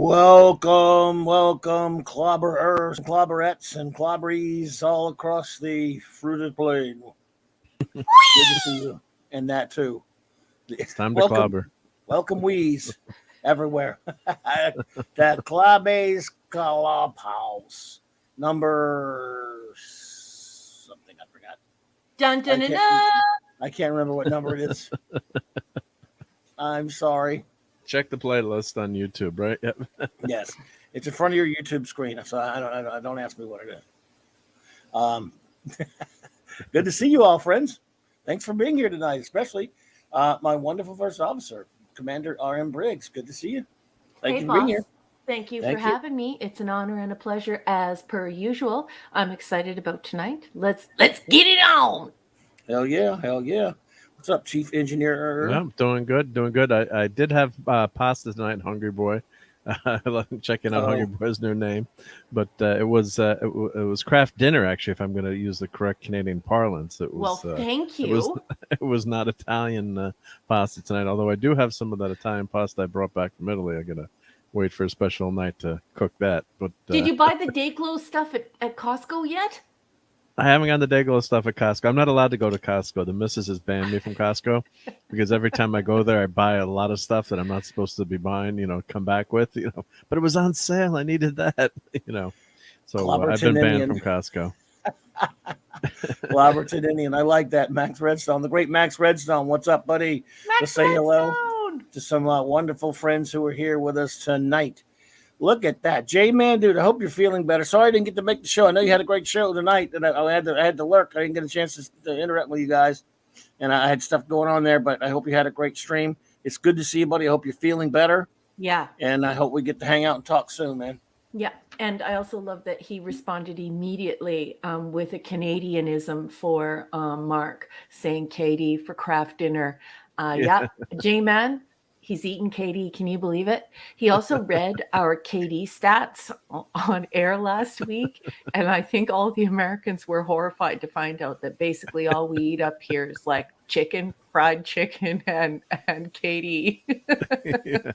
Welcome, clobberers, and clobberettes, and clobberies all across the fruited plain. Good to see you, and that too. It's time to welcome, clobber. welcome, wees everywhere. The CLOBBERIN Clubhouse number something I forgot. Dun dun I dun can't. dun. I can't remember what number it is. I'm sorry. Check the playlist on YouTube, right? Yep. Yes, it's in front of your YouTube screen, so I don't ask me what it is. Um, Good to see you all, friends. Thanks for being here tonight, especially my wonderful first officer, Commander R.M. Briggs. Good to see you. Thank Hey, you for being boss. here. Thank you Thank for you. having me. It's an honor and a pleasure as per usual. I'm excited about tonight. Let's get it on. Hell yeah, hell yeah. What's up, Chief Engineer? Yeah, doing good, doing good. I did have pasta tonight, Hungry Boy. Checking out Hungry Boy's new name, but it was craft dinner actually. If I'm going to use the correct Canadian parlance, it was. Well, thank It was you. it was not Italian pasta tonight. Although I do have some of that Italian pasta I brought back from Italy. I gotta wait for a special night to cook that. But Did you buy the Dayglow stuff at Costco yet? I haven't gotten the Dayglow stuff at Costco. I'm not allowed to go to Costco. The missus has banned me from Costco because every time I go there, I buy a lot of stuff that I'm not supposed to be buying. Come back with. But it was on sale. I needed that. So I've been banned from Costco. Clobberton Indian. I like that. Max Redstone, the great Max Redstone. What's up, buddy? Let's say hello to some wonderful friends who are here with us tonight. Look at that, J-Man, dude. I hope you're feeling better. Sorry I didn't get to make the show. I know you had a great show tonight, and I had to lurk. I didn't get a chance to interact with you guys, and I had stuff going on there. But I hope you had a great stream. It's good to see you, buddy. I hope you're feeling better. Yeah. And I hope we get to hang out and talk soon, man. Yeah, and I also love that he responded immediately with a Canadianism for Mark, saying Katie for craft dinner. Yeah, J-Man, he's eating Katie. Can you believe it? He also read our Katie stats on air last week, and I think all the Americans were horrified to find out that basically all we eat up here is like chicken, fried chicken, and Katie. Yeah.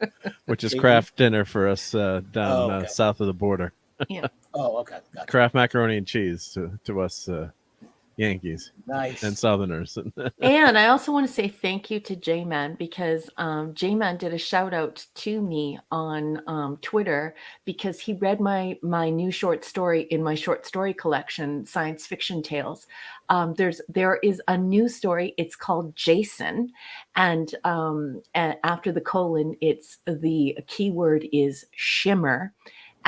Which is craft dinner for us down south of the border. Yeah. Oh, okay. Gotcha. Craft macaroni and cheese to us Yankees. Nice. And Southerners. And I also want to say thank you to J-Man because J-Man did a shout out to me on Twitter because he read my new short story in my short story collection, Science Fiction Tales. There is a new story. It's called Jason, and after the colon, it's the keyword is shimmer.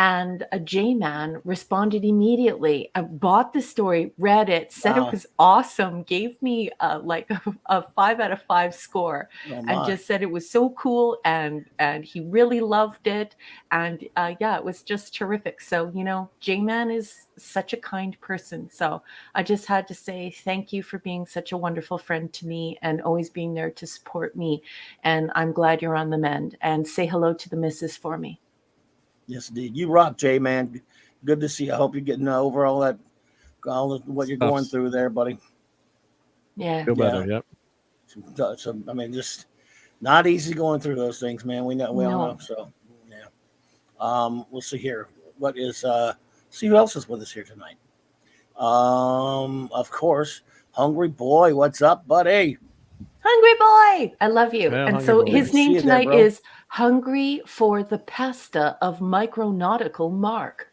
And a J-Man responded immediately. I bought the story, read it, said it was awesome, gave me like a 5 out of 5 score, and just said it was so cool, and he really loved it, and yeah, it was just terrific. So J-Man is such a kind person. So I just had to say thank you for being such a wonderful friend to me and always being there to support me. And I'm glad you're on the mend. And say hello to the missus for me. Yes, indeed. You rock, J-Man. Good to see you. I hope you're getting over all what you're going through there, buddy. Yeah. Feel better, yep. So, I mean, just not easy going through those things, man. We all know. So, yeah. We'll see here. What is, see who else is with us here tonight. Of course, Hungry Boy. What's up, buddy? Hungry Boy. I love you. Yeah, and so his name tonight there, is Hungry for the Pasta of Micronautical Mark.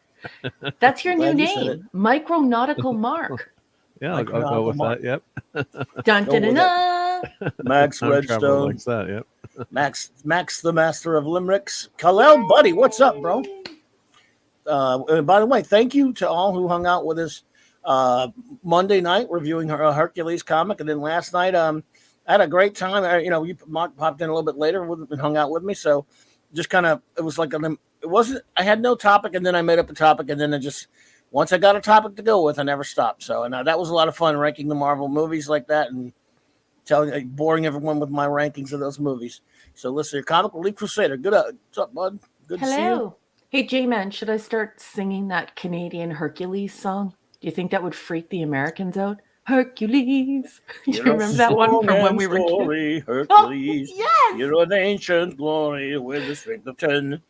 That's your new name, Micronautical Mark. Yeah, I'll go with that. Yep. Dun dun dun dun. Max Redstone likes that. Yep. Max, the master of limericks. Khalil, buddy, what's up, bro? And by the way, thank you to all who hung out with us Monday night reviewing her Hercules comic, and then last night, I had a great time. You popped in a little bit later and hung out with me. So just kind of, it was like, I had no topic, and then I made up a topic, and then once I got a topic to go with, I never stopped. So, and that was a lot of fun ranking the Marvel movies like that and boring everyone with my rankings of those movies. So listen, Comic Relief Crusader. What's up, bud? Good to see you. Hey, J-Man, should I start singing that Canadian Hercules song? Do you think that would freak the Americans out? Hercules. Do you remember that one from when we were kids? Hercules. Oh, yes. You're an ancient glory with the strength of 10.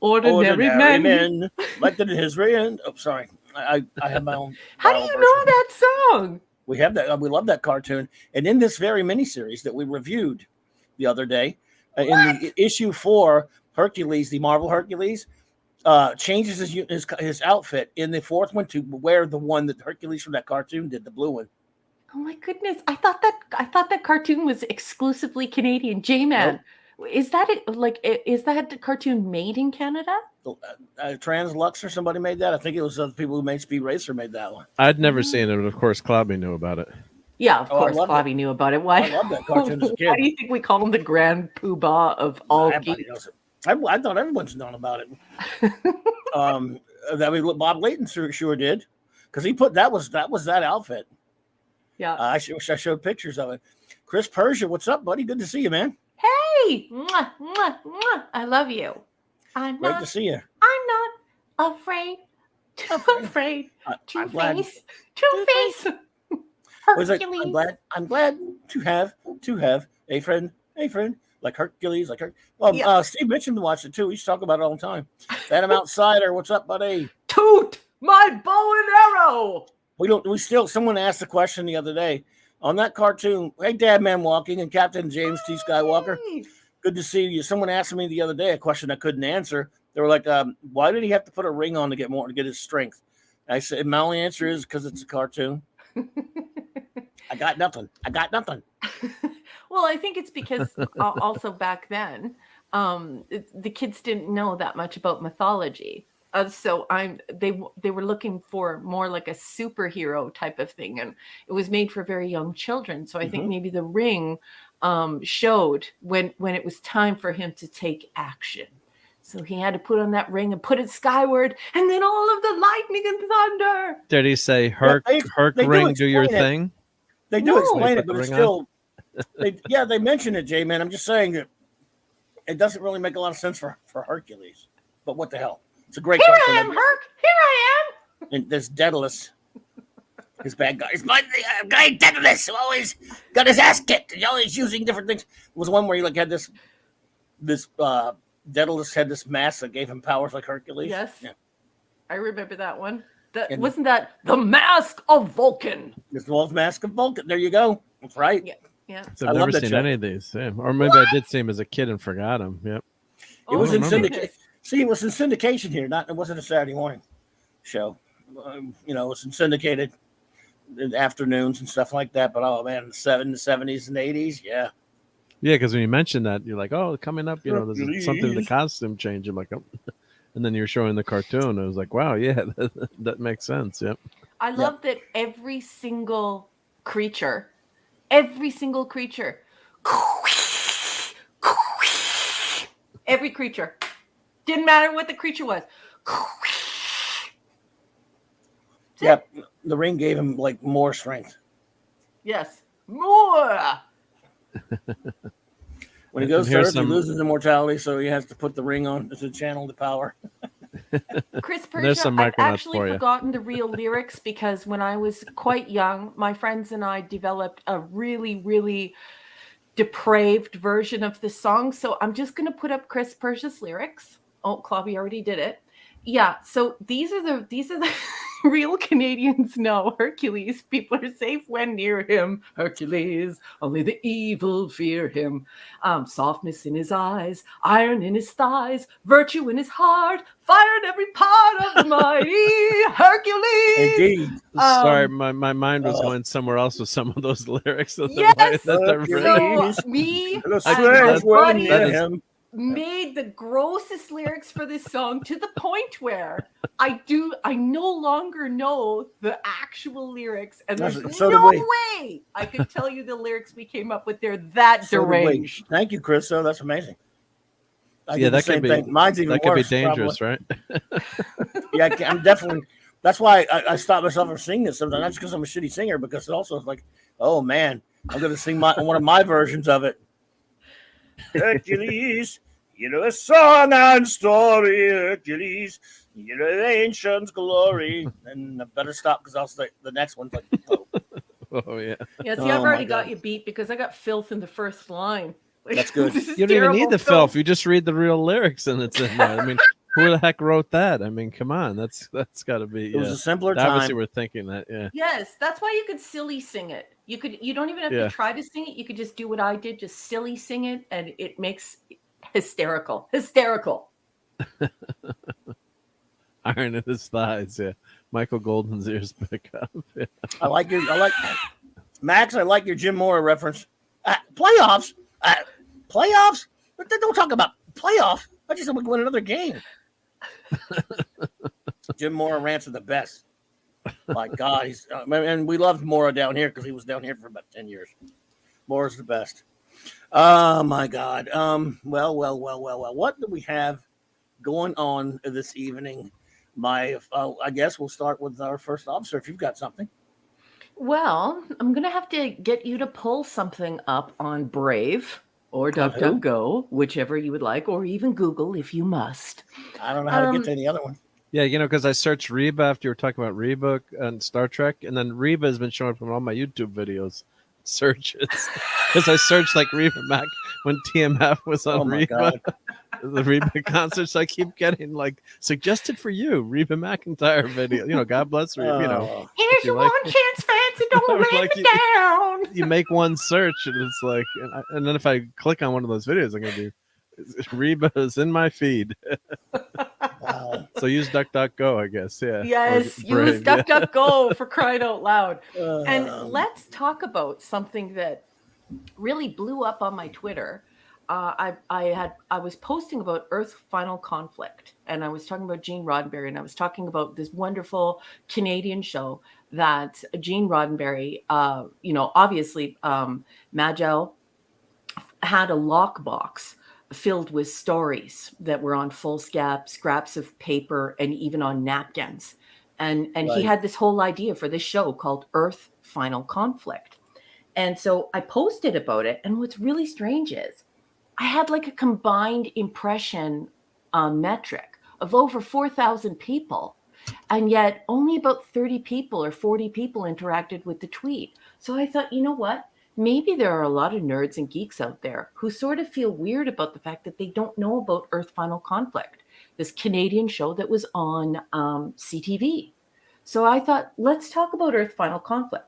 Ordinary men. men like in his reign. Oh, sorry. I have my own. How do you know that song? We have that. We love that cartoon. And in this very miniseries that we reviewed the other day, in the issue 4, Hercules, the Marvel Hercules, changes his outfit in the 4th one to wear the one that Hercules from that cartoon did, the blue one. Oh my goodness! I thought that cartoon was exclusively Canadian. J-Man, Nope. is that it? Like, is that cartoon made in Canada? Translux or somebody made that. I think it was the people who made Speed Racer made that one. I'd never seen it, but of course, Clobby knew about it. Yeah, of Oh, I course, loved Bobby knew about it. Why? I love that cartoon as a kid. Why do you think we call him the Grand Poobah of all Everybody geeks? knows it. I thought everyone's known about it. Bob Layton sure did, because he put that was that outfit. Yeah. I showed pictures of it. Chris Persia, what's up, buddy? Good to see you, man. Hey, mwah, mwah, mwah. I love you. I'm Great not. to see you. I'm not afraid. Too afraid. Two I'm glad. face. Two face. Was like, Hercules. I'm glad to have a friend like Hercules, like her. Well, Yeah. Steve mentioned to watch it too. We used to talk about it all the time. Phantom Outsider, what's up, buddy? Toot my bow and arrow. Someone asked the question the other day on that cartoon. Hey, Dad Man Walking and Captain James T. Skywalker. Hey. Good to see you. Someone asked me the other day a question I couldn't answer. They were like, why did he have to put a ring on to get his strength? I said, my only answer is because it's a cartoon. I got nothing. Well, I think it's because also back then, the kids didn't know that much about mythology. So they were looking for more like a superhero type of thing, and it was made for very young children. So I think maybe the ring showed when it was time for him to take action. So he had to put on that ring and put it skyward, and then all of the lightning and thunder. Did he say, Herc they ring, do your explain it. thing? They do No. explain They it, put but the it's ring still, they mention it, J-Man. I'm just saying that it doesn't really make a lot of sense for Hercules. But what the hell? It's a great Here cartoon. I am, Herc. Here I am. And there's Daedalus, his bad guy. His guy Daedalus, who always got his ass kicked. He's always using different things. It was one where he had this Daedalus had this mask that gave him powers like Hercules. Yes. Yeah. I remember that one. And- Wasn't that the Mask of Vulcan? This Wolf Mask of Vulcan. There you go. That's right. Yeah. Yeah. So I I've love never that seen show. any of these. Yeah. Or maybe I did see him as a kid and forgot him. Yep. It was in my syndication. goodness. See, it was in syndication here. It wasn't a Saturday morning show. It was in syndicated in afternoons and stuff like that. But oh man, the 70s and 80s, yeah. Yeah, because when you mentioned that, you're like, oh, coming up, there's something with the Hercules. costume change. I'm like, oh. And then you're showing the cartoon. I was like, wow, yeah, that makes sense. Yep. I love that every single creature, every creature, didn't matter what the creature was. Yep. The ring gave him more strength. Yes, more. When he goes And here's third, he loses immortality, so he has to put the ring on to channel the power. Chris There's Persia, some I've Micronauts actually for you. forgotten the real lyrics because when I was quite young, my friends and I developed a really, really depraved version of the song. So I'm just going to put up Chris Persia's lyrics. Oh, Clobby already did it. Yeah. So these are the real Canadians know Hercules. People are safe when near him. Hercules, only the evil fear him. Softness in his eyes, iron in his thighs, virtue in his heart, fire in every part of the mighty Hercules. Indeed. Sorry, my mind was going somewhere else with some of those lyrics. Yes. Hercules. So me And a and slave my when buddy near him. made the grossest lyrics for this song to the point where I no longer know the actual lyrics, and there's So did no we. way I could tell you the lyrics we came up with. They're that So did we. deranged. Thank you, Chris. So that's amazing. I Yeah, did the that could same be. thing. Mine's even That could worse. be dangerous, right? Yeah, I'm definitely. That's why I stopped myself from singing this sometimes. Not just because I'm a shitty singer, because it also is like, oh man, I'm going to sing one of my versions of it. Hercules, a song and story, Hercules, the ancient glory. And I better stop because I'll say the next one's like, oh, Oh yeah. Yeah, see, Oh, I've already my got God. you beat because I got filth in the first line. Like, That's good. this is You don't even need terrible. the filth. You just read the real lyrics, and it's in there. I mean, Who the heck wrote that? I mean, come on, that's got to be. It was a simpler They obviously time. we're thinking that. Yeah. Yes, that's why you could silly sing it. You don't even have Yeah. to try to sing it. You could just do what I did, just silly sing it, and it makes hysterical. Hysterical. Iron in his thighs. Yeah. Michael Golden's ears pick up. Yeah. I like Max. I like your Jim Mora reference. Playoffs. Playoffs. But don't talk about playoffs. I just want to win another game. Jim Mora rants are the best. My God, he's and we loved Mora down here because he was down here for about 10 years. Mora's the best. Oh my God. Well. What do we have going on this evening? I guess we'll start with our first officer. If you've got something. Well, I'm gonna have to get you to pull something up on Brave or DuckDuckGo, whichever you would like, or even Google if you must. I don't know how to get to any other one. Yeah, you know, because I searched Reba after you were talking about Reba and Star Trek, and then Reba has been showing up on all my YouTube videos searches. Because I searched like Reba Mac when TMF was on Reba, the Reba concert. So I keep getting like suggested for you, Reba McEntire video. You know, God bless Reba. You know, here's your one chance, fancy, don't let me down. You make one search, and it's like, and then if I click on one of those videos, I'm gonna be Reba is in my feed. Wow. So use DuckDuckGo, I guess. Yeah. Yes, use DuckDuckGo for crying out loud. And let's talk about something that really blew up on my Twitter. I was posting about Earth Final Conflict, and I was talking about Gene Roddenberry, and I was talking about this wonderful Canadian show that Gene Roddenberry, obviously Magel had a lockbox filled with stories that were on foolscap, scraps of paper, and even on napkins. And he had this whole idea for this show called Earth Final Conflict. And so I posted about it. And what's really strange is I had like a combined impression metric of over 4,000 people. And yet only about 30 people or 40 people interacted with the tweet. So I thought, you know what? Maybe there are a lot of nerds and geeks out there who sort of feel weird about the fact that they don't know about Earth Final Conflict, this Canadian show that was on CTV. So I thought, let's talk about Earth Final Conflict.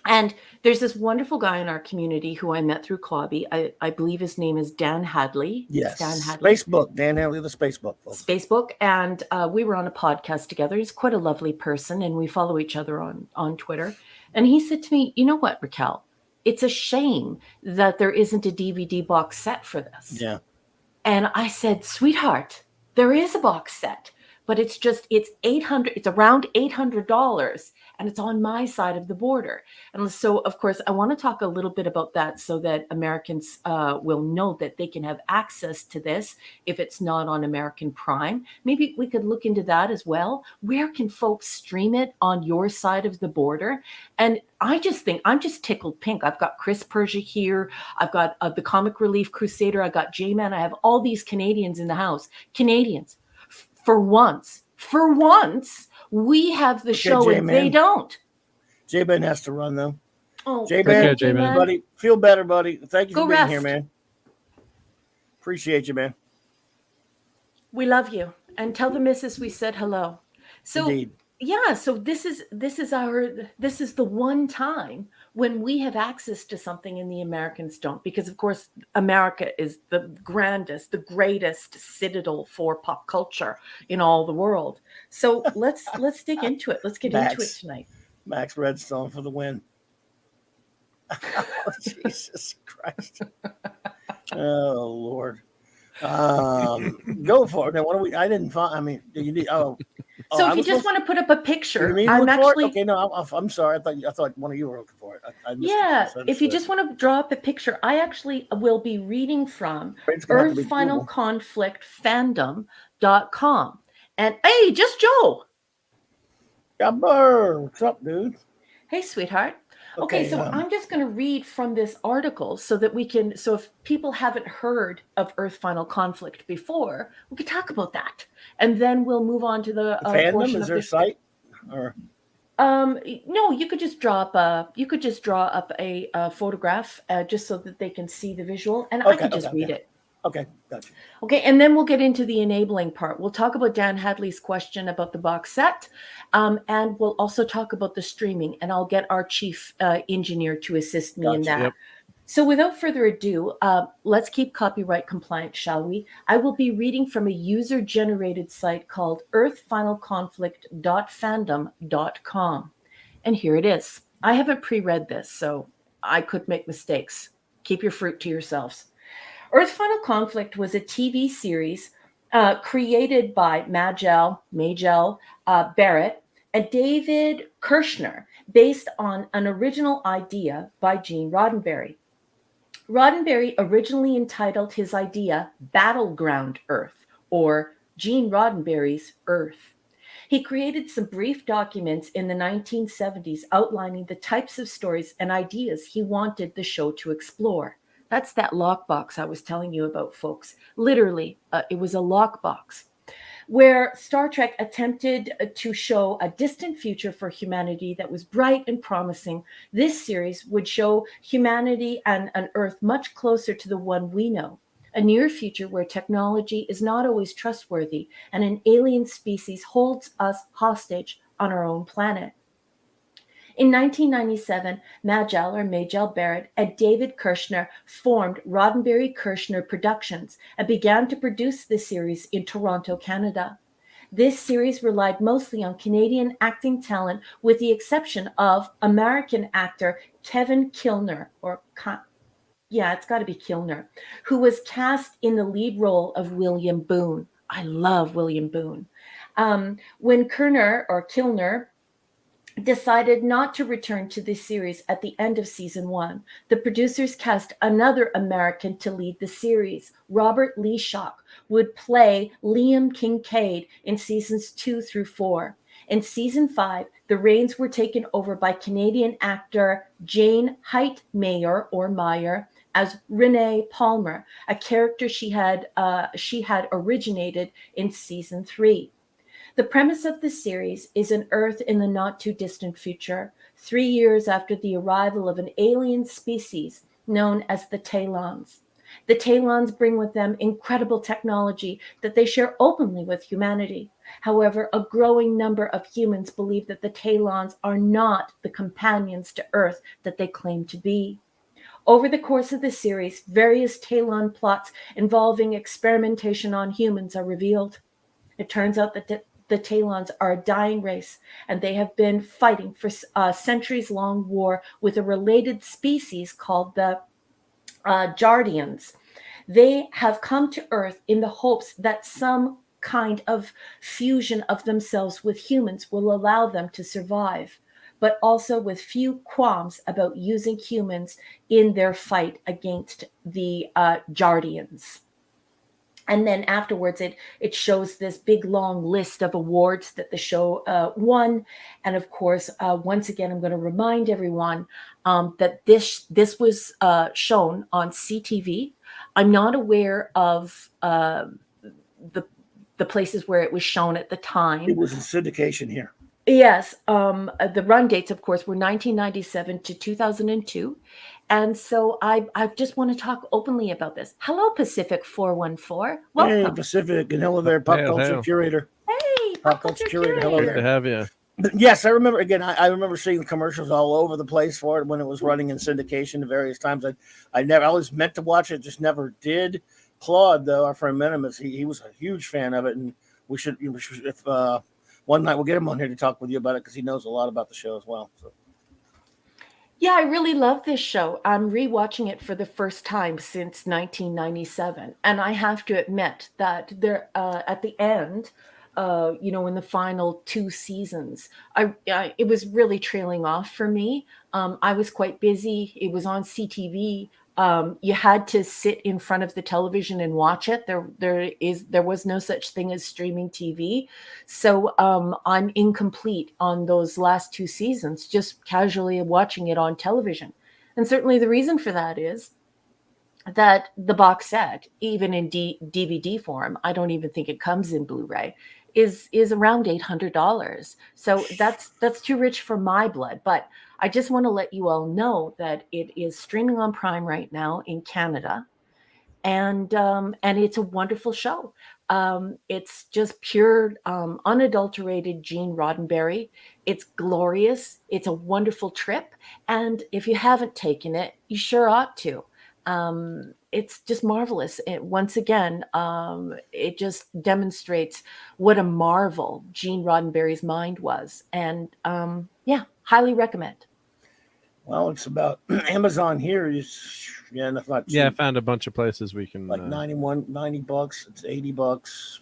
And there's this wonderful guy in our community who I met through Clobby. I believe his name is Dan Hadley. Yes. Dan Hadley. Facebook. Dan Hadley, the Spacebook. Spacebook. And we were on a podcast together. He's quite a lovely person, and we follow each other on Twitter. And he said to me, you know what, Raquel? It's a shame that there isn't a DVD box set for this. Yeah. And I said, sweetheart, there is a box set, but it's around $800, and it's on my side of the border. And so, of course, I want to talk a little bit about that so that Americans will know that they can have access to this if it's not on American Prime. Maybe we could look into that as well. Where can folks stream it on your side of the border? And I just think I'm just tickled pink. I've got Chris Persia here. I've got the Comic Relief Crusader. I got J-Man. I have all these Canadians in the house. Canadians, for once, we have the show J-Man. and they don't. J-Man has to run though. Oh, J-Man, buddy, feel better, buddy. Thank you for being here, man. Appreciate you, man. We love you, and tell the missus we said hello. So. Indeed. Yeah, so this is the one time when we have access to something and the Americans don't, because of course America is the grandest, the greatest citadel for pop culture in all the world. So let's dig into it. Let's get into it tonight. Max Redstone for the win. Oh, Jesus Christ. Oh Lord. Go for it. Now, what do we? I didn't find. I mean, do you need? So if you just want to put up a picture, I'm actually okay. No, I'm sorry. I thought one of you were looking for it. Yeah, if you just want to draw up a picture, I actually will be reading from earthfinalconflictfandom.com. And hey, just Joe. Gabber, what's up, dude? Hey, sweetheart. Okay, so I'm just going to read from this article so that we can, so if people haven't heard of Earth Final Conflict before, we could talk about that. And then we'll move on to the fandom. Is there a site? Or no, you could just draw up a photograph just so that they can see the visual, and I could just read it. Okay, gotcha. Okay, and then we'll get into the enabling part. We'll talk about Dan Hadley's question about the box set, and we'll also talk about the streaming, and I'll get our chief engineer to assist me in Gotcha. that. Yep. So without further ado, let's keep copyright compliant, shall we? I will be reading from a user-generated site called earthfinalconflict.fandom.com. And here it is. I haven't pre-read this, so I could make mistakes. Keep your fruit to yourselves. Earth Final Conflict was a TV series created by Majel Barrett and David Kirshner, based on an original idea by Gene Roddenberry. Roddenberry originally entitled his idea Battleground Earth, or Gene Roddenberry's Earth. He created some brief documents in the 1970s outlining the types of stories and ideas he wanted the show to explore. That's that lockbox I was telling you about, folks. Literally, it was a lockbox where Star Trek attempted to show a distant future for humanity that was bright and promising. This series would show humanity and an Earth much closer to the one we know, a near future where technology is not always trustworthy and an alien species holds us hostage on our own planet. In 1997, Majel Barrett and David Kirshner formed Roddenberry-Kirshner Productions and began to produce the series in Toronto, Canada. This series relied mostly on Canadian acting talent, with the exception of American actor Kevin Kilner, it's got to be Kilner, who was cast in the lead role of William Boone. I love William Boone. When Kilner decided not to return to the series at the end of season 1, the producers cast another American to lead the series. Robert Lee Schock would play Liam Kincaid in seasons 2 through 4. In season 5, the reins were taken over by Canadian actor Jane Heitmeyer or Meyer as Renee Palmer, a character she had originated in season 3. The premise of the series is an Earth in the not-too-distant future, 3 years after the arrival of an alien species known as the Talons. The Talons bring with them incredible technology that they share openly with humanity. However, a growing number of humans believe that the Talons are not the companions to Earth that they claim to be. Over the course of the series, various Talon plots involving experimentation on humans are revealed. It turns out that the Talons are a dying race, and they have been fighting for a centuries-long war with a related species called the Jardians. They have come to Earth in the hopes that some kind of fusion of themselves with humans will allow them to survive, but also with few qualms about using humans in their fight against the Jardians. And then afterwards, it shows this big, long list of awards that the show won. And of course, once again, I'm going to remind everyone that this was shown on CTV. I'm not aware of the places where it was shown at the time. It was in syndication here. Yes. The run dates, of course, were 1997 to 2002. And so I just want to talk openly about this. Hello, Pacific 414. Welcome. Hey, Pacific, and hello there, pop culture curator. Hey, pop culture curator. Hello Good there. to have you. Yes, I remember. Again, I remember seeing the commercials all over the place for it when it was running in syndication at various times. I always meant to watch it, just never did. Claude, though, our friend Minimus, he was a huge fan of it, and we should if one night we'll get him on here to talk with you about it because he knows a lot about the show as well. So. Yeah, I really love this show. I'm rewatching it for the first time since 1997, and I have to admit that there, at the end, in the final 2 seasons, it was really trailing off for me. I was quite busy. It was on CTV. You had to sit in front of the television and watch it. There was no such thing as streaming TV. So I'm incomplete on those last 2 seasons, just casually watching it on television. And certainly the reason for that is that the box set, even in DVD form, I don't even think it comes in Blu-ray, is around $800. So that's too rich for my blood. But I just want to let you all know that it is streaming on Prime right now in Canada. and it's a wonderful show. It's just pure, unadulterated Gene Roddenberry. It's glorious. It's a wonderful trip, and if you haven't taken it, you sure ought to. It's just marvelous. Once again, it just demonstrates what a marvel Gene Roddenberry's mind was, and yeah, highly recommend. Well, it's about Amazon here. Yeah, that's not cheap. Yeah, I found a bunch of places we can like $90. It's $80.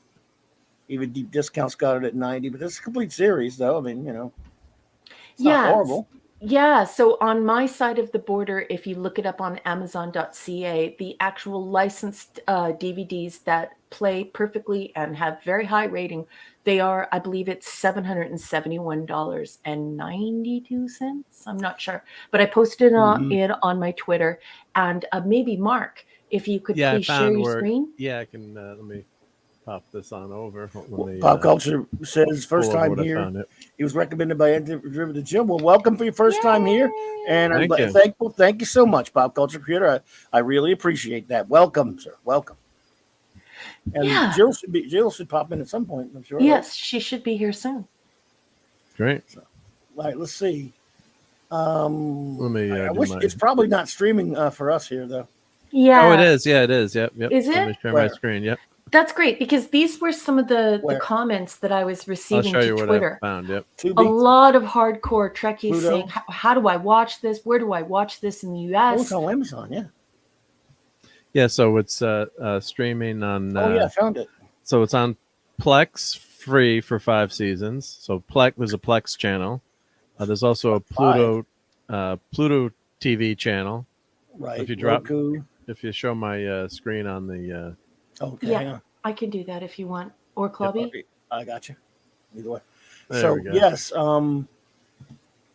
Even deep discounts got it at 90. But it's a complete series, though. I mean, it's not horrible. Yeah, so on my side of the border, if you look it up on Amazon.ca, the actual licensed DVDs that play perfectly and have very high rating, they are, I believe it's $771.92. I'm not sure, but I posted it on my Twitter. And maybe Mark, if you could please share your screen. Yeah, I can. Let me pop this on over. Pop Culture says first time here. He was recommended by Driven to Jim. Well, welcome for your first time here, and I'm thankful. Thank you so much, Pop Culture Creator. I really appreciate that. Welcome, sir. Welcome. And Jill should pop in at some point, I'm sure. Yes, she should be here soon. Great. So, all right, let's see. Let me. I wish it's probably not streaming for us here though. Yeah. Oh, it is. Yeah, it is. Yep. Is it? Let me share my screen. Yep. That's great, because these were some of the comments that I was receiving I'll show you to Twitter. What I found. Yep. A lot of hardcore Trekkies saying, how do I watch this? Where do I watch this in the US? Oh, it's on Amazon, yeah. Yeah, so it's streaming on... I found it. So it's on Plex, free for 5 seasons. So there's a Plex channel. There's also a Pluto TV channel. Right. If you show my screen on the... Okay. Yeah, I can do that if you want. Or Clubby. I got you. Either way. There we go. Yes.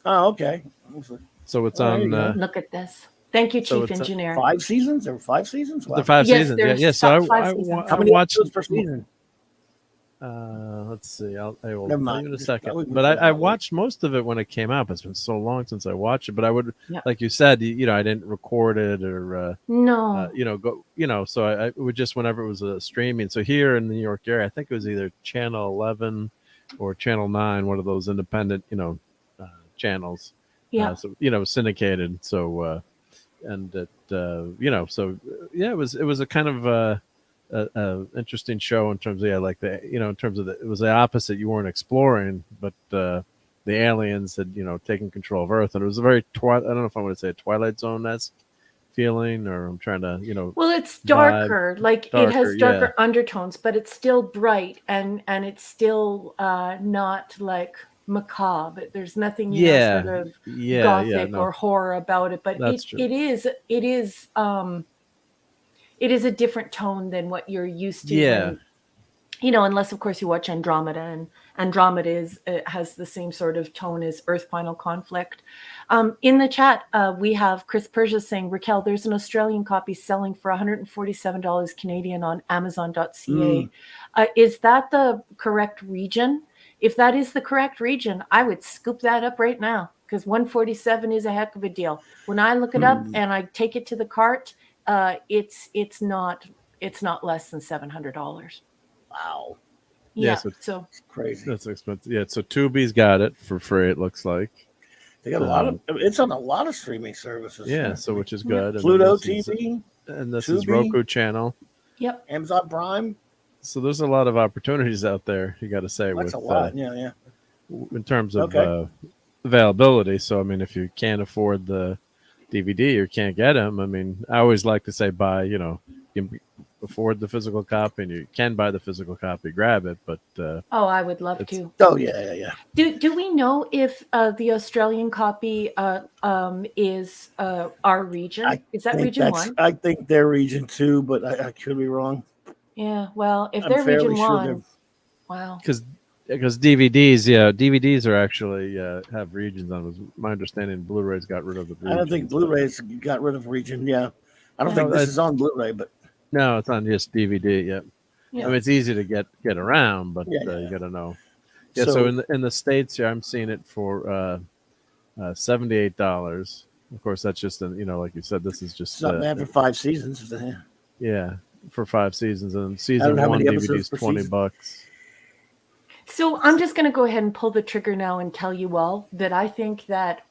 Okay. So it's on. Look at this. Thank you, Chief Engineer. 5 seasons? There were 5 seasons? Wow. The 5 seasons. Yeah. So I watched per season. Let's see. I will Never tell you in a second. But I watched most of it when it came out. It's been so long since I watched it. But I would, like you said, I didn't record it or no. So I would just whenever it was streaming. So here in the New York area, I think it was either Channel 11 or Channel 9, one of those independent, channels. Yeah. So syndicated. So and it, so yeah, it was a kind of interesting show in terms of in terms of it was the opposite. You weren't exploring, but the aliens had taken control of Earth, and it was a very I don't know if I want to say a Twilight Zone-esque feeling, or I'm trying to well, it's darker, it has darker undertones, but it's still bright, and it's still not like macabre. There's nothing sort of gothic or horror about it, but it is a different tone than what you're used to. Yeah. Unless of course you watch Andromeda, and Andromeda has the same sort of tone as Earth Final Conflict. In the chat, we have Chris Persia saying, Raquel, there's an Australian copy selling for $147 Canadian on Amazon.ca. Is that the correct region? If that is the correct region, I would scoop that up right now, because $147 is a heck of a deal. When I look it up and I take it to the cart, it's not less than $700. Wow. Yeah, so it's crazy. That's expensive. Yeah, so Tubi's got it for free. It looks like they got a lot of. It's on a lot of streaming services. Yeah, so which is good. And Pluto TV, and this is Roku channel. Yep. Amazon Prime. So there's a lot of opportunities out there. You got to say, that's a lot. Yeah. In terms of availability. So I mean, if you can't afford the DVD or can't get them, I mean, I always like to say buy. You can afford the physical copy and you can buy the physical copy, grab it. But I would love to. Oh yeah. Do we know if the Australian copy is our region? Is that region 1? I think they're region 2, but I could be wrong. Yeah, well, if they're region 1, wow. Because DVDs are actually have regions on them. My understanding, Blu-rays got rid of the region. I don't think Blu-rays got rid of region. Yeah, I don't think this is on Blu-ray, but no, it's on just DVD. Yeah. I mean, it's easy to get around, but you got to know. Yeah, so in the States, I'm seeing it for $78. Of course, that's just like you said, this is just not bad for 5 seasons. Yeah, for 5 seasons, and I don't season know how 1 many episodes DVD's per $20. season. So I'm just going to go ahead and pull the trigger now and tell you all that I think that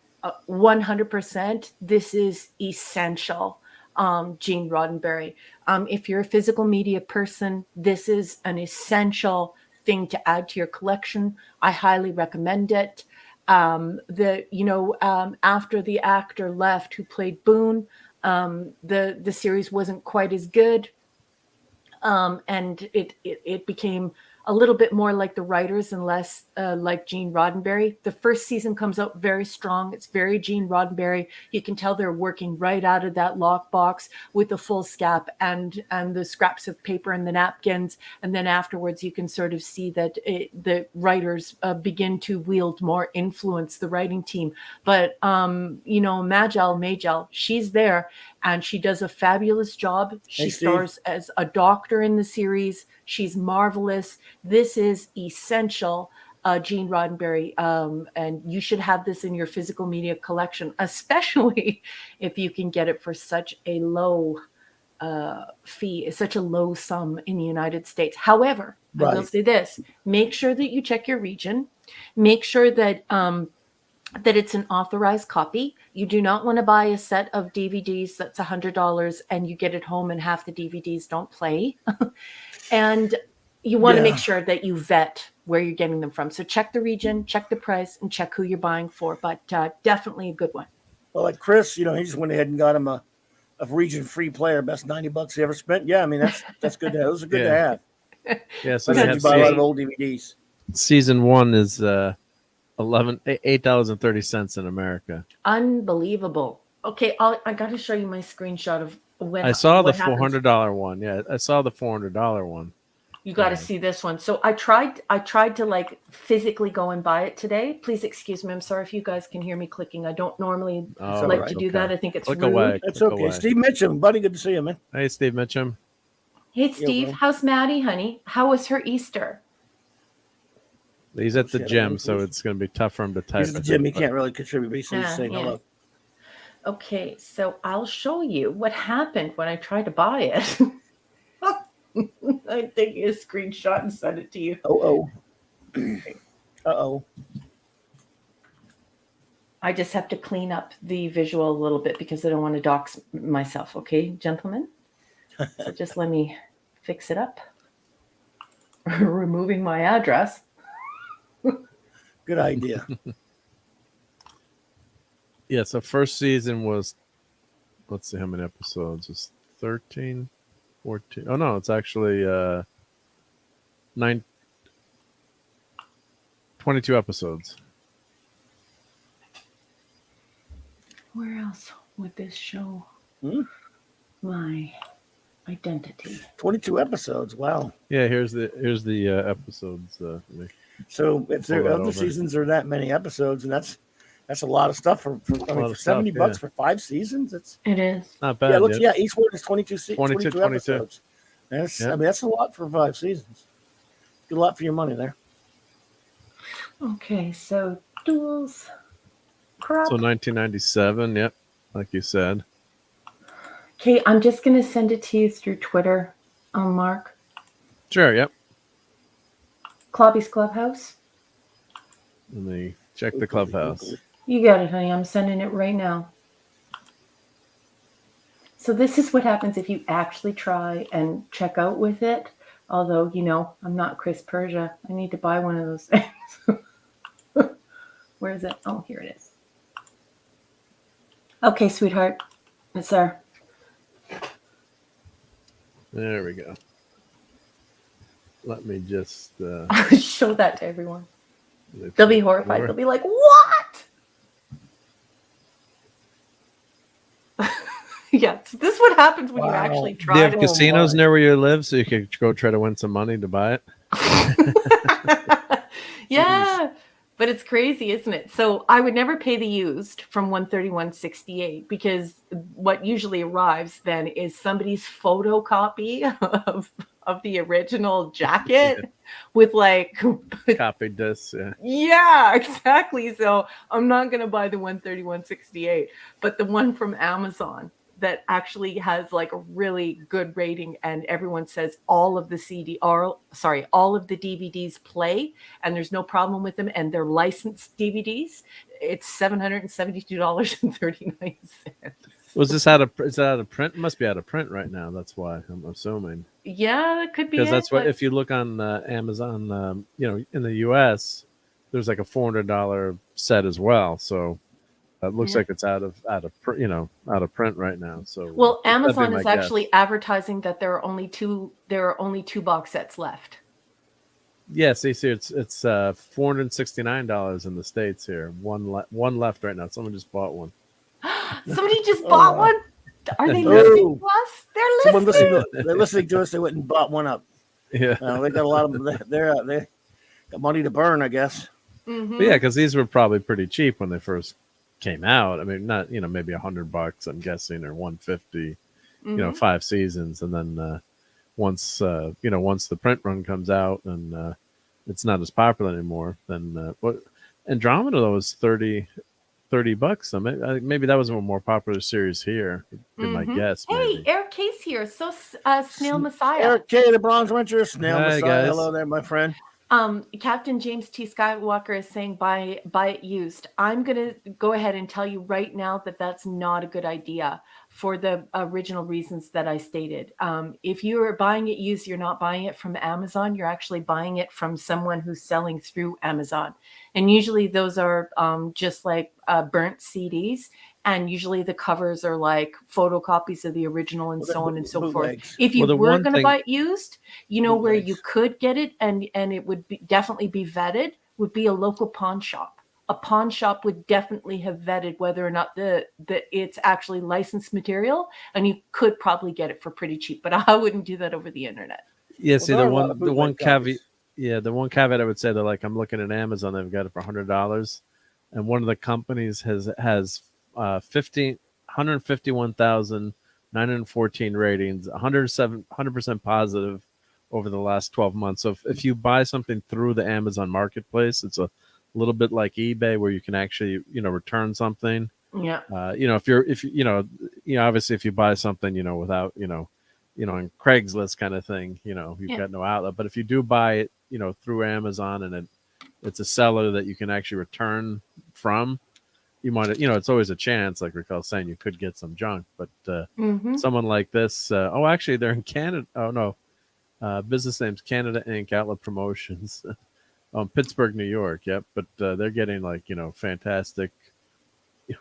100% this is essential. Gene Roddenberry. If you're a physical media person, this is an essential thing to add to your collection. I highly recommend it. After the actor left who played Boone, the series wasn't quite as good. And it became a little bit more like the writers and less like Gene Roddenberry. The first season comes out very strong. It's very Gene Roddenberry. You can tell they're working right out of that lockbox with the full scap and the scraps of paper and the napkins. And then afterwards, you can sort of see that the writers begin to wield more influence, the writing team. But, Majel, she's there. And she does a fabulous job. She stars as a doctor in the series. She's marvelous. This is essential, Gene Roddenberry. And you should have this in your physical media collection, especially if you can get it for such a low fee, such a low sum in the United States. However, I will say this. Make sure that you check your region. Make sure that it's an authorized copy. You do not want to buy a set of DVDs that's $100 and you get it home and half the DVDs don't play. And you want to make sure that you vet where you're getting them from. So check the region, check the price, and check who you're buying for. But definitely a good one. Well, like Chris, he just went ahead and got him a region-free player, best $90 he ever spent. Yeah, I mean that's good to have. Those are good to have. Yeah, so you buy a lot of old DVDs. Season 1 is $8.30 in America. Unbelievable. Okay, I got to show you my screenshot of when I saw the $400 one. Yeah, I saw the $400 one. You got to see this one. So I tried to like physically go and buy it today. Please excuse me. I'm sorry if you guys can hear me clicking. I don't normally like to do that. I think it's rude. Away. It's okay. Away. Steve Mitchum, buddy, good to see you, man. Hey, Steve Mitchum. Hey, Steve. How's Maddie, honey? How was her Easter? He's at the gym, so it's going to be tough for him to type. He's at the gym. He can't really contribute, but he's saying hello. Okay, so I'll show you what happened when I tried to buy it. I take a screenshot and send it to you. Uh-oh. I just have to clean up the visual a little bit because I don't want to dox myself. Okay, gentlemen? So just let me fix it up. Removing my address. Good idea. Yeah, so first season was, let's see how many episodes. It's 13, 14. Oh, no, it's actually 22 episodes. Where else would this show my identity? 22 episodes. Wow. Yeah, here's the episodes. So if there other seasons are that many episodes, and that's a lot of stuff for $70 for 5 seasons. It is not bad. Each one is 22 episodes. I mean, that's a lot for 5 seasons. Good lot for your money there. Okay, so duels. Crap. So 1997, yep, like you said. Okay, I'm just going to send it to you through Twitter, Mark. Sure, yep. CLOBBY'S Clubhouse. Let me check the Clubhouse. You got it, honey. I'm sending it right now. So this is what happens if you actually try and check out with it. Although, I'm not Chris Persia. I need to buy one of those things. Where is it? Oh, here it is. Okay, sweetheart. It's there. There we go. Let me just show that to everyone. They'll be horrified. They'll be like, what? Yeah, so this is what happens when you actually try. Do you have casinos near where you live so you could go try to win some money to buy it? Yeah, but it's crazy, isn't it? So I would never pay the used from 131.68 because what usually arrives then is somebody's photocopy of the original jacket with like copied this. Yeah, exactly. So I'm not going to buy the 131.68, but the one from Amazon that actually has like a really good rating, and everyone says all of the all of the DVDs play, and there's no problem with them, and they're licensed DVDs. It's $772.39. Was this out of? Is that out of print? It must be out of print right now. That's why I'm assuming. Yeah, that could be Because it. that's what if you look on Amazon, in the U.S., there's like a $400 set as well. So it looks like it's out of print right now. So well, that'd be Amazon my is guess. actually advertising that there are only two box sets left. Yeah, see, it's $469 in the States here. One left right now. Someone just bought one. Somebody just bought one. Are they Oh. listening to us? They're Someone listening. they're listening to us. They went and bought one up. Yeah, They got a lot of they got money to burn, I guess. Mhm. but yeah, because these were probably pretty cheap when they first came out. I mean, not maybe $100, I'm guessing, or 150. Mhm. 5 seasons, and then once once the print run comes out and it's not as popular anymore, then what Andromeda though is $30. So maybe that was a more popular series here. Be my guess. Hey, Maybe. Eric Case here. So Snail Messiah. Eric K, the Bronze Rancher, Snail Hi, Messiah. guys. Hello there, my friend. Captain James T. Skywalker is saying buy it used. I'm going to go ahead and tell you right now that that's not a good idea for the original reasons that I stated. If you are buying it used, you're not buying it from Amazon. You're actually buying it from someone who's selling through Amazon. And usually those are just like burnt CDs. And usually the covers are like photocopies of the original and so on and so forth. If you were going to buy it used, where you could get it and it would definitely be vetted would be a local pawn shop. A pawn shop would definitely have vetted whether or not it's actually licensed material, and you could probably get it for pretty cheap. But I wouldn't do that over the internet. Yeah, see, the one caveat. Yeah, the one caveat I would say that, like, I'm looking at Amazon, they've got it for $100, and one of the companies has 151,914 ratings, 100% positive over the last 12 months. So if you buy something through the Amazon marketplace, it's a little bit like eBay where you can actually return something. Yeah. Obviously if you buy something without on Craigslist kind of thing, you've got no outlet. But if you do buy it through Amazon and it's a seller that you can actually return from, you might it's always a chance, like Raquel's saying, you could get some junk. But someone like this, actually they're in Canada. Oh no, business name's Canada Inc. Outlet Promotions. Pittsburgh, New York. Yep, but they're getting fantastic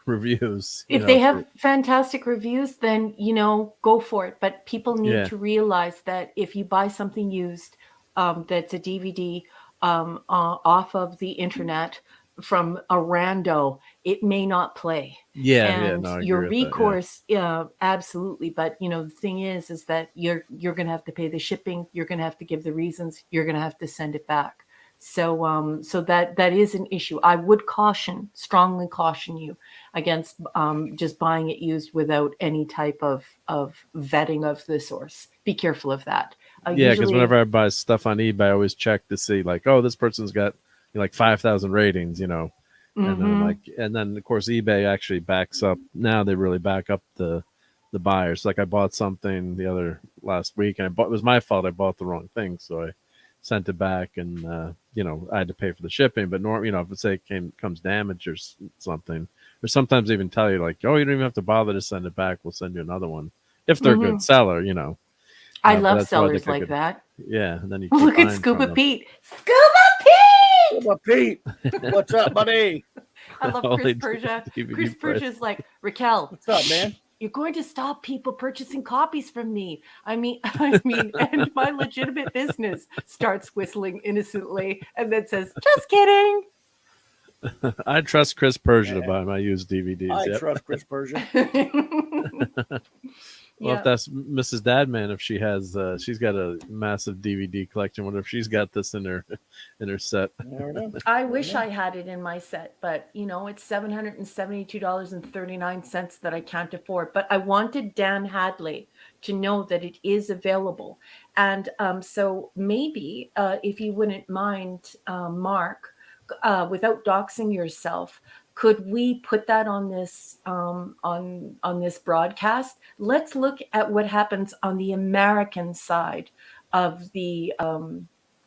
reviews. If they have fantastic reviews, then go for it. But people need to realize that if you buy something used, that's a DVD off of the internet from a rando, it may not play. Your recourse, absolutely. But the thing is that you're going to have to pay the shipping. You're going to have to give the reasons. You're going to have to send it back. So that is an issue. I would strongly caution you against just buying it used without any type of vetting of the source. Be careful of that. Because whenever I buy stuff on eBay, I always check to see this person's got 5,000 ratings, and then and then of course eBay actually backs up. Now they really back up the buyers. Like I bought something the other last week, and it was my fault. I bought the wrong thing, so I sent it back, and I had to pay for the shipping. But if it say comes damaged or something, or sometimes they even tell you you don't even have to bother to send it back. We'll send you another one if they're a good seller. I love sellers like that. Yeah, and then you look at Scuba Pete. Scuba Pete, what's up, buddy? I love Chris Persia. Chris Persia's like, Raquel, what's up, man? You're going to stop people purchasing copies from me. I mean, and my legitimate business starts whistling innocently and then says, just kidding. I trust Chris Persia to buy my used DVDs. I trust Chris Persia. If that's Mrs. Dadman, if she has, she's got a massive DVD collection. Wonder if she's got this in her set. I wish I had it in my set, but it's $772.39 that I can't afford. But I wanted Dan Hadley to know that it is available, and so maybe if you wouldn't mind, Mark, without doxing yourself, Could we put that on this on this broadcast? Let's look at what happens on the American side of the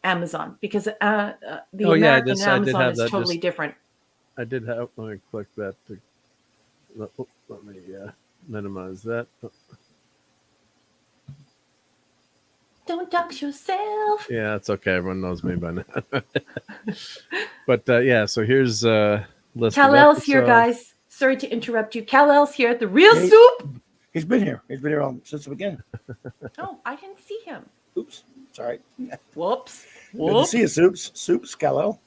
Amazon, because the Oh yeah, American I did Amazon have is that. totally different. I did have. Let me click that. Let me minimize that. Don't dox yourself. Yeah, it's okay. Everyone knows me by now. But yeah, so here's list of Kal-El's here, episodes. guys. Sorry to interrupt you. Kal-El's here. The real Hey. soup. He's been here. He's been here since the beginning. Oh, I didn't see him. Oops. Sorry. Whoops. Good to Whoops. see you, Soups, Kal-El.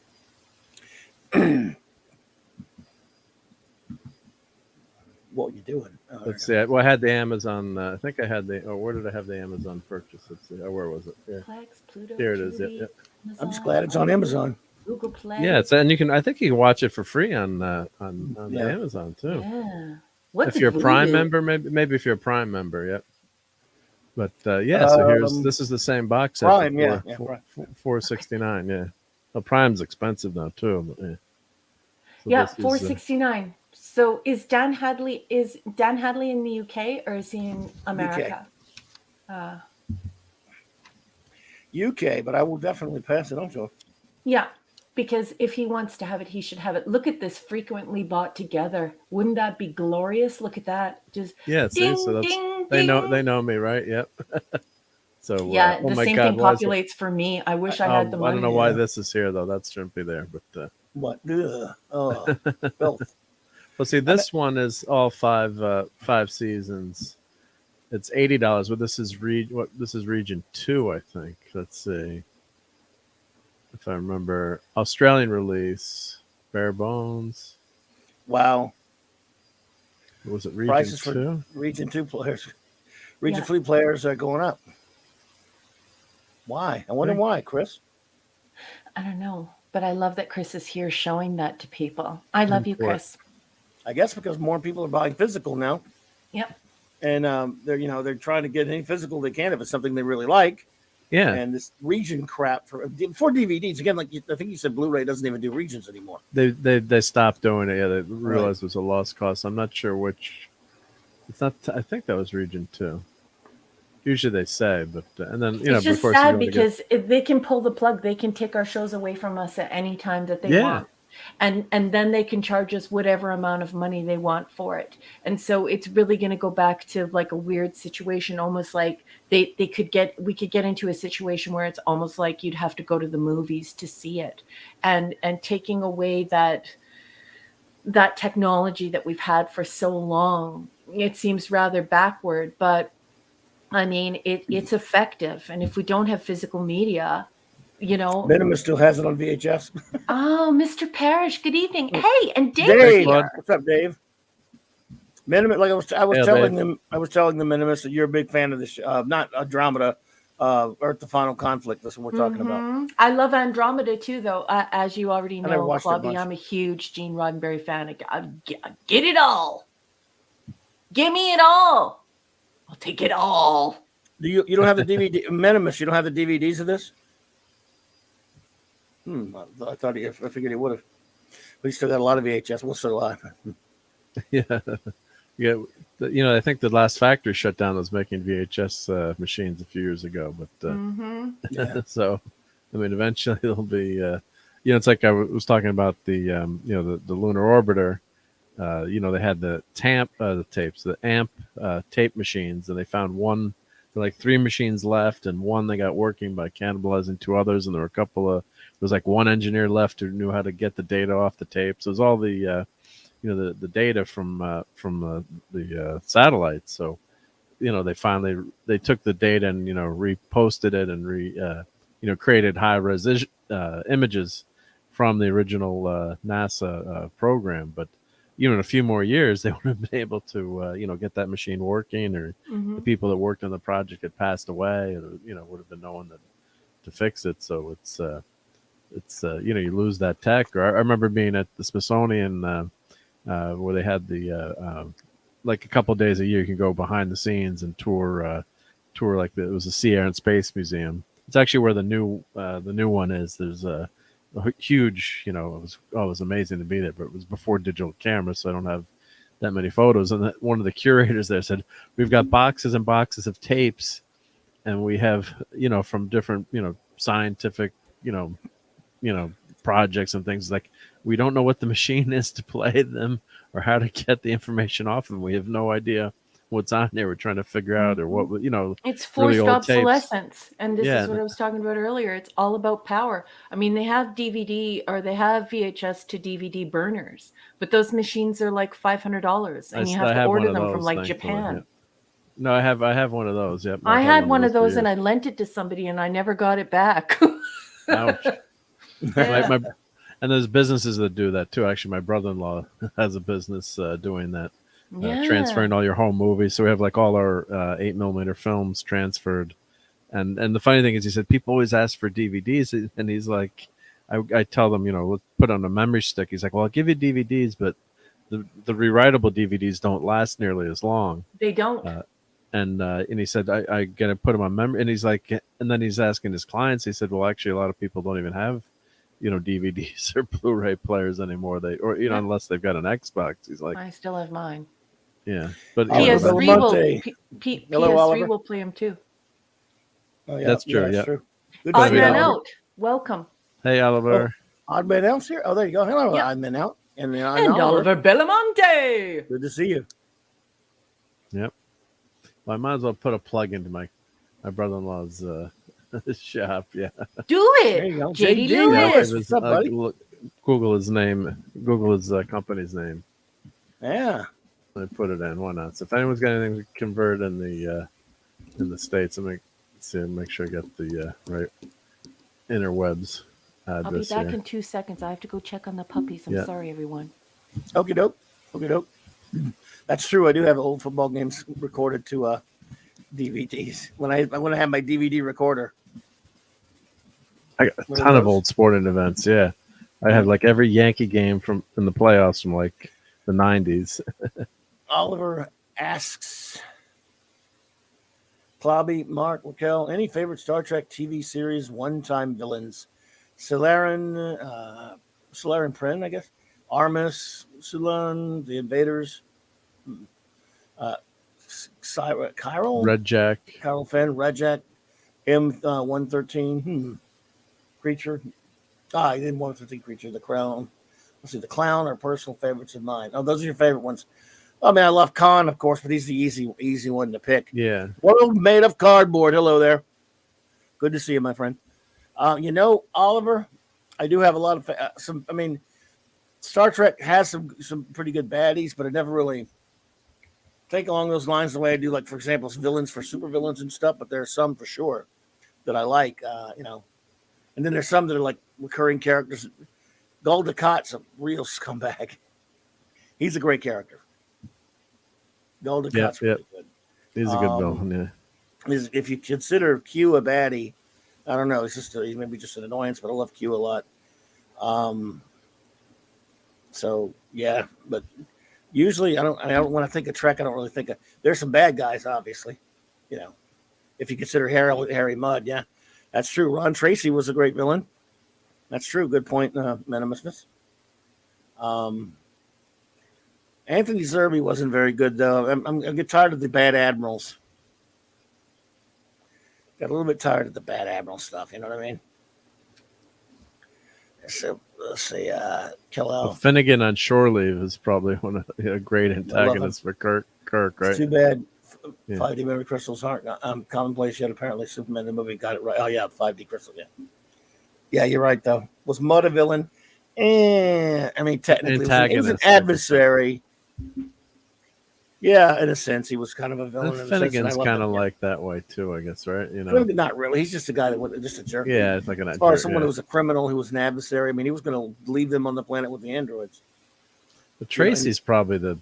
What you doing? Let's see. Well, I had the Amazon. I think I had the. Oh, where did I have the Amazon purchase? Let's see. Oh, where was it? Yeah. Plex, Pluto, Here it is. Tubi, Yep. I'm just glad it's on Amazon. Google Play. Yeah, it's and you can. I think you can watch it for free on the Yeah. Amazon too. Yeah. What's If you're a Prime Voodoo? member, maybe if you're a Prime member, yep. But yeah, so this is the same box set. Prime, for yeah, Prime. $4.69. Yeah, well, Prime's expensive now too. But, yeah, so Yeah, this is, $4.69. So is Dan Hadley in the UK or is he in America? UK, but I will definitely pass it on to him. Yeah, because if he wants to have it, he should have it. Look at this frequently bought together. Wouldn't that be glorious? Look at that. Just yeah. See, ding, so that's ding, they ding. know me, right? Yep. So Yeah, oh the my same God, thing why is it- populates for me. I wish I had the I money. don't know why this is here though. That shouldn't be there, but. What? Ugh. Oh, filth. Well, see, this one is all five seasons. It's $80, but this is region 2, I think. Let's see if I remember. Australian release, bare bones. Wow. Was it region Prices 2? for Region 2 players. Region Yeah. 3 players are going up. Why? I wonder why, Chris. I don't know, but I love that Chris is here showing that to people. I love you, Chris. I guess because more people are buying physical now. Yep. And they're trying to get any physical they can if it's something they really like. Yeah, And this region crap for DVDs again, like I think you said, Blu-ray doesn't even do regions anymore. they stopped doing it. Yeah, they realized it was a lost cause. I'm not sure which. It's not. I think that was region 2. Usually they say, but and then It's just of course, sad because if they can pull the plug, they can take our shows away from us at any time that they want. And then they can charge us whatever amount of money they want for it. And so it's really going to go back to like a weird situation, almost like we could get into a situation where it's almost like you'd have to go to the movies to see it, and taking away that technology that we've had for so long. It seems rather backward, but I mean, it's effective. And if we don't have physical media, Minimus still has it on VHS. Oh, Mr. Parrish, good evening. Hey, and Dave's Dave, here. what's up, Dave? Minimus, like I was Yeah, telling Dave. them, Minimus, that you're a big fan of this, not Andromeda, Earth: The Final Conflict. That's what we're talking about. Mhm. I love Andromeda too, though. As you already never know, watched it Clubby, much. I'm a huge Gene Roddenberry fan. I get it all. Give me it all. I'll take it all. You don't have the DVD, Minimus? You don't have the DVDs of this? I figured he would have. But he still got a lot of VHS. Well, so do I. Yeah. I think the last factory shut down was making VHS machines a few years ago, but Yeah. so I mean, eventually there'll be. It's like I was talking about the the lunar orbiter. They had the AMP tape machines, and they found one. Like 3 machines left, and one they got working by cannibalizing 2 others, and there was like 1 engineer left who knew how to get the data off the tapes. So it was all the the data from the satellites. So they took the data and reposted it and created high res images from the original NASA program. But in a few more years, they would have been able to get that machine working, or the people that worked on the project had passed away, or would have been no one to fix it. So it's you lose that tech. Or I remember being at the Smithsonian where they had the like a couple days a year you can go behind the scenes and tour like it was the Sea, Air, and Space Museum. It's actually where the new one is. There's huge. It was amazing to be there, but it was before digital cameras, so I don't have that many photos. And one of the curators there said, "We've got boxes and boxes of tapes, and we have from different scientific projects and things. Like, we don't know what the machine is to play them or how to get the information off them. We have no idea what's on there. We're trying to figure out, or what It's really forced old tapes." obsolescence, and this Yeah. is what I was talking about earlier. It's all about power. I mean, they have DVD or they have VHS to DVD burners, but those machines are like $500, and you have I to have one order of them from those, like thankfully, Japan. yeah. No, I have one of those. Yep. I I've had one of for those, and years. I lent it to somebody, and I never got it back. Ouch. Yeah. And there's businesses that do that too. Actually, my brother-in-law has a business doing that, transferring all your home movies. So we have like all our 8mm films transferred. And the funny thing is, he said people always ask for DVDs, and he's like, I tell them, let's put on a memory stick. He's like, well, I'll give you DVDs, but the rewritable DVDs don't last nearly as long. They don't. And he said, I gotta put them on memory. And he's like, and then he's asking his clients. He said, well, actually, a lot of people don't even have DVDs or Blu-ray players anymore. Unless they've got an Xbox. He's like, I still have mine. yeah, but PS3 Belamonte. Hello, PS3 Oliver. will play them too. Oh, yeah, That's true. That's Yeah. true. Good Odd to see you, Man Oliver. Out. Welcome. Hey, Oliver. Odd Man Out's here. Oh, there you go. Hello, Yep. Odd Man Out. And And Oliver Belamonte. Good to see you. Yep. Well, I might as well put a plug into my brother-in-law's shop. Yeah. Do There it. you go. JD JD Lewis. What's up, buddy? Google his name. Google his company's name. Yeah. I put it in. Why not? So if anyone's got anything to convert in the States, make sure I get the right interwebs I'll be address back here. in 2 seconds. I have to go check on the puppies. I'm Yeah. sorry, everyone. Okie doke. Okie doke. That's true. I do have old football games recorded to DVDs. When I have my DVD recorder. I got a ton of old sporting events. Yeah, I have like every Yankee game in the playoffs from like the 90s. Oliver asks, Clobby, Mark, Raquel, any favorite Star Trek TV series one-time villains? Solaren Pren, I guess. Armis, Sulan, the Invaders, Chiral, Red Jack. Chiral Fenn, Red Jack, M113, Creature. I did 113 Creature, the Crown. Let's see, the Clown are personal favorites of mine. Oh, those are your favorite ones. I mean, I love Khan, of course, but he's the easy one to pick. Yeah. World made of cardboard. Hello there. Good to see you, my friend. Oliver, I do have a lot of some. I mean, Star Trek has some pretty good baddies, but I never really think along those lines the way I do, like, for example, villains for supervillains and stuff. But there are some for sure that I like, and then there's some that are like recurring characters. Gul Dukat's a real scumbag. He's a great character. Gul Dukat's really good. He's a good villain. Yeah. If you consider Q a baddie, I don't know. He's maybe just an annoyance, but I love Q a lot. So yeah, but usually I don't when I think of Trek, I don't really think of. There's some bad guys, obviously. If you consider Harry Mudd, yeah, that's true. Ron Tracy was a great villain. That's true. Good point, Minimusness. Anthony Zerbe wasn't very good though. I get tired of the bad admirals. Got a little bit tired of the bad admiral stuff. You know what I mean? So let's see. Kal-El. Finnegan on Shore Leave is probably one of a great antagonist for Kirk. Right? It's too bad. Yeah. 5D memory crystals aren't commonplace yet. Apparently, Superman the movie got it right. Oh yeah, 5D crystal. Yeah, you're right though. Was Mudd a villain? I mean, technically, he was an adversary. Yeah, in a sense, he was kind of a villain. And Finnegan's kind of like that way too, I guess, right? Not really. He's just a guy that was just a jerk. Yeah, it's like as far as someone who was a criminal, who was an adversary. I mean, he was going to leave them on the planet with the androids. But Tracy's probably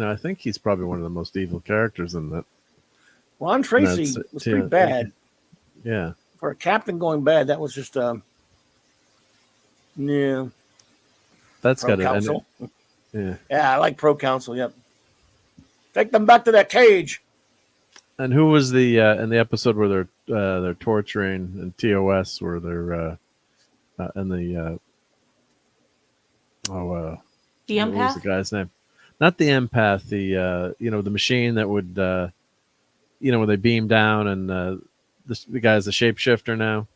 I think he's probably one of the most evil characters in that. Ron Tracy was pretty bad. Yeah. For a captain going bad, that was just yeah. That's got council. Yeah. Yeah, I like Pro Council. Yep. Take them back to that cage. And who was the in the episode where they're torturing and TOS where they're and the The what was the empath? guy's name? Not the empath. The the machine that would when they beam down and the guy's the shapeshifter now.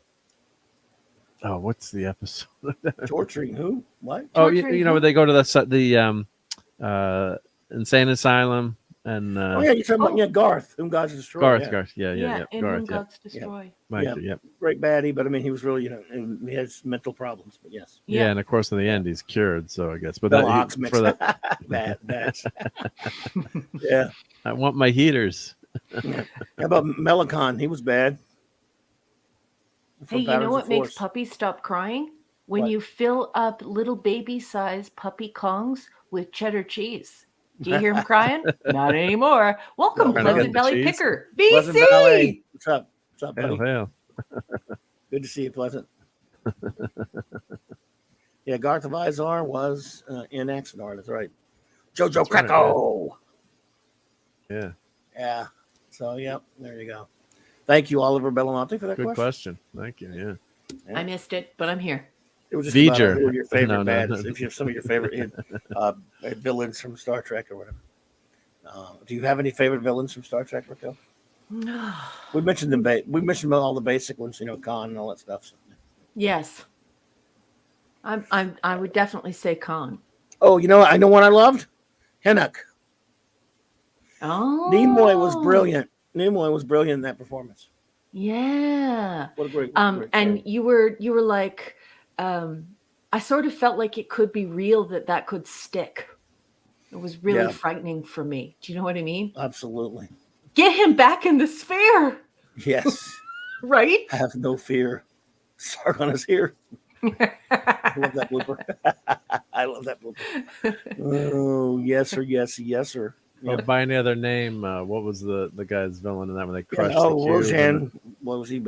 Oh, what's the episode? Torturing who? What? Oh, Torturing when who? they go to the insane asylum and Oh yeah, you're talking about Garth, whom Gods Destroy. Garth, Yeah. Garth, yeah, In Garth, Whom Gods Destroy. Mike, Yeah. Great baddie, but I mean, he was really and he has mental problems. But yes, yeah, and of course in the end he's cured. So I guess, but Bella that, Ox mix. for that, Bad. Yeah. I want my heaters. How about Melicon? He was bad. Hey, you know what makes puppies stop crying? When What? you fill up little baby-sized puppy Kongs with cheddar cheese. Do you hear him crying? Not anymore. Welcome, No, Pleasant the Valley cheese. Picker, Pleasant BC. Valley. What's up? What's up, buddy? Hell. Good to see you, Pleasant. Yeah, Garth of Izar was in Axanar. That's right. Jojo That's right, Krecko. Yeah, Yeah. So, yep, there you go. Thank you, Oliver Belamonte, for that good question. question. Thank you. Yeah. I missed it, but I'm here. It was just about V'ger. who are your favorite No. bads, if you have some of your favorite villains from Star Trek or whatever. Do you have any favorite villains from Star Trek, Raquel? We mentioned we mentioned all the basic ones, Khan and all that stuff. So. Yes. I would definitely say Khan. Oh, I know what I loved? Hennock. Oh. Nimoy was brilliant. Nimoy was brilliant in that performance. Yeah. What a great And film. you were like, I sort of felt like it could be real that could stick. It was really frightening for me. Do you know what I mean? Absolutely. Get him back in the sphere. Yes. Right? Have no fear. Sargon is here. I love that blooper. I love that blooper. Oh, yes, sir. Yes, sir. Well, by any other name, what was the guy's villain in that when they crushed the cube? Roshan. What was he?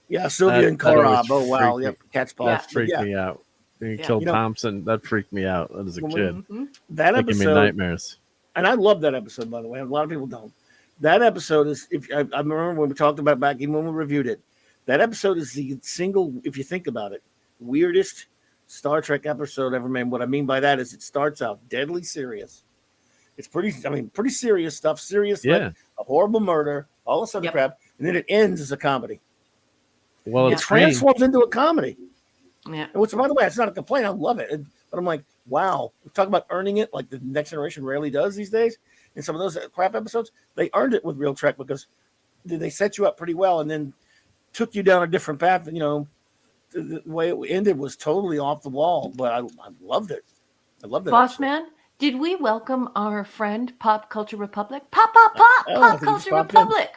Yeah, Sylvia and Korob. Oh, wow. Yep, cat's paw. That freaked me out. He killed Thompson. That freaked me out as a kid. That making episode, me nightmares. And I love that episode, by the way. A lot of people don't. That episode is, I remember when we talked about it back, even when we reviewed it, that episode is the single, if you think about it, weirdest Star Trek episode ever made. What I mean by that is it starts out deadly serious. It's pretty serious stuff. Serious, like a horrible murder, all this other crap. And then it ends as a comedy. Well, it transforms into a comedy. Yeah. Which, by the way, it's not a complaint. I love it. But I'm like, wow. We talk about earning it like the Next Generation rarely does these days. In some of those crap episodes, they earned it with Real Trek because they set you up pretty well and then took you down a different path. The way it ended was totally off the wall, but I loved it. I loved it. Boss man, did we welcome our friend Pop Culture Republic? Pop Culture Republic.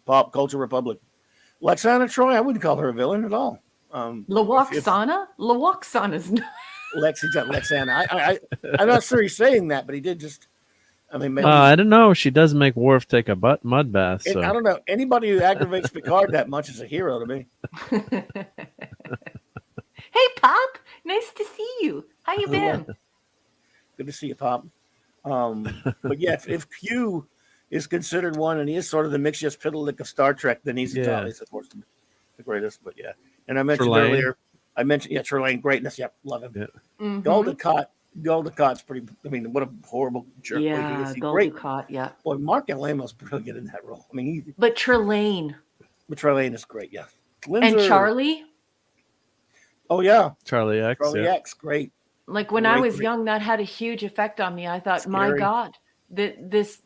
Pop Culture Republic. Lexana Troy, I wouldn't call her a villain at all. Lawaksana? Lawaksana's not. Lexana. I'm not sure he's saying that, but he did just. I mean, maybe, I don't know. She does make Worf take a mud bath. So. I don't know. Anybody who aggravates Picard that much is a hero to me. Hey, Pop. Nice to see you. How you been? Good to see you, Pop. But yeah, if Q is considered one, and he is sort of the Mixius Pitalik of Star Trek, then he's of course the greatest. But yeah, and I mentioned earlier, Trelane, greatness. Yep, love him. Yeah. Mm-hmm. Goldicott's pretty. I mean, what a horrible jerk. Yeah, Goldicott. Yeah. Boy, Mark Alamo's brilliant in that role. I mean, but Trelane is great. Yeah. And Charlie. Oh yeah, Charlie X. Charlie X, great. Like when I was young, that had a huge effect on me. I thought, my God, this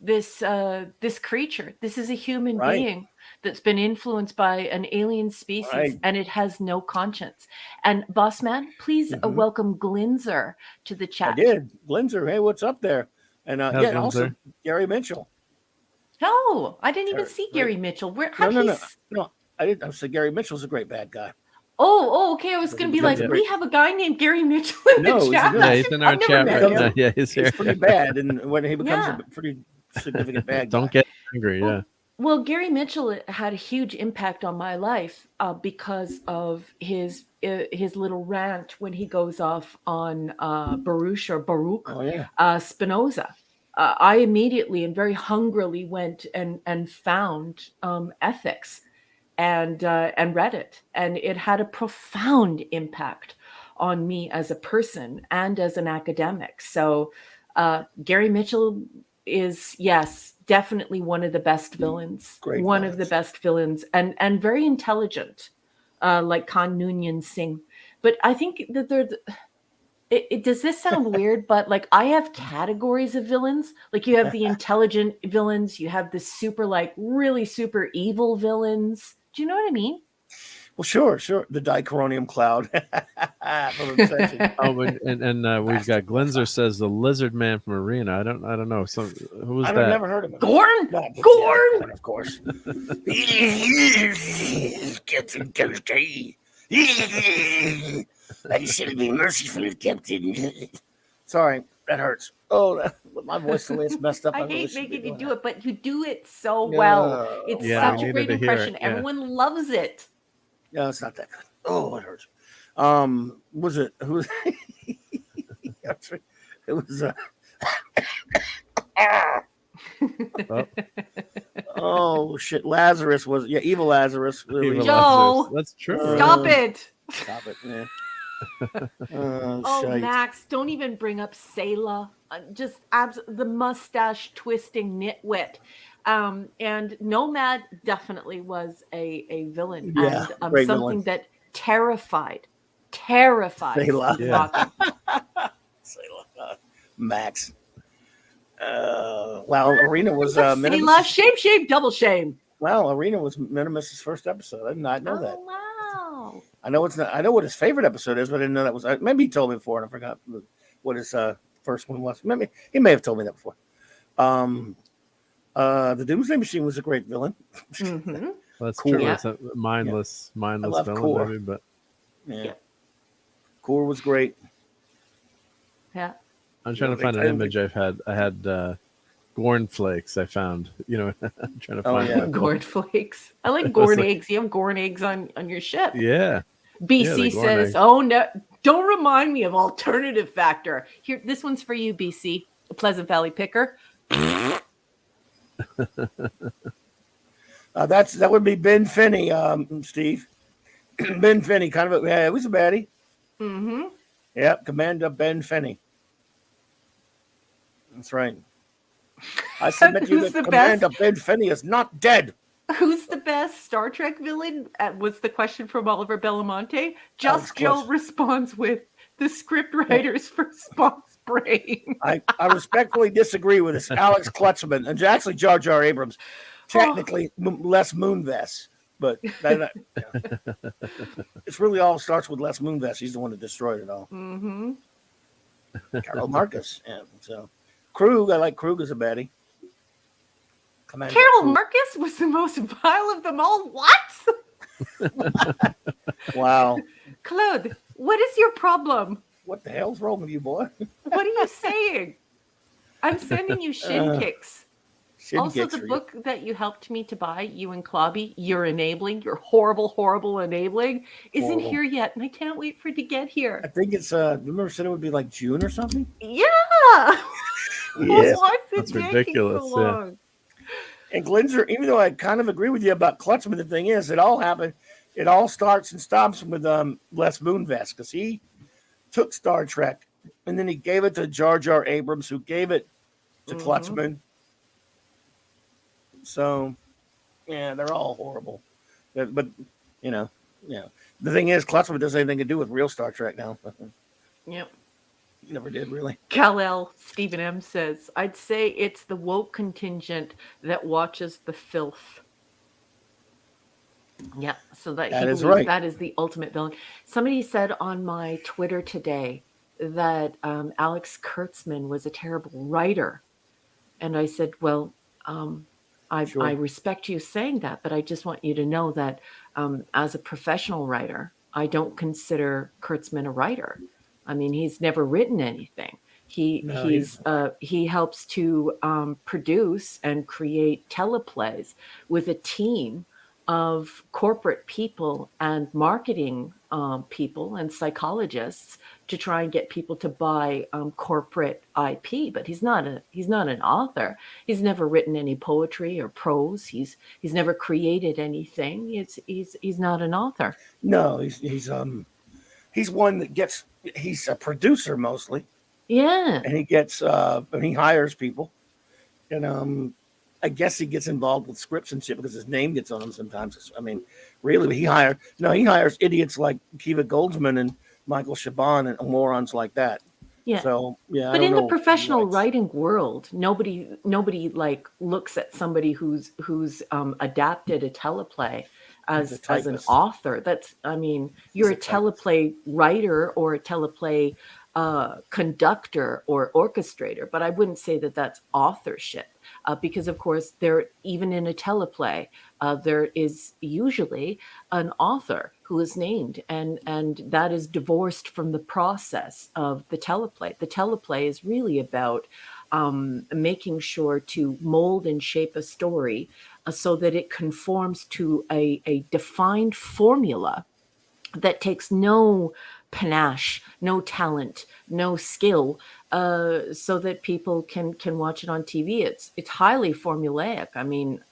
creature, this is a human being that's been influenced by an alien species, and it has no conscience. And Boss Man, please welcome Glinzer to the chat. I did. Glinzer, hey, what's up there? And also Gary Mitchell. No, I didn't even see Gary Mitchell. No, I didn't. I said Gary Mitchell's a great bad guy. Oh, okay. I was going to be like, we have a guy named Gary Mitchell in the chat. Yeah, he's in our chat right now. Yeah, he's here. He's pretty bad, and when he becomes a pretty significant bad guy. Don't get angry, Well, Gary Mitchell had a huge impact on my life because of his little rant when he goes off on Baruch Spinoza. I immediately and very hungrily went and found ethics. and read it, and it had a profound impact on me as a person and as an academic. So Gary Mitchell is, yes, definitely one of the best villains. Great one villains. of the best villains, and very intelligent, like Khan Noonien Singh. But I think that does this sound weird? But like, I have categories of villains. Like, you have the intelligent villains, you have the super, like, really super evil villains. Do you know what I mean? Well, sure. The dichromium cloud. From Obsession. Oh, and we've got Glenzer says the lizard man from Arena. I don't know. So who was I've that? never heard of him. Gorn? No, Gorn! yeah, of course. Captain Kirky. I should be merciful, Captain. Sorry, that hurts. Oh, my voice the way it's messed up. I really hate shouldn't be making you doing do that. it, but you do it so well. It's Yeah, we such a needed great to hear it, impression. yeah. Everyone loves it. No, it's not that good. Oh, it hurts. Was it? Who was? It was. Oh shit! Lazarus was evil Lazarus. Really. Evil Joe, Lazarus. That's true. Stop it. Stop it, man. Oh, shite. Max, don't even bring up Selah. Just the mustache twisting nitwit. And Nomad definitely was a villain, Yeah, and great something villain. that terrified Selah. Stephen Hawking. Max. Well, Arena was Selah, shame, double shame. Well, Arena was Minimus's first episode. I did not know that. Wow. I know it's not. I know what his favorite episode is, but I didn't know that was. Maybe he told me before, and I forgot what his first one was. Maybe he may have told me that before. The Doomsday Machine was a great villain. Mm-hmm. That's Cool. true. Yeah. It's a mindless love villain, Core. maybe, but Yeah, Core was great. Yeah. I'm trying to find an image I had Gorn flakes I found. I'm trying to find yeah. one. Gorn flakes. I like Gorn eggs. You have Gorn eggs on your ship. Yeah. BC the Gorn says, eggs. "Oh no, don't remind me of Alternative Factor." Here, this one's for you, BC, a Pleasant Valley picker. That would be Ben Finney, Steve. Ben Finney, kind of it was a baddie. Mm-hmm. Yep, Commander Ben Finney. That's right. I submit to you Who's that the Commander Ben Finney is not dead. Who's the best Star Trek villain? Was the question from Oliver Belamonte. Alex Just Joe Klutz. responds with the script writers for Spock's brain. I respectfully disagree with this. Alex Klutzman and actually Jar Jar Abrams. Technically, Les Moonves, but it's really all starts with Les Moonves. He's the one that destroyed it all. Mm-hmm. Carol Marcus. Yeah, so Krug, I like Krug as a baddie. Commander Carol Krug. Marcus was the most vile of them all. What? Wow. Claude, what is your problem? What the hell's wrong with you, boy? What are you saying? I'm sending you shin kicks. Shin Also, kicks the for you. book that you helped me to buy, you and Clobby, You're Enabling, Your Horrible Enabling, isn't Horrible. here yet, and I can't wait for it to get I here. think it's remember said it would be like June or something? Yeah! Yeah. Why's it That's taking ridiculous, so yeah. long? And Glenzer, even though I kind of agree with you about Klutzman, the thing is, it all starts and stops with Les Moonves, because he took Star Trek and then he gave it to Jar Jar Abrams, who gave it to Mhm. Klutzman. So, yeah, they're all horrible. But the thing is, Klutzman doesn't have anything to do with real Star Trek now. Yep. Never did, really. Kal-El, Stephen M. says, I'd say it's the woke contingent that watches the filth. Yeah, so that That he is believes right. that is the ultimate villain. Somebody said on my Twitter today that Alex Kurtzman was a terrible writer. And I said, well, Sure. I respect you saying that, but I just want you to know that as a professional writer, I don't consider Kurtzman a writer. I mean, he's never written anything. He helps to produce and create teleplays with a team of corporate people and marketing people and psychologists to try and get people to buy corporate IP. But he's not an author. He's never written any poetry or prose. He's never created anything. He's not an author. No, he's one that gets. He's a producer mostly, Yeah. and he gets and he hires people, and I guess he gets involved with scripts and shit because his name gets on them sometimes. I mean, really, he hires idiots like Kiva Goldsman and Michael Chabon and morons like that. Yeah. So yeah, but in the professional writing world, nobody like looks at somebody who's adapted a teleplay as an author. That's, I mean, you're a teleplay writer or a teleplay conductor or orchestrator, but I wouldn't say that that's authorship, because of course even in a teleplay, there is usually an author who is named, and that is divorced from the process of the teleplay. The teleplay is really about making sure to mold and shape a story so that it conforms to a defined formula that takes no panache, no talent, no skill, so that people can watch it on TV. It's highly formulaic. I mean,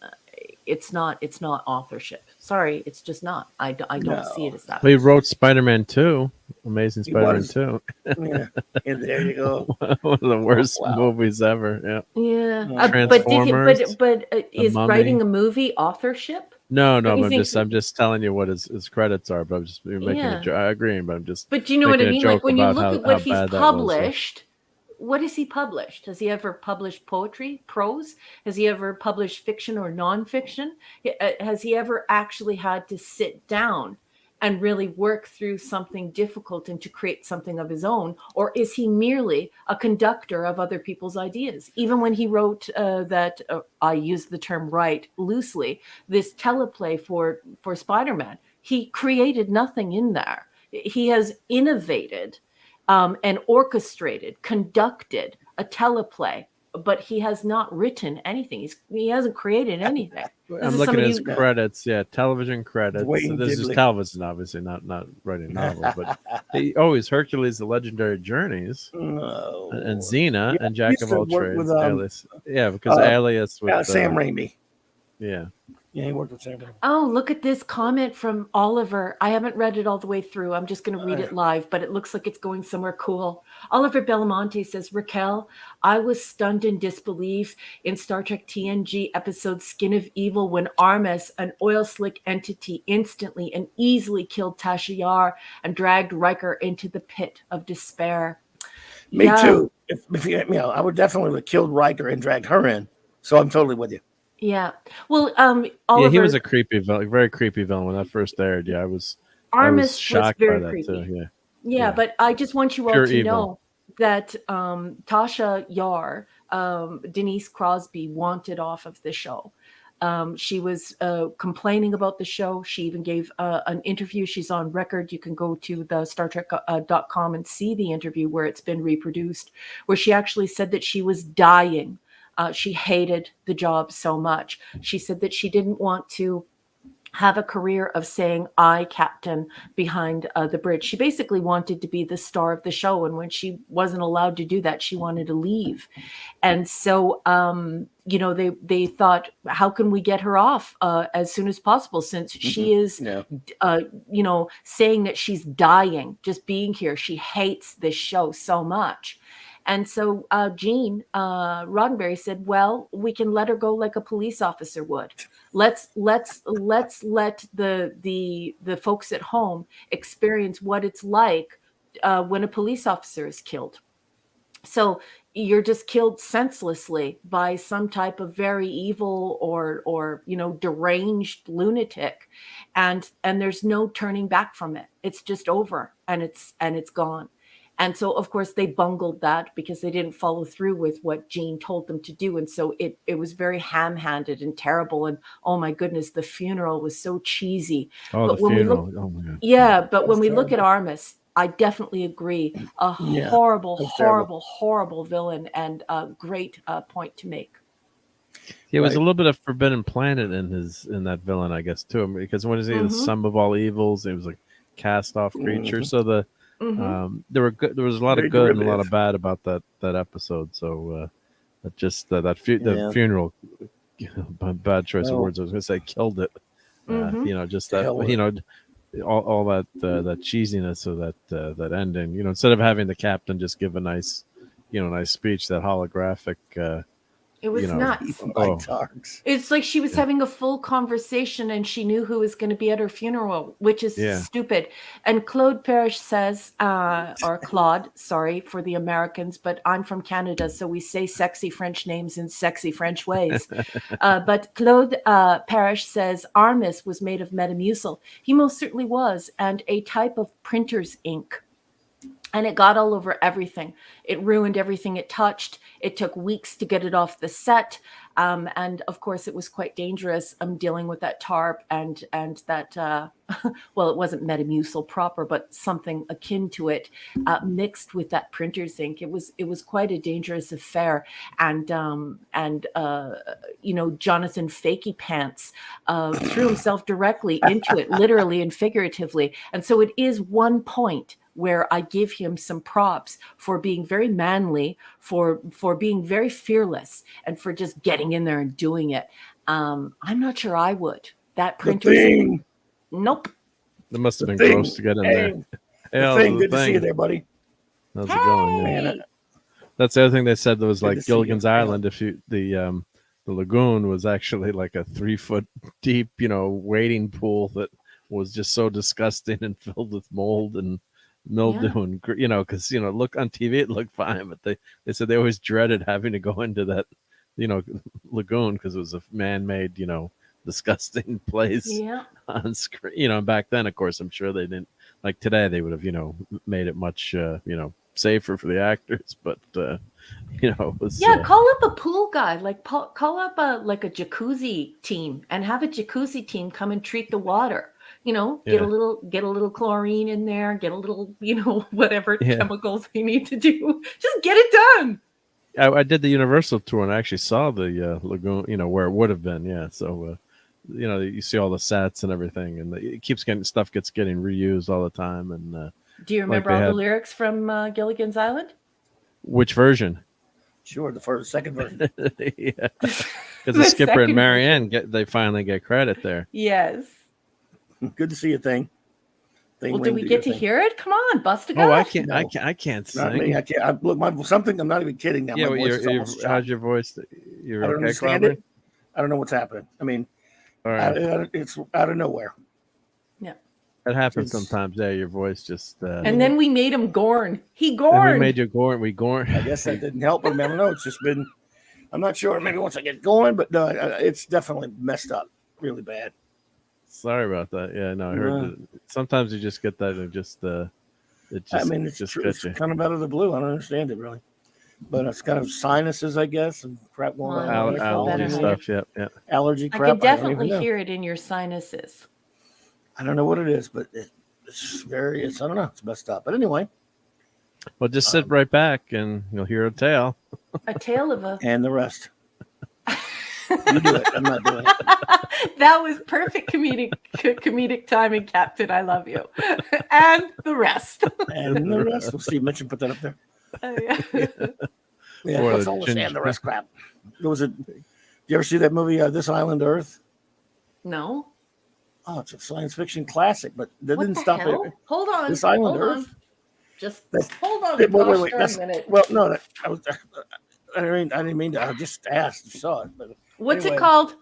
it's not authorship. Sorry, it's just not. I don't see it as that. He wrote Spider-Man 2, Amazing Spider-Man 2. Yeah, and there you go. One of the worst movies ever. Yeah. Transformers. But is writing a movie authorship? No, but I'm just telling you what his credits are. But I'm just making a joke. I agree, but I'm just. But do you know what I mean? Like when you look at what he's published, what has he published? Has he ever published poetry, prose? Has he ever published fiction or nonfiction? Has he ever actually had to sit down and really work through something difficult and to create something of his own? Or is he merely a conductor of other people's ideas? Even when he wrote that, I use the term right loosely, this teleplay for Spider-Man, he created nothing in there. He has innovated and orchestrated, conducted a teleplay, but he has not written anything. He hasn't created anything. I'm looking at his credits. Yeah, television credits. So this is television, obviously, not writing novels. But he's Hercules: The Legendary Journeys, and Xena, and Jack of All Trades. Alias. Yeah, because Alias with Sam Raimi. Yeah. Yeah, he worked with Sam Raimi. Oh, look at this comment from Oliver. I haven't read it all the way through. I'm just going to read it live, but it looks like it's going somewhere cool. Oliver Belamonte says, Raquel, I was stunned in disbelief in Star Trek TNG episode Skin of Evil when Armis, an oil slick entity, instantly and easily killed Tasha Yar and dragged Riker into the pit of despair. Me too. If I would definitely have killed Riker and dragged her in. So I'm totally with you. Yeah. Well, Oliver, he was a creepy villain, very creepy villain when that first aired. Yeah, I was shocked by that too. Yeah, but I just want you all to know that Tasha Yar, Denise Crosby, wanted off of the show. She was complaining about the show. She even gave an interview. She's on record. You can go to the StarTrek.com and see the interview where it's been reproduced, where she actually said that she was dying. She hated the job so much. She said that she didn't want to have a career of saying "I, Captain" behind the bridge. She basically wanted to be the star of the show. And when she wasn't allowed to do that, she wanted to leave. And so, they thought, how can we get her off as soon as possible, since she is, saying that she's dying just being here. She hates this show so much. And so Gene Roddenberry said, well, we can let her go like a police officer would. Let's let the folks at home experience what it's like when a police officer is killed. So you're just killed senselessly by some type of very evil or deranged lunatic, and there's no turning back from it. It's just over, and it's gone. And so, of course, they bungled that because they didn't follow through with what Gene told them to do. And so it was very ham-handed and terrible. And oh my goodness, the funeral was so cheesy. Oh, but the funeral. Oh my God. Yeah, but when we look at Armis, I definitely agree. A horrible villain, and a great point to make. It was a Right. little bit of Forbidden Planet in that villain, I guess, too, because when is he the sum of all evils? It was a cast off creature. So there was a lot Very of good and a lot of derivative. bad about that episode. So the Yeah. funeral, bad choice of Well, words. I was going to say killed it. Just to that hell with it. all that cheesiness of that ending. Instead of having the captain just give a nice speech, that holographic. It was nuts. Even by Oh, Targs. It's like she was having a full conversation and she knew who was going to be at her funeral, which is yeah. stupid. And Claude Parrish says, or Claude, sorry for the Americans, but I'm from Canada, so we say sexy French names in sexy French ways. But Claude Parrish says Armis was made of Metamucil. He most certainly was, and a type of printer's ink. And it got all over everything. It ruined everything it touched. It took weeks to get it off the set. And of course, it was quite dangerous dealing with that tarp and that, well, it wasn't Metamucil proper, but something akin to it mixed with that printer's ink. It was quite a dangerous affair. And Jonathan Fakey Pants threw himself directly into it, literally and figuratively. And so it is one point where I give him some props for being very manly, for being very fearless, and for just getting in there and doing it. I'm not sure I would. That printer's nope. It must have been gross to get in there. The thing, good to see you there, buddy. How's it going? Man, that's the other thing they said. There was Good like to see Gilligan's you. Island. If the lagoon was actually like a 3-foot deep, wading pool that was just so disgusting and filled with mold and mildew and because look on TV it looked fine, but they said they always dreaded having to go into that lagoon because it was a man-made disgusting place on screen. And back then, of course, I'm sure they didn't like today. They would have made it much safer for the actors, but it was call up a pool guy, like call up a jacuzzi team and have a jacuzzi team come and treat the water. Get a little chlorine in there, get a little, whatever chemicals they need to do. Just get it done. I did the Universal tour and I actually saw the lagoon, where it would have been. Yeah. So, you see all the sets and everything, and it keeps getting reused all the time. And do you remember all the lyrics from Gilligan's Island? Which version? Sure, the second version. Yeah, because the Skipper and Marianne they finally get credit there. Yes. Good to see you, thing. Well, do we get to hear it? Come on, bust a gut. Oh, I can't. No, I can't sing. Not me. I can't. Look, I'm not even kidding now. Yeah, my voice is how's your voice? I don't understand it. I don't know what's happening. I mean, it's out of nowhere. Yeah, it happens sometimes. Yeah, your voice just. And then we made him gorn. He gorned. And we made you gorn. We gorn. I guess that didn't help. But I don't know. It's just been. I'm not sure. Maybe once I get going, but no, it's definitely messed up, really bad. Sorry about that. Yeah, no, I heard. Sometimes you just get that, and it's just true. It's kind of out of the blue. I don't understand it really, but it's kind of sinuses, I guess, and crap going on. Allergy stuff. Yeah. Allergy crap. I can definitely hear it in your sinuses. I don't know what it is, but it's I don't know. It's messed up. But anyway. Well, just sit right back, and you'll hear a tale. A tale of a. And the rest. You do it. I'm not doing it. That was perfect comedic timing, Captain. I love you. And the rest. And the rest. We'll see. Mitch, put that up there. Yeah. What's all this and the rest crap? Did you ever see that movie, This Island Earth? No. Oh, it's a science fiction classic, but that didn't stop it. Hold on. This Island Earth? Just hold on. Wait, a minute. Well, no, I didn't mean to. I just asked. You saw it. But what's it called?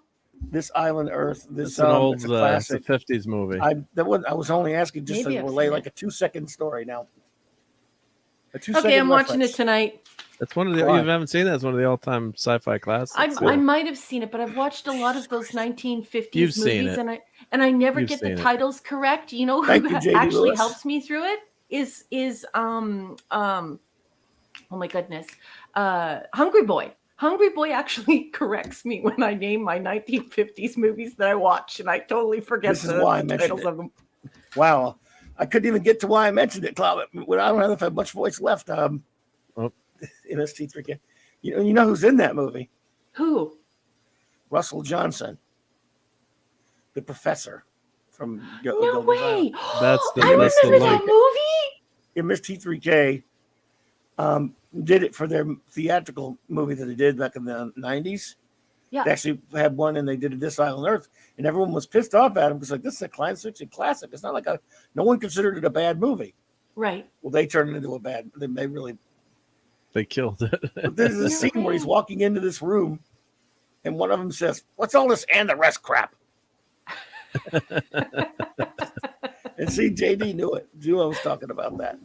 This Island Earth. It's an old classic. It's a 50s movie. I was only asking just to relay like a 2-second story now. Okay, I'm watching it tonight. It's one of the. You haven't seen that? It's one of the all-time sci-fi classics. I might have seen it, but I've watched a lot of those 1950s movies, and I never get the titles correct. You know who actually helps me through it is oh my goodness, Hungry Boy. Hungry Boy actually corrects me when I name my 1950s movies that I watch, and I totally forget the titles of them. Wow, I couldn't even get to why I mentioned it, Clob. I don't have much voice left. MST3K. You know who's in that movie? Who? Russell Johnson, the professor from No Gilligan's way. Island. That's the I that's the remember link. that movie. Yeah, Miss T3K did it for their theatrical movie that they did back in the 90s. Yeah. They actually had one and they did This Island Earth, and everyone was pissed off at him because like this is a science fiction classic. It's not like no one considered it a bad movie. Right. Well, they turned it into a bad. They really. They killed it. But there's a scene where he's walking into this room, and one of them says, "What's all this and the rest crap?" And see, JD knew it. Duo was talking about that.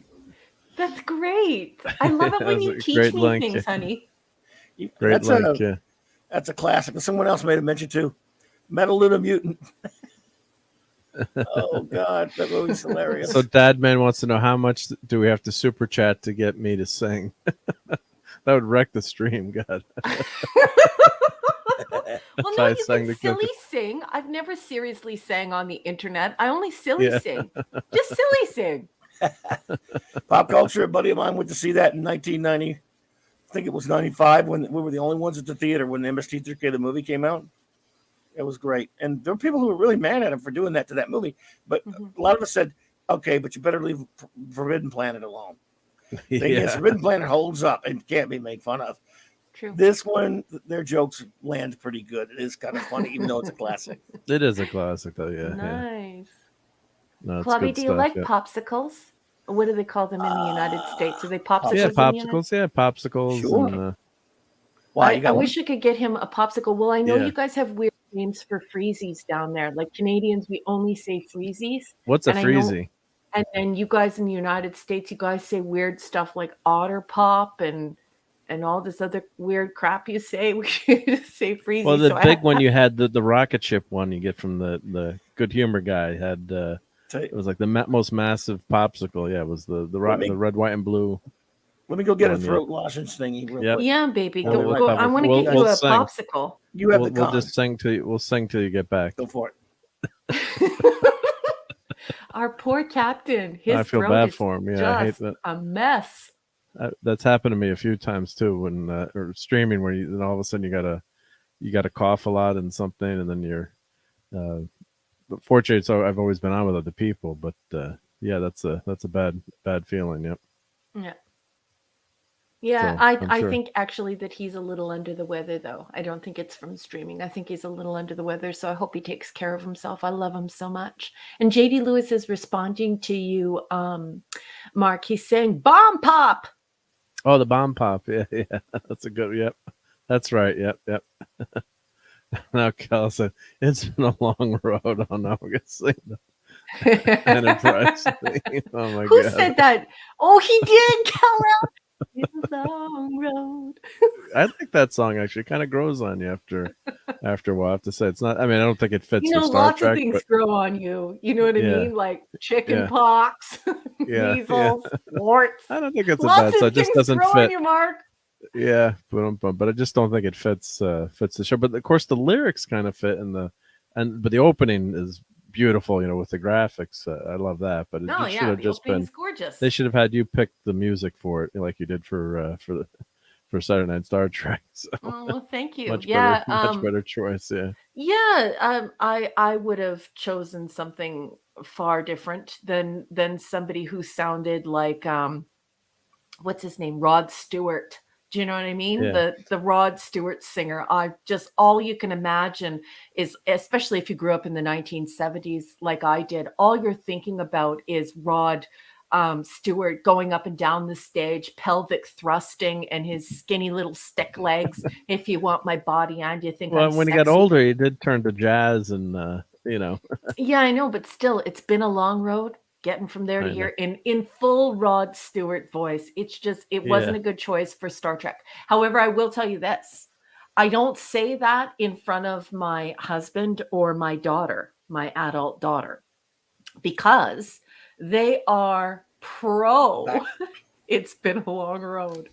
That's great. I love it when That's you a teach great me link. things, honey. Great link. Yeah. That's a classic. And someone else made a mention too. Metal Little Mutant. Oh God, that movie's hilarious. So Dadman wants to know how much do we have to super chat to get me to sing? That would wreck the stream. God. Well, If no, I you sang can the silly clip. sing. I've never seriously sang on the internet. I only silly Yeah. sing. Just silly sing. Pop culture. A buddy of mine went to see that in 1990. I think it was 95 when we were the only ones at the theater when the MST3K the movie came out. It was great. And there were people who were really mad at him for doing that to that movie. But a lot of us said, okay, but you better leave Forbidden Planet alone. Yeah. Forbidden Planet holds up and can't be made fun of. True. This one, their jokes land pretty good. It is kind of funny, even though it's a classic. It is a classic, though. Yeah. Yeah. Nice. No, it's Clubby, good do you stuff, like yeah. popsicles? What do they call them in the United States? Are they popsicles? Yeah, in the United- popsicles. Yeah, popsicles. Sure. And, Why? I wish I could get him a popsicle. Well, I know Yeah. you guys have weird names for freezies down there. Like Canadians, we only say freezies. what's a And I know- freezy? And then you guys in the United States, you guys say weird stuff like otter pop and all this other weird crap you say. We just say freezy. Well, the So big one you had, the rocket ship one you get from the Good Humor guy had. It was like the most massive popsicle. Yeah, it was the red, white, and blue. Let me go get a One, yeah. throat lozenge thingy real Yep. quick. yeah, baby. We'll- Go, we'll go. have a- I want to we'll- get you we'll a sing. popsicle. You have We'll the con. just sing till we'll sing till you get back. Go for it. Our poor captain. His I feel throat bad is for him. Yeah, I hate just that. a mess. That's happened to me a few times too when or streaming where then all of a sudden you gotta cough a lot and something and then you're but fortunately so I've always been on with other people but yeah that's a bad feeling. Yep. Yeah. Yeah, So, I'm I sure. think actually that he's a little under the weather, though. I don't think it's from streaming. I think he's a little under the weather, so I hope he takes care of himself. I love him so much. And JD Lewis is responding to you, Mark. He's saying, "Bomb pop." Oh, the bomb pop. Yeah, yeah. That's a good. Yep. That's right. Yep. Now Cal said it's been a long road. Oh no, we're gonna sing the Enterprise thing. Oh my Who god. said that? Oh, he did, Cal. It's a long road. I think that song actually kind of grows on you after a while. I have to say it's not. I mean, I don't think it fits You know, for Star lots Trek. of things But grow on you. You know what I Yeah. mean? Like chicken Yeah. pox, Yeah, measles, warts. I don't think it's a Lots bad of song. It just things doesn't grow on fit. you, Mark. Yeah, but I just don't think it fits the show. But of course, the lyrics kind of fit but the opening is beautiful. You know, with the graphics, I love that. But it No, should yeah, have the just been. opening's gorgeous. They should have had you pick the music for it, like you did for Saturday Night Star Trek. So Oh, well, thank you. much Yeah, better choice. Yeah. yeah. I would have chosen something far different than somebody who sounded like what's his name, Rod Stewart. Do you know what I mean? Yeah. The Rod Stewart singer. I just all you can imagine is, especially if you grew up in the 1970s like I did, all you're thinking about is Rod Stewart going up and down the stage, pelvic thrusting, and his skinny little stick legs. If you want my body, and you think Well, I'm when he got sexy. older, he did turn to jazz, and you know. Yeah, I know, but still, it's been a long road getting from there to I here in full Rod Stewart voice. It's just, it wasn't a good choice for Star Trek. However, I will tell you this. I don't say that in front of my husband or my daughter, my adult daughter, because they are pro. It's been a long road.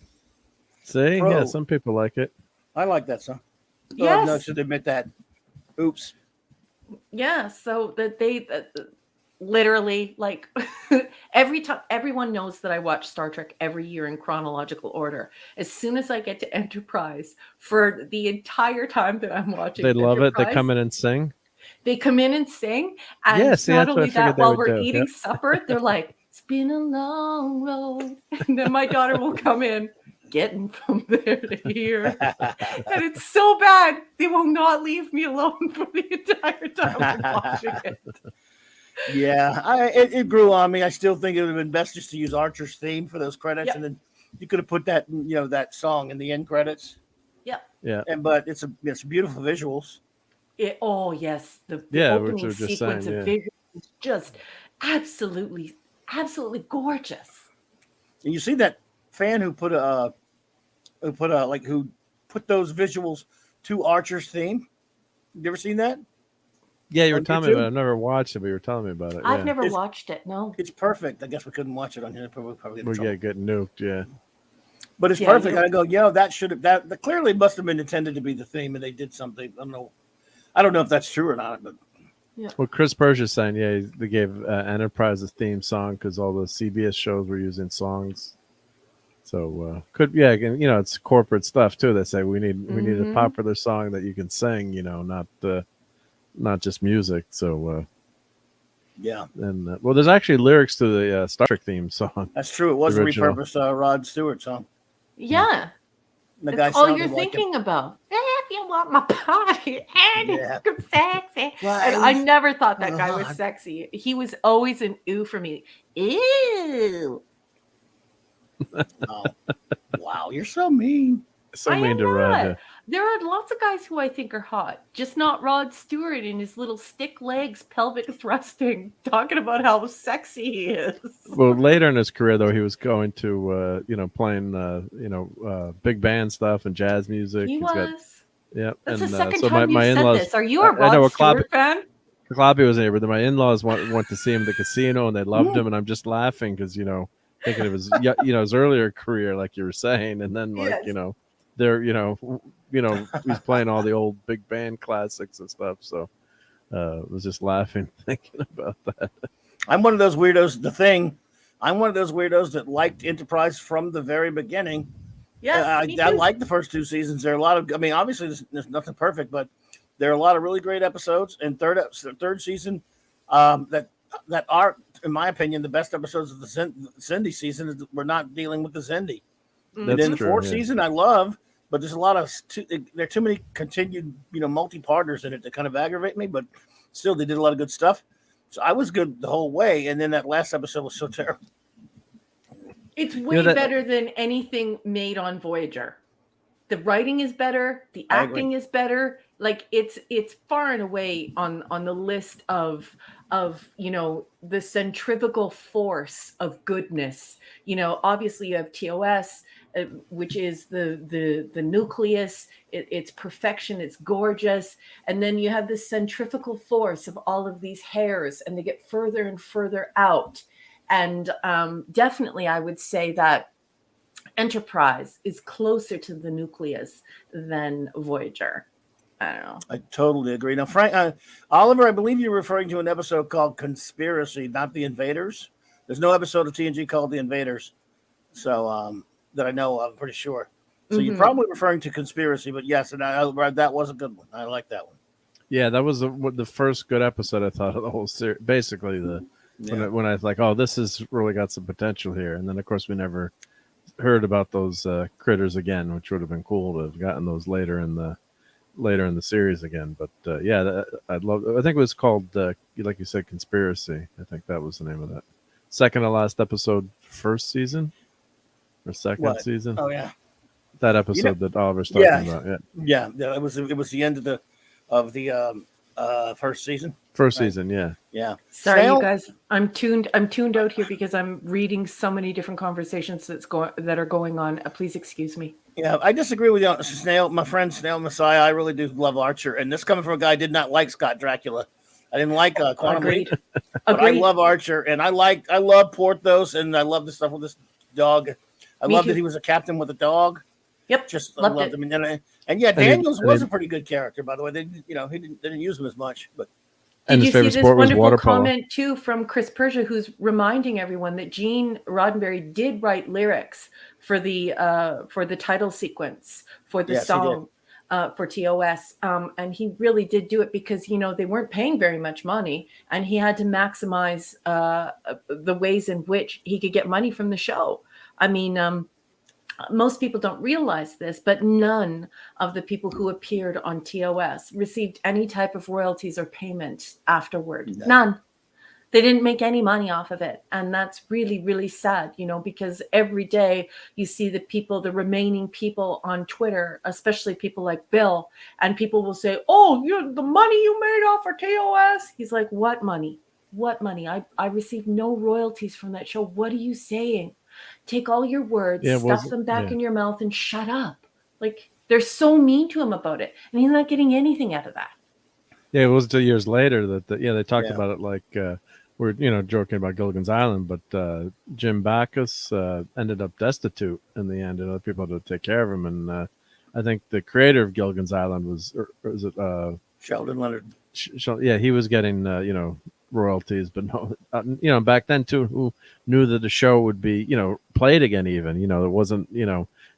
See, Pro. yeah, some people like it. I like that song. Yes. No, should admit that. Oops. Yeah, so that literally, like every time, everyone knows that I watch Star Trek every year in chronological order. As soon as I get to Enterprise, for the entire time that I'm watching They love it. They Enterprise, come in and sing. they come in and sing. Yeah, And see, not that's what I only figured that, they while would we're do. eating Yep. supper, they're like, it's been a long road. And then my daughter will come in, getting from there to here. And it's so bad. They will not leave me alone for the entire time I'm watching it. Yeah, it grew on me. I still think it would have been best just to use Archer's theme for those credits, Yep. and then you could have put that, that song in the end credits. Yep. Yeah. But it's beautiful visuals. Oh yes, the Yeah, which opening we were just sequence saying, of yeah. vision is just absolutely gorgeous. And you see that fan who put those visuals to Archer's theme. You ever seen that? Yeah, you were On telling me YouTube? about it. I've never watched it, but you were telling me about it. I've Yeah. never watched it. No. It's perfect. I guess we couldn't watch it on here. Probably We get nuked. Yeah. But it's perfect. And I go, that should have that clearly must have been intended to be the theme, and they did something. I don't know if that's true or not, but Yeah. Well, Chris Persia's saying, yeah, they gave Enterprise a theme song because all the CBS shows were using songs. So again, it's corporate stuff too. They say we need a popular song that you can sing, not just music. So yeah, and there's actually lyrics to the Star Trek theme song. That's true. It was a repurposed Rod Stewart song. Yeah. The That's all you're thinking about. If you want my body, and it's sexy. And I never thought that guy was sexy. He was always an ooh for me. Ew. Oh, wow, you're so mean. So mean to Rod. There are lots of guys who I think are hot, just not Rod Stewart and his little stick legs, pelvic thrusting, talking about how sexy he is. Well, later in his career, though, he was going to, playing, big band stuff and jazz music. He was. Yeah. That's and, the second so time my you said in-laws, this. Are you a Rod Stewart fan? Clobby was there, but my in-laws went to see him at the casino, and they loved him, and I'm just laughing because, thinking of his, his earlier career, like you were saying, and then, they're, he's playing all the old big band classics and stuff. So was just laughing thinking about that. I'm one of those weirdos. I'm one of those weirdos that liked Enterprise from the very beginning. Yeah, I like the first two seasons. There are a lot of, obviously there's nothing perfect, but there are a lot of really great episodes. And third season that are, in my opinion, the best episodes of the Cindy season. We're not dealing with the Cindy. And then the fourth season I love. But there's a lot of there are too many continued, multi-partners in it that kind of aggravate me. But still, they did a lot of good stuff. So I was good the whole way, and then that last episode was so terrible. It's way better than anything made on Voyager. The writing is better. The acting is better. Like it's far and away on the list of the centrifugal force of goodness. Obviously you have TOS. Which is the nucleus. It's perfection. It's gorgeous, and then you have this centrifugal force of all of these hairs, and they get further and further out. And definitely, I would say that Enterprise is closer to the nucleus than Voyager. I don't know. I totally agree. Now, Frank, Oliver, I believe you're referring to an episode called Conspiracy, not The Invaders. There's no episode of TNG called The Invaders. So, that I know of, I'm pretty sure. So you're probably referring to Conspiracy, but yes, and that was a good one. I like that one. Yeah, that was the first good episode I thought of the whole series. Basically, when I was like, oh, this has really got some potential here, and then of course we never heard about those critters again, which would have been cool to have gotten those later in the series again. But I think it was called like you said, Conspiracy. I think that was the name of that. Second to last episode, first season. Or second season. Oh yeah, that episode that Oliver's talking about. Yeah. It was the end of the first season. Yeah. Sorry, you guys. I'm tuned out here because I'm reading so many different conversations that are going on. Please excuse me. Yeah, I disagree with you, Snail. My friend Snail Messiah. I really do love Archer, and this coming from a guy who did not like Scott Dracula. I didn't like Quantum Leap, but I love Archer, and I love Porthos, and I love the stuff with this dog. I love that he was a captain with a dog. Yep, just loved him. And Daniels was a pretty good character, by the way. They didn't use him as much, but Did his you see favorite this sport was wonderful water polo. comment too from Chris Persia, who's reminding everyone that Gene Roddenberry did write lyrics for the title sequence for the Yes, he did. song for TOS, and he really did do it because they weren't paying very much money, and he had to maximize the ways in which he could get money from the show. I mean, most people don't realize this, but none of the people who appeared on TOS received any type of royalties or payment afterward. No. None. They didn't make any money off of it. And that's really, really sad, because every day you see the remaining people on Twitter, especially people like Bill, and people will say, oh, the money you made off for TOS. He's like, what money? What money? I received no royalties from that show. What are you saying? Take all your words, stuff them back in your mouth, and shut up. Like, they're so mean to him about it, and he's not getting anything out of that. Yeah, it was 2 years later that they talked about it like we're joking about Gilligan's Island, but Jim Backus ended up destitute in the end, and other people had to take care of him. And I think the creator of Gilligan's Island was it Sheldon Leonard? Yeah, he was getting royalties, but no, back then too, who knew that the show would be played again? Even it wasn't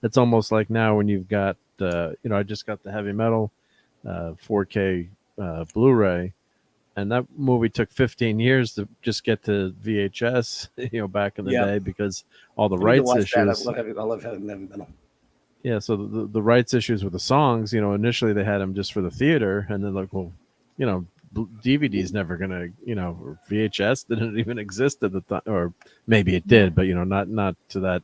it's almost like now when you've got I just got the heavy metal 4K Blu-ray, and that movie took 15 years to just get to VHS back in the day, because all the rights issues. I love heavy metal. Yeah, so the rights issues with the songs, initially they had them just for the theater, and then like, well, DVD's never gonna, or VHS didn't even exist at the time, or maybe it did, but not to that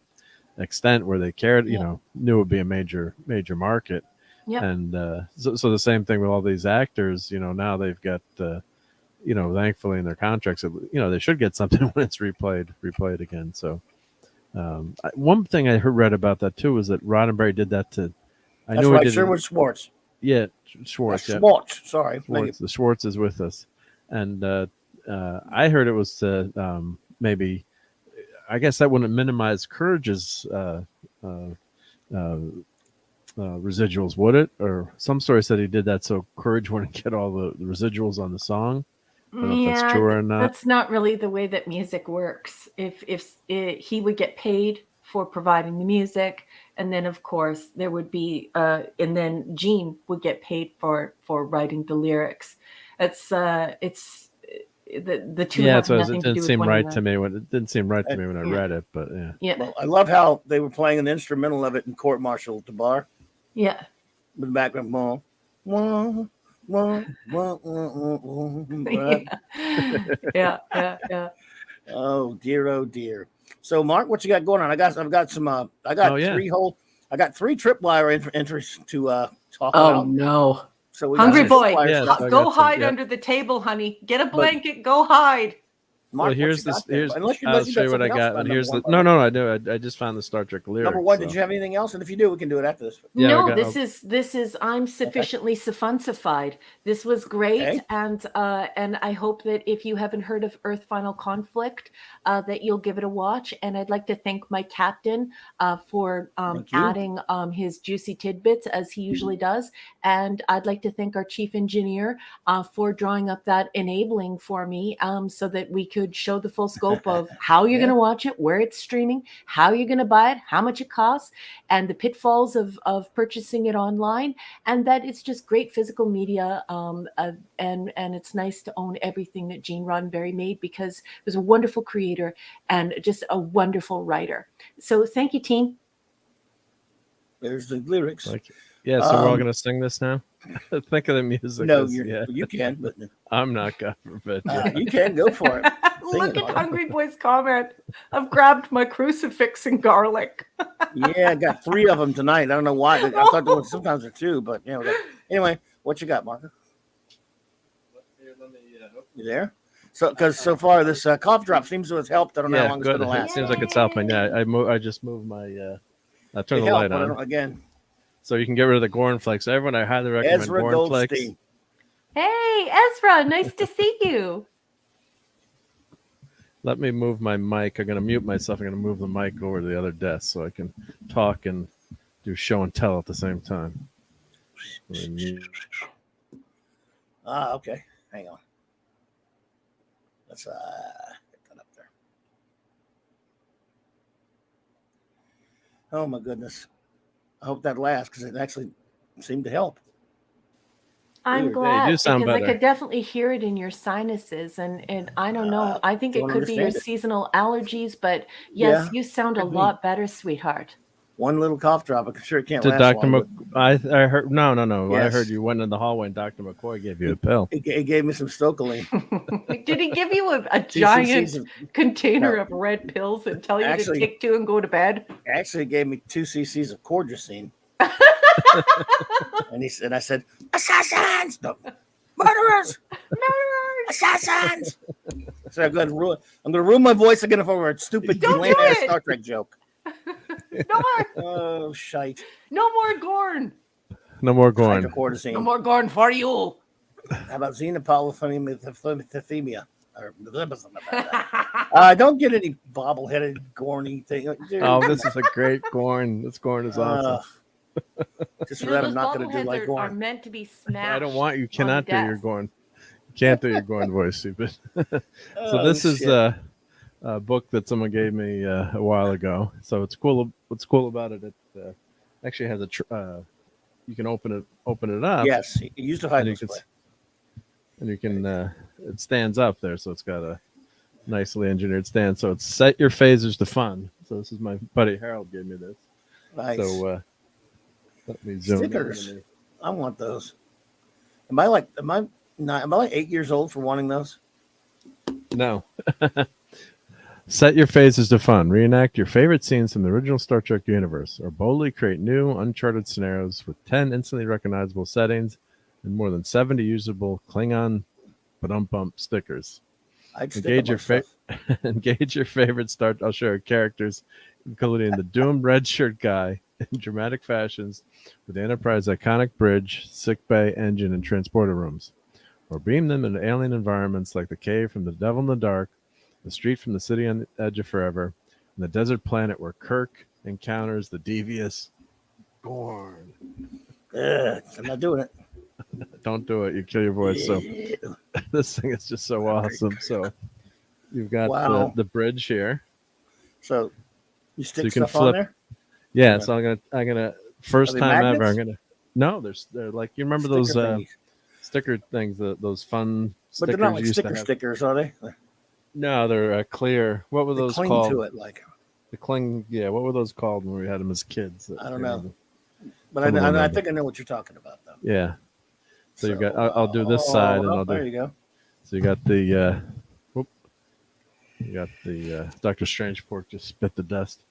extent where they cared. Knew it would be a major market. Yeah. And so the same thing with all these actors. Now they've got, thankfully in their contracts, they should get something when it's replayed again. So one thing I read about that too was that Roddenberry did that to. That's right, Sherwood Schwartz. Yeah, Schwartz. Schwartz. Sorry, Schwartz. The Schwartz is with us, and I heard it was to maybe, I guess that wouldn't minimize Courage's residuals, would it? Or some story said he did that so Courage wouldn't get all the residuals on the song. I don't know if that's true or not. That's not really the way that music works. If he would get paid for providing the music, and then of course there would be and then Gene would get paid for writing the lyrics. It's the two have nothing to do with one another. It didn't seem right to me when I read it, but yeah. Well, I love how they were playing an instrumental of it in court martial at the bar. Yeah. With the background, yeah. Oh dear. So Mark, what you got going on? I've got 3 tripwire entries to talk about. Oh no. So Hungry boy, go hide under the table, honey. Get a blanket, go hide. Mark, well, here's I'll show you what I got. And here's no, I do. I just found the Star Trek lyrics. Number 1, did you have anything else? And if you do, we can do it after this. No, this is I'm sufficiently suffuncified. This was great, and I hope that if you haven't heard of Earth Final Conflict, that you'll give it a watch. And I'd like to thank my captain for adding his juicy tidbits as he usually does, and I'd like to thank our chief engineer for drawing up that enabling for me, so that we could show the full scope of how you're going to watch it, where it's streaming, how you're going to buy it, how much it costs, and the pitfalls of purchasing it online, and that it's just great physical media, and it's nice to own everything that Gene Roddenberry made, because he was a wonderful creator and just a wonderful writer. So thank you, team. There's the lyrics. Yeah, so we're all going to sing this now? Think of the music. No, you can, but I'm not, God forbid. You can, go for it. Look at Hungry Boy's comment. I've grabbed my crucifix and garlic. Yeah, I got 3 of them tonight. I don't know why. I thought there was sometimes there 2, but anyway, what you got, Marco? You there? So, because so far this cough drop seems to have helped. I don't know how long it's going to last. It seems like it's helping. Yeah, I just moved my. I turned the light on again. So you can get rid of the Gornflakes. Everyone, I highly recommend Ezra Gornflakes. Goldstein. Hey, Ezra, nice to see you. Let me move my mic. I'm going to mute myself. I'm going to move the mic over to the other desk so I can talk and do show and tell at the same time. Okay. Hang on. Let's get that up there. Oh my goodness! I hope that lasts because it actually seemed to help. I'm Weird. glad Yeah, you do sound because I better. could definitely hear it in your sinuses, and I don't know. I think it don't could be your understand it. seasonal allergies, but Yeah, yes, you sound a could be. lot better, sweetheart. One little cough drop. I'm sure it can't To last Dr. long. I heard no. I Yes. heard you went in the hallway and Dr. McCoy gave you a pill. It gave me some Stokeline. Did he give you a 2 giant cc's container no. of red pills and tell you Actually- to take 2 and go to bed? Actually, it gave me 2 cc's of Cordracine. And I said, assassins! No. Murderers! Assassins! So I'm going to ruin my voice again for a stupid Don't lame do ass it! Star Trek joke. No more, Oh, shite. no more Gorn. No more Gorn. Hydrocortisone. No more Gorn for you. How about xenopolyphonemia? Don't get any bobbleheaded, gorny thing. Dude. Oh, this is a great Gorn. This Gorn is awesome. Just for that, I'm those not going to do bobbleheads like are Gorn. meant to be smashed. I don't want you. Cannot do your death. Gorn. You can't do your Gorn voice, stupid. So Oh, this is shit. a book that someone gave me a while ago. So it's cool. What's cool about it? It actually has you can open it up. Yes, you used to hide and you display. can it stands up there, so it's got a nicely engineered stand. So it's set your phasers to fun. So this is my buddy Harold gave me this. Nice. So let me zoom in. Stickers. I want those. Am I like 8 years old for wanting those? No. Set your phases to fun. Reenact your favorite scenes from the original Star Trek universe, or boldly create new, uncharted scenarios with 10 instantly recognizable settings and more than 70 usable Klingon ba-dum-bump stickers. I'd stick Engage them your on stuff. engage your favorite I'll show you characters, including the doomed red shirt guy in dramatic fashions with the Enterprise iconic bridge, sickbay, engine, and transporter rooms. Or beam them into alien environments like the cave from The Devil in the Dark, the street from the city on the edge of forever, and the desert planet where Kirk encounters the devious Gorn. Ugh, I'm not doing it. Don't do it. You kill your voice. So this thing is just so awesome. So you've got Wow. the bridge here. So you stick you can stuff on flip- there? Yeah. So I'm gonna first Are they time ever. magnets? They're like, you remember those Sticker thingies. sticker things, those fun But stickers they're not like you used to sticker have. stickers, are they? No, they're clear. What were They those cling called? to it like. The cling. Yeah. What were those called when we had them as kids? I don't know. But Some of them I remember. think I know what you're talking about, though. Yeah. So you've got. I'll do this side, and I'll there do. you go. So you got the. You got the Dr. Strange pork just spit the dust.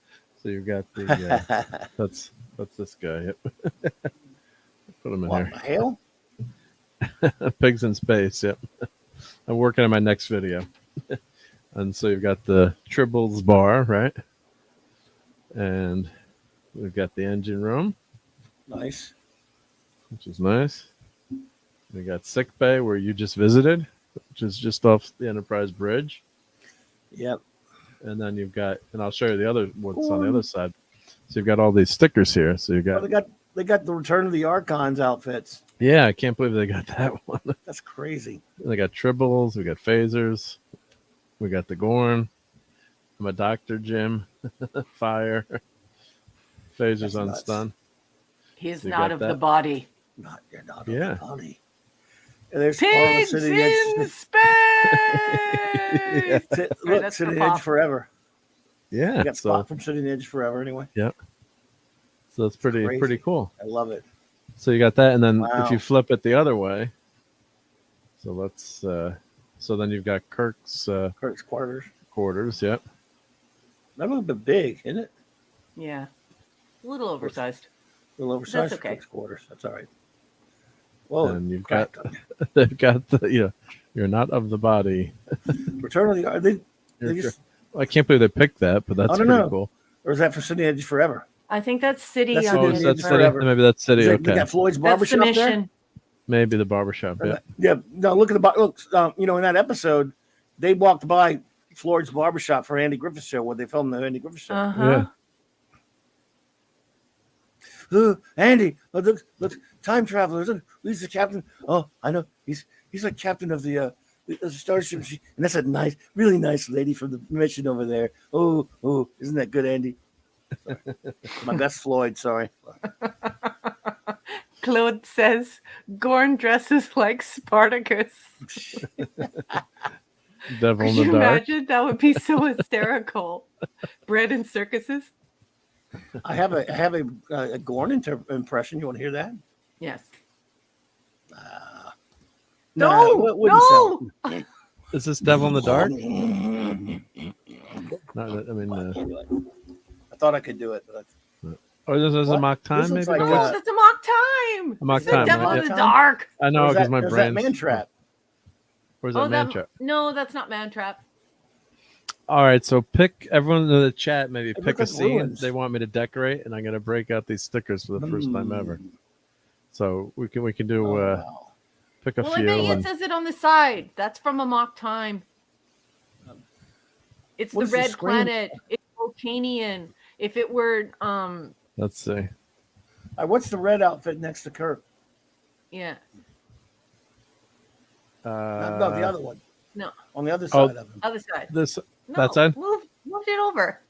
So you got the. That's this guy. Yep. Put him in What here. the hell? Pigs in space. Yep. I'm working on my next video. And so you've got the Tribbles bar, right? And we've got the engine room, Nice. which is nice. We got sick bay where you just visited, which is just off the Enterprise bridge. Yep. And then you've got, and I'll show you the other what's on the other side. So you've got all these stickers here. So you got, They got the Return of the Archons outfits. yeah, I can't believe they got that one. That's crazy. They got Tribbles, we got phasers, we got the Gorn. I'm a Dr. Jim, fire, phasers That's on nuts. stun. He is You not got of that? the body. You're not Yeah. on the body. And there's Pigs Sitting in Edge. space. Look, that's Sitting for Edge Pop. forever. Yeah, You got so Spot from Sitting Edge forever anyway. it's Crazy. pretty cool. I love it. So you got that, and then Wow. if you flip it the other way, so let's so then you've got Kirk's Kirk's quarters. quarters. Yep. They're a little bit big, isn't it? Yeah. A little oversized. A little oversized That's okay. Kirk's quarters. That's all right. Whoa. And you've cracked. They've got the you're not of the body. Return of the Are they You're- just, I can't believe they picked that, but that's I don't pretty know. cool. or is that for Sitting Edge forever? I think that's City That's on City Oh, the Edge is that Edge. city? forever. Maybe that's city. They Okay, got Floyd's That's the barbershop there. mission. maybe the barbershop. Yeah. Yeah, no. Look at the look. In that episode, they walked by Floyd's barbershop for Andy Griffith's show, where they filmed the Andy Griffith show. Uh-huh. Yeah. Andy, look, time travelers. Look, he's the captain. Oh, I know. He's like captain of the the Starship Machine, and that's a nice, really nice lady from the mission over there. Oh, isn't that good, Andy? Sorry. My best Floyd. Sorry. Claude says Gorn dresses like Spartacus. Devil Could in you the dark. imagine? That would be so hysterical. Bred in circuses. I have a Gorn impression. You want to hear that? Yes. No, it wouldn't sound- Is this Devil in the Dark? I No, I mean, thought I could do it, but or this is a What? mock time, This looks maybe. like, No, Oh, what's- it's a mock time. A mock It's the time, Devil right? in the Yeah. Dark. I know because my there's brain's. that man trap. Where's that man trap? No, that's not Man Trap. All right, so pick everyone in the chat. Maybe They pick look a like scene ruins. they want me to decorate, and I'm gonna break out these stickers for the first time ever. So we can do Wow. pick a Well, I few. bet you it And, says it on the side. That's from a mock time. It's the What's the red screen? planet. It's Vulcanian. If it were, let's see. All right, what's the red outfit next to Kirk? yeah, No, the other one. no, On the other side of him. other side. This No, that side. moved it over.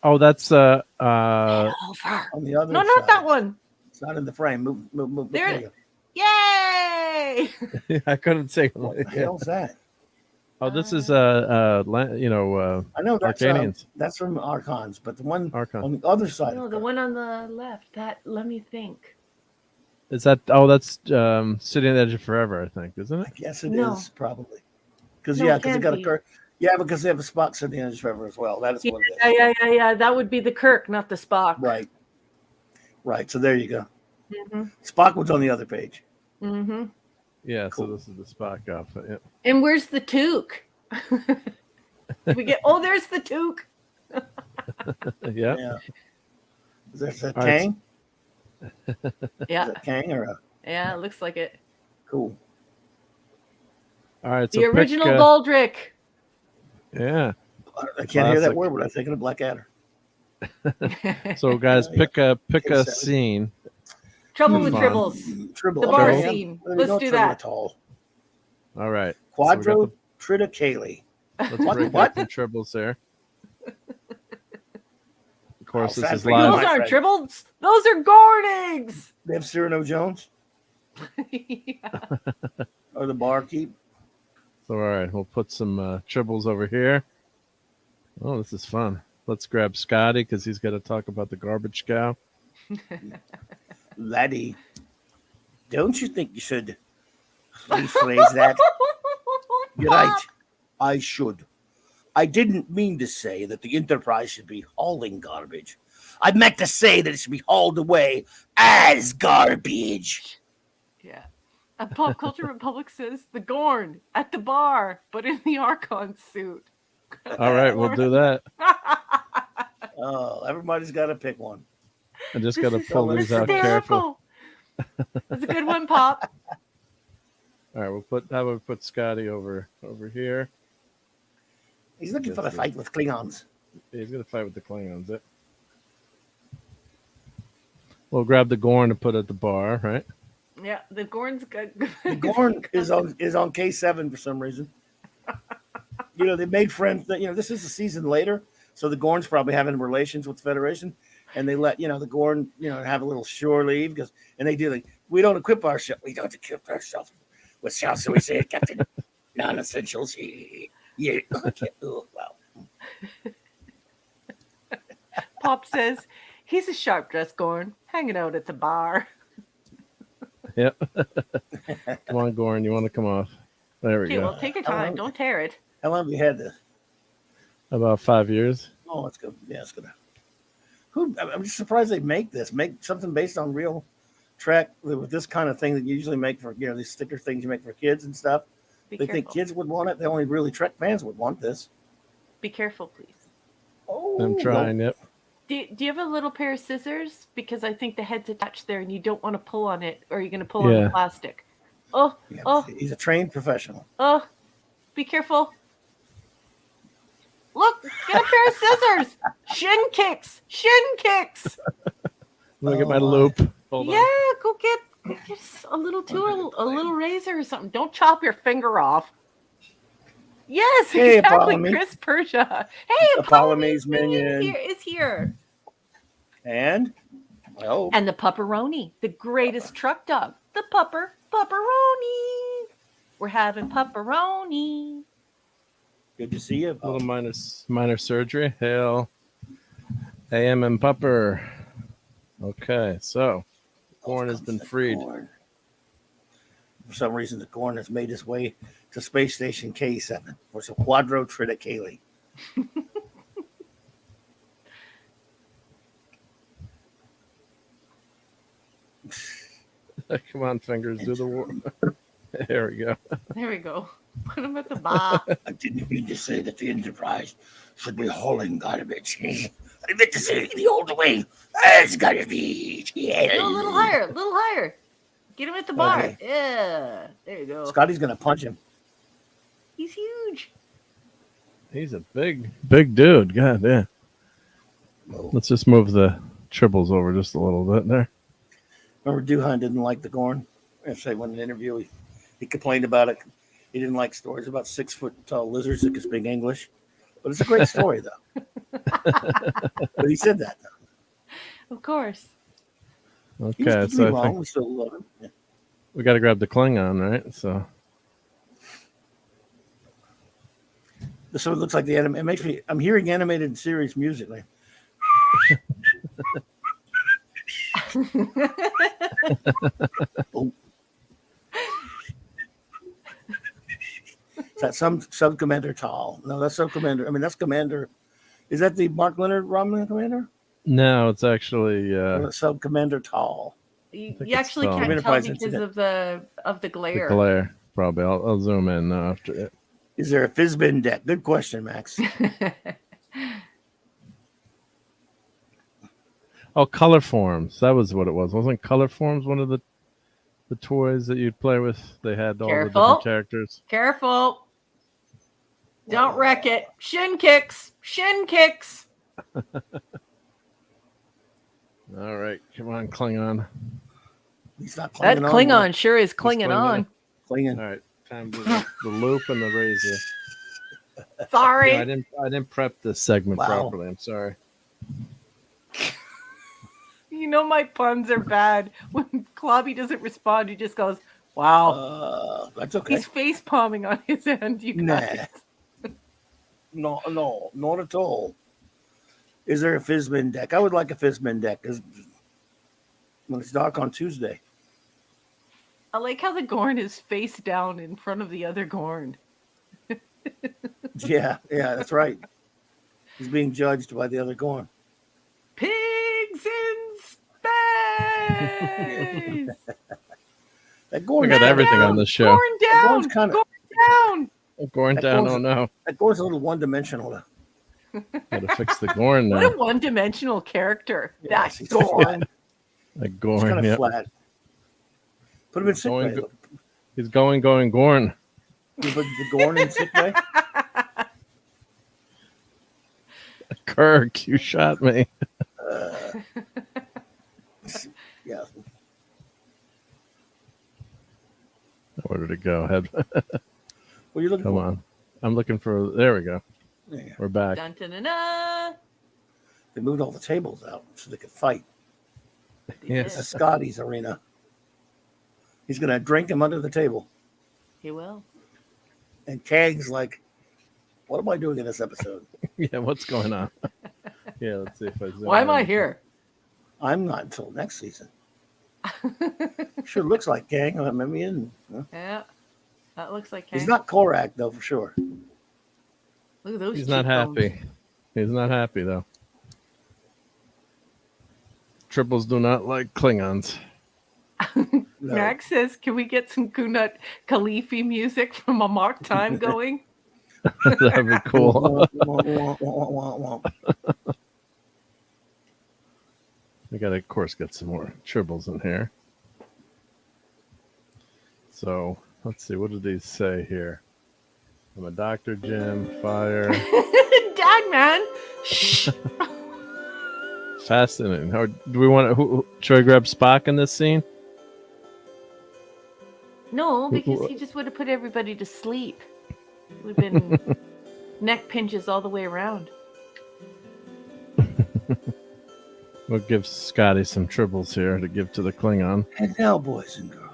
Oh, that's Over. On the other No, side. not that one. It's not in the frame. Move. There- There you go. Yay! I couldn't say. What the hell's that? Oh, this is I know that's Arcanians. that's from Archons, but the one Archon. on the other side. No, of the Kirk, one on the left. Let me think. Is that? Oh, that's City on the Edge of Forever, I think, isn't I it? guess it No. is probably because No, yeah, it because it can't got a be. Kirk. Yeah, because they have a Spock sitting in his forever as well. That is what it is. Yeah. That would be the Kirk, not the Spock. Right. So there you go. Mm-hmm. Spock was on the other page. Mm-hmm. Yeah. Cool. So this is the Spock outfit. Yeah. And where's the toque? We get. Oh, there's the toque. Yeah. Yeah. Is that All right, Kang? Yeah, Is that Kang or a yeah. It looks like it. cool? All right. So The original pick, Baldric. yeah. I can't hear that Classic. word, but I'm thinking of Blackadder. So guys, Yeah. pick a Seven. scene. Trouble with Fun. Tribbles. Tribble. The bar Tribble. scene. There we Let's go, do Tribble that. Atoll. All right. Quadro Triticale. Let's What? break What? out some tribbles there. Of course, Oh, this fat is freak. live. Those My aren't friend. Tribbles. Those are Gornings. They have Cyrano Jones Yeah. or the barkeep. So all right, we'll put some tribbles over here. Oh, this is fun. Let's grab Scotty because he's got to talk about the garbage cow. Laddie, don't you think you should rephrase that? You're right. I should. I didn't mean to say that the Enterprise should be hauling garbage. I meant to say that it should be hauled away as garbage. Yeah. And Pop Culture Republic says the Gorn at the bar, but in the Archon suit. All right, we'll do that. Oh, everybody's got to pick one. I just got to This is pull so these out careful. hysterical. That's a good one, Pop. All right, how about we put Scotty over here? He's looking for the fight with Klingons. He's gonna fight with the Klingons. It. We'll grab the Gorn to put at the bar, right? Yeah, the Gorn's good. The Gorn is on K7 for some reason. You know, they made friends. That, you know, this is a season later, so the Gorn's probably having relations with the Federation, and they let the Gorn have a little shore leave and they do we don't equip ourselves. We don't equip ourselves with shall we say it, Captain? Non-essentials. Yeah. Okay. Oh, wow. Pop says he's a sharp dressed Gorn hanging out at the bar. Yep. Come on, Gorn, you want to come off? There we Okay, go. well, take your time. Don't tear it. How long have you had this? About 5 years. Oh, it's good. Yeah, it's good. I'm just surprised they make something based on real track with this kind of thing that you usually make for these sticker things you make for kids and stuff. Be They careful. think kids would want it. They only really Trek fans would want this. Be careful, please. Oh, I'm trying. Yep. Do you have a little pair of scissors? Because I think the head's attached there and you don't want to pull on it or you're going to pull on Yeah. the plastic. Oh, Yeah, oh, he's a trained professional. oh. Be careful. Look, get a pair of scissors. Shin kicks. Let me get my Oh, loop. Hold Yeah, on. go get a little tool, a little razor or something. Don't chop your finger off. Yes, Hey, exactly. Apollo Me. Chris Persia. Hey, Apollo Apollo Me's minion. is here. And, well, And the pupperoni, the greatest truck dog. The pupperoni. We're having pupperoni. good to see you. A little minor surgery. Hail. AM and Pupper. Okay, so corn has been freed. Corn. For some reason, the corn has made its way to Space Station K7 for some quadro triticale. Come on, fingers, do the war. There we go. There we go. Put him at the bar. I didn't mean to say that the Enterprise should be hauling garbage. I meant to say the old way. It's garbage. Yeah. No, a little higher. Get him at the bar. Okay. Yeah, there you go. Scotty's gonna punch him. He's huge. He's a big dude. God, yeah. Oh. Let's just move the tribbles over just a little bit there. Remember, Duhan didn't like the corn. I say when in an interview, he complained about it. He didn't like stories about 6 foot tall lizards that could speak English. But it's a great story, though. But he said that, though. Of course. Okay, He's so I wrong. think We still love him. Yeah. we got to grab the Klingon, right? So So it looks like the anime. It makes me. I'm hearing animated series music. Like, oh. Is that some Sub-Commander Tall? No, that's Sub-Commander. I mean, that's Commander. Is that the Mark Leonard Romulan Commander? no, it's actually Or Sub-Commander Tall? You it's actually tall. can't tell Enterprise because incident. of the the glare. glare. Probably. I'll zoom in now after it. Is there a Fizbin deck? Good question, Max. Oh, Color Forms. That was what it was. Wasn't Color Forms one of the toys that you'd play with? They had all the Careful. different characters. Careful. Don't wreck it. Shin kicks. All right, come on, Klingon. He's not That clinging on. Klingon sure is clinging clinging on. Clinging. All right, time to do the loop and the razor. Sorry. Yeah, I didn't prep this segment Wow. properly. I'm sorry. You know my puns are bad. When Clobby doesn't respond, he just goes, wow. That's okay. He's face palming on his end, you guys. No, not at all. Is there a Fizbin deck? I would like a Fizbin deck because when it's dark on Tuesday. I like how the Gorn is face down in front of the other Gorn. Yeah, that's right. He's being judged by the other Gorn. Pigs in space! That Gorn. We got everything on this show. Gorn down! Gorn's kinda- Gorn down! Going That down. Gorn's- Oh no! That Gorn's a little one-dimensional. Got to fix the Gorn What now. a one-dimensional character. Yeah, That's he's Gorn. flat. The He's Gorn. kind of Yep. flat. Put him in sick Going bay. go- He's going Gorn. You put the Gorn in sick bay. Kirk, you shot me. Yeah. Where did it go? Head. What are you looking Come for? on. I'm looking for. There we go. Yeah. We're back. Dun, dun, dun, dun. They moved all the tables out so they could fight. Yes. This is Scotty's arena. He's going to drink him under the table. He will. And Kang's like, what am I doing in this episode? Yeah. What's going on? Yeah. Let's see if I. Zoom Why am in. I here? I'm not until next season. Sure looks like Kang. I'm in. Yeah. That looks like He's Hank. not Korak, though, for sure. Look at those He's not cheekbones. happy. He's not happy though. Triples do not like Klingons. No. Max says, can we get some Kunut Khalifi music from a Mark time going? That'd be cool. We got to, of course, get some more tribbles in here. So let's see. What did these say here? I'm a Dr. Jim. Fire. Dad, man. Shh. Fascinating. How do we want to? Should I grab Spock in this scene? No, because he just would have put everybody to sleep. We've been neck pinches all the way around. We'll give Scotty some tribbles here to give to the Klingon. And now, boys and girls.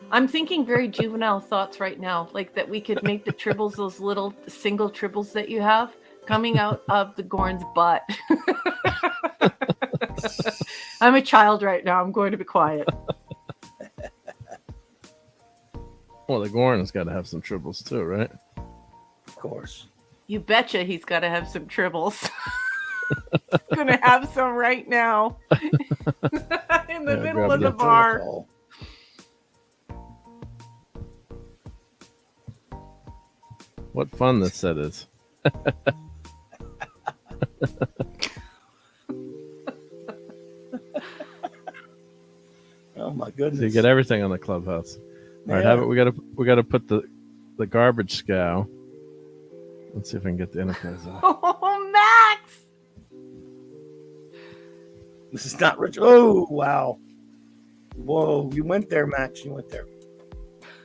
I'm thinking very juvenile thoughts right now, like that we could make the tribbles, those little single tribbles that you have, coming out of the Gorn's butt. I'm a child right now. I'm going to be quiet. Well, the Gorn has got to have some tribbles too, right? Of course. You betcha he's got to have some tribbles. Gonna have some right now. In the middle of the bar. What fun this set is. Oh my goodness. So you get everything on the Clubhouse. All right, Yeah. have it. We gotta put the garbage scow. Let's see if I can get the Enterprise off. Oh, Max! This is not rich. Oh, wow. Whoa, you went there, Max. You went there.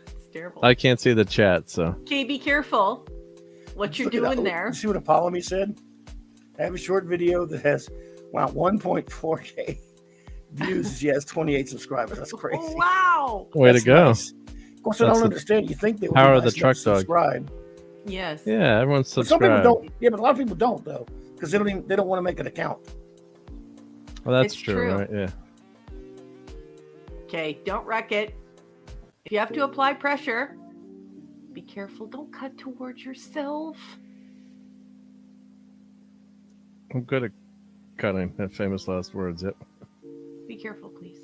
It's terrible. I can't see the chat, so Okay, be careful what you're Look at that. doing there. You see what Apollo said? I have a short video that has, wow, 1.4K views. She has 28 subscribers. That's crazy. Oh, wow! way That's to go. nice. Of course, I That's don't the understand. You think they would power be of the nice enough truck to dog. subscribe. Yes. Yeah, everyone's But some people subscribed. don't. Yeah, but a lot of people don't though, because they don't want to make an account. Well, that's It's true, true. right? Yeah. Okay, don't wreck it. If you have to apply pressure, be careful. Don't cut towards yourself. I'm good at cutting. That famous last words. Yep. Be careful, please.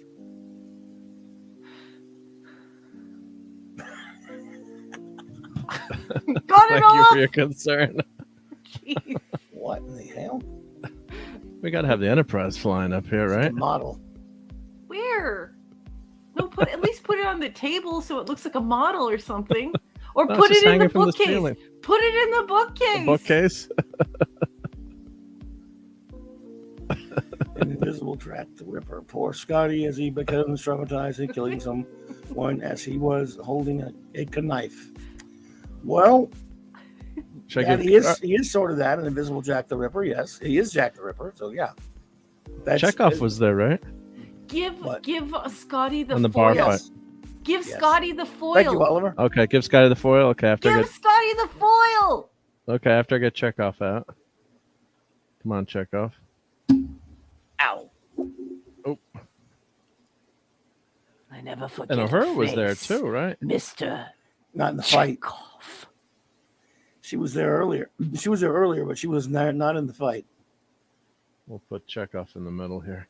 Got it Thank you off! for your concern. Jeez. What in the hell? We got to have the Enterprise flying up here, The right? model. Where? No, at least put it on the table so it looks like a model or something. Or No, put it's just it in the hanging from the bookcase. ceiling. Put it in the bookcase. The bookcase. An invisible track the Ripper. Poor Scotty as he becomes traumatized and killing someone as he was holding a knife. Well, Should I yeah, give he is sort of that, an invisible Jack the Ripper. Yes, he is Jack the Ripper. So yeah, Chekhov was there, right? Give Scotty the On the foil. bar fight. Give Yes. Scotty the foil. Thank you, Oliver. Okay, give Scotty the foil. Okay, after I Give get Scotty the foil. after I get Chekhov out. Come on, Chekhov. Ow. Oh. I never forget. And a O'Hara was there face, too, right? Mr. Not in the fight. Chekhov. She was there earlier. She was there earlier, but she was not in the fight. We'll put Chekhov in the middle here.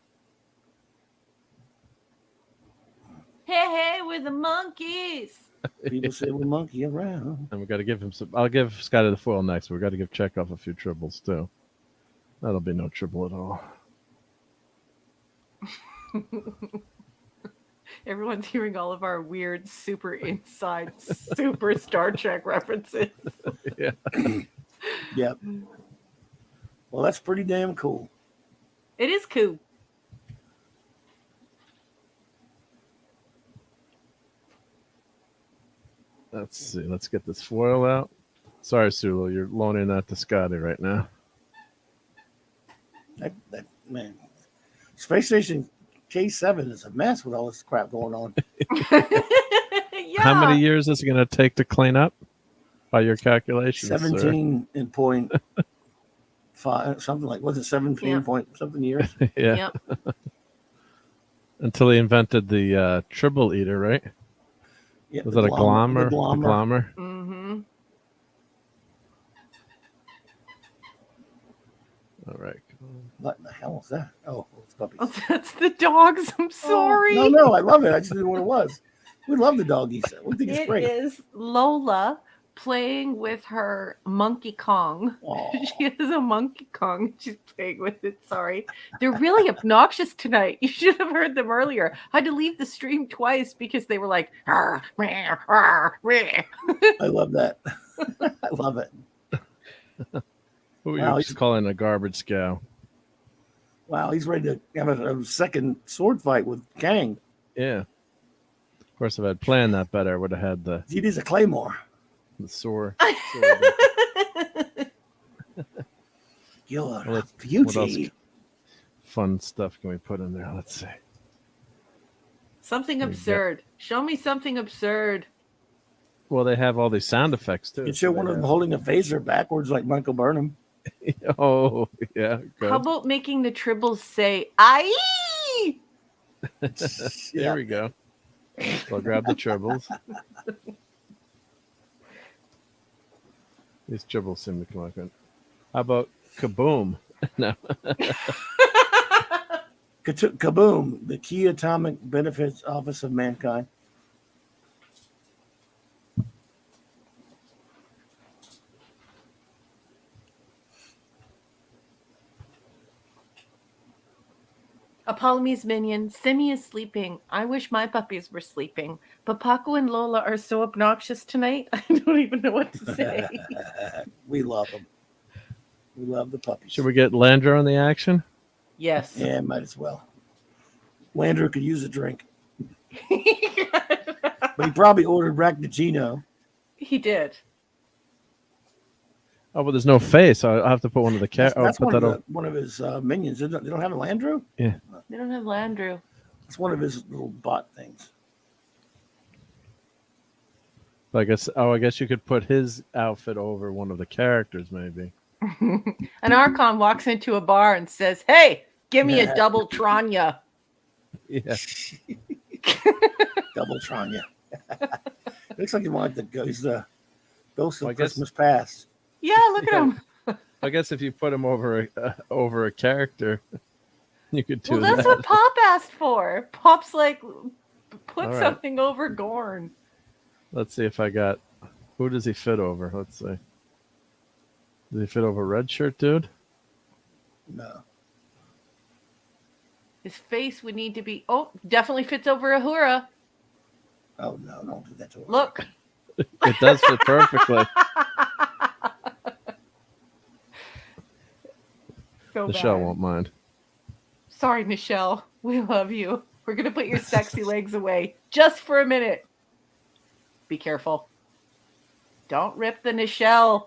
Hey, we're the monkeys. People say we monkey around. And we got to give him some. I'll give Scotty the foil next. But we got to give Chekhov a few tribbles too. That'll be no trouble at all. Everyone's hearing all of our weird, super inside, super Star Trek references. Yeah. Yep. Well, that's pretty damn cool. It is cool. Let's see. Let's get this foil out. Sorry, Sulu, you're loaning that to Scotty right now. That man, Space Station K7 is a mess with all this crap going on. Yeah. How many years is it going to take to clean up? By your calculations, 17 in point five, something like, was it 17 Yeah. point something years? sir. Yeah. Yep. Until he invented the tribble eater, right? Yeah, Was the it a glommer, glommer? the glommer. Glommer. Mm-hmm. All right. What in the hell is that? Oh, it's puppies. Oh, that's the dogs. I'm sorry. Oh, no, I love it. I just didn't know what it was. We love the doggies. We think it's It great. is Lola playing with her Monkey Kong. Aw. She has a Monkey Kong. She's playing with it. Sorry. They're really obnoxious tonight. You should have heard them earlier. I had to leave the stream twice because they were like, "Arr, meh, arr, meh." I love that. I love it. Who are Wow, you calling a garbage scow? Wow, he's ready to have a second sword fight with Kang. Yeah. Of course, if I'd planned that better, I would have had the. He needs a claymore. The sore. You're Well, a what else beauty. fun stuff can we put in there? Let's see. Something There you absurd. Show me something absurd. Well, they have all these sound effects too. You show one of them holding a phaser backwards like Michael Burnham. Oh, yeah. Good. How about making the tribbles say "aye"? There we go. So I'll grab the tribbles. These tribbles seem to come out good. How about kaboom? No. Kaboom, the key atomic benefits office of mankind. Apollome's minion, Simi is sleeping. I wish my puppies were sleeping. But Paco and Lola are so obnoxious tonight, I don't even know what to say. We love them. We love the puppies. Should we get Landra on the action? Yes. Yeah, might as well. Landra could use a drink. But he probably ordered Racnagino. He did. Oh, but there's no face. I'll have to put one of the That's one of his minions. They don't have a Landru? Yeah. They don't have Landru. It's one of his little bot things. I guess you could put his outfit over one of the characters, maybe. An Archon walks into a bar and says, "Hey, give me a double Tranya." Yeah. Double Tranya. Looks like he wanted to go. He's the ghost of I guess- Christmas past. Yeah, look at him. I guess if you put him over a character, you could do Well, that. that's what Pop asked for. Pop's like, put All right. something over Gorn. Let's see if I got. Who does he fit over? Let's see. Does he fit over red shirt, dude? No. His face would need to be. Oh, definitely fits over Ahura. Oh, no, don't do that to him. Look. It does fit perfectly. So Michelle bad. won't mind. Sorry, Michelle. We love you. We're going to put your sexy legs away just for a minute. Be careful. Don't rip the Nichelle.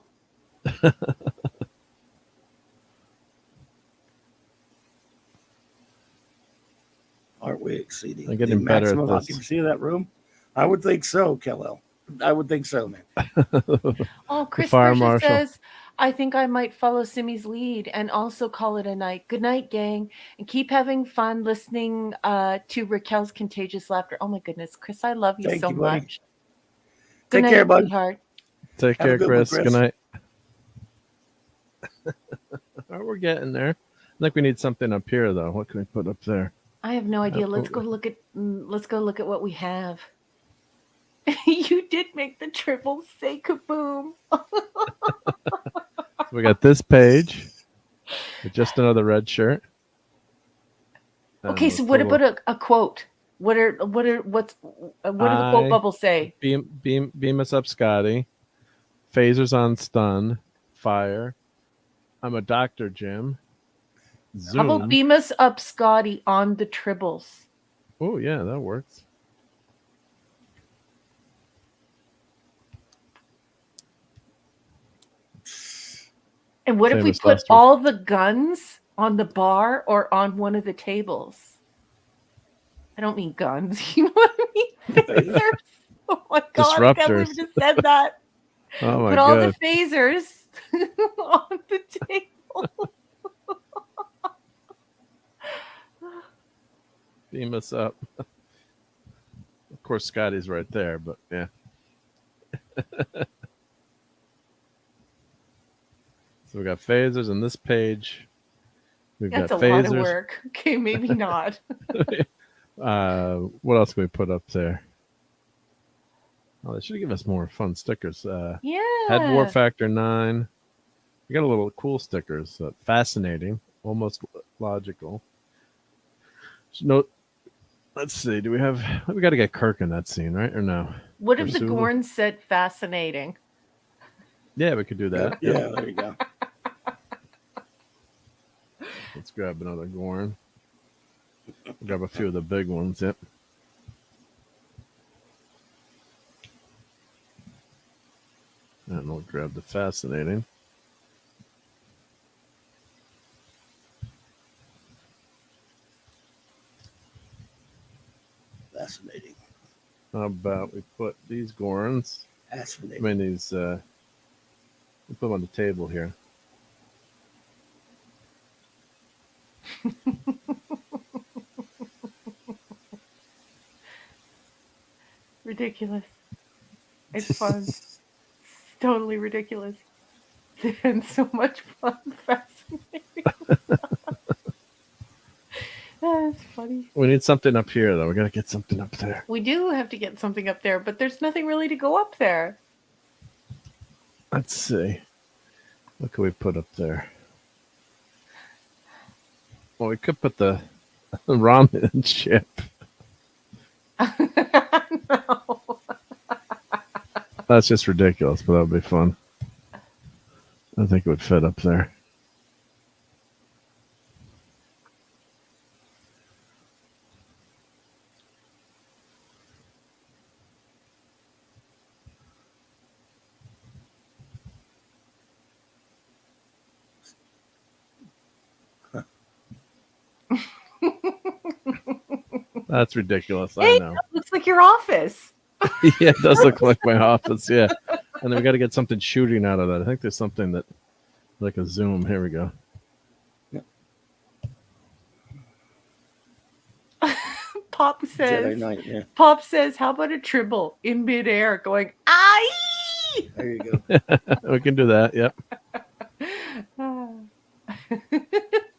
Aren't we exceeding I'm getting better at maximum this. occupancy of that room? I would think so, Kellel. I would think so, man. Oh, Chris fire Berger marshal. says, I think I might follow Simi's lead and also call it a night. Good night, gang. And keep having fun listening to Raquel's contagious laughter. Oh, my goodness. Chris, I love you Thank so you, buddy. much. Good Take night, care, bud. sweetheart. Take Have a care, good one, Chris. Chris. Good night. All right, we're getting there. I think we need something up here, though. What can we put up there? I have no idea. Let's go look at what we have. You did make the triple say kaboom. So we got this page with just another red shirt. Okay, so what about a quote? What do the quote bubbles say? Beam us up, Scotty. Phasers on stun. Fire. I'm a doctor, Jim. Zoom. How about beam us up, Scotty, on the tribbles? Oh, yeah, that works. And what if we Famous put last week. all the guns on the bar or on one of the tables? I don't mean guns. You know what I mean? Phasers. Oh my god! I can't believe I Disruptors. just said that. Oh, my Put all God. the phasers on the table. Beam us up. Of course, Scotty's right there, but yeah. So we got phasers on this page. We've That's a got phasers. lot of work. Okay, maybe not. What else can we put up there? Oh, they should give us more fun stickers. Yeah. Head War Factor 9. We got a little cool stickers. Fascinating. Almost logical. No, let's see. Do we have... We got to get Kirk in that scene, right? Or no? What if the Sulu? Gorn said fascinating? Yeah, we could do that. Yeah, there you go. Let's grab another Gorn. Grab a few of the big ones. Yep. And we'll grab the fascinating. Fascinating. How about we put these Gorons? I Fascinating. mean, these. We'll put them on the table here. Ridiculous. It's fun. It's totally ridiculous. And so much fun. Fascinating. That's funny. We need something up here, though. We got to get something up there. We do have to get something up there, but there's nothing really to go up there. Let's see. What can we put up there? Well, we could put the ramen chip. No. That's just ridiculous, but that would be fun. I think it would fit up there. That's ridiculous. Hey, I know. that looks like your office. Yeah, it does look like my office. Yeah. And then we got to get something shooting out of that. I think there's something that, like a zoom. Here we go. Pop Jedi says, Knight, yeah. Pop says, how about a tribble in midair going, aye? There you go. We can do that. Yep.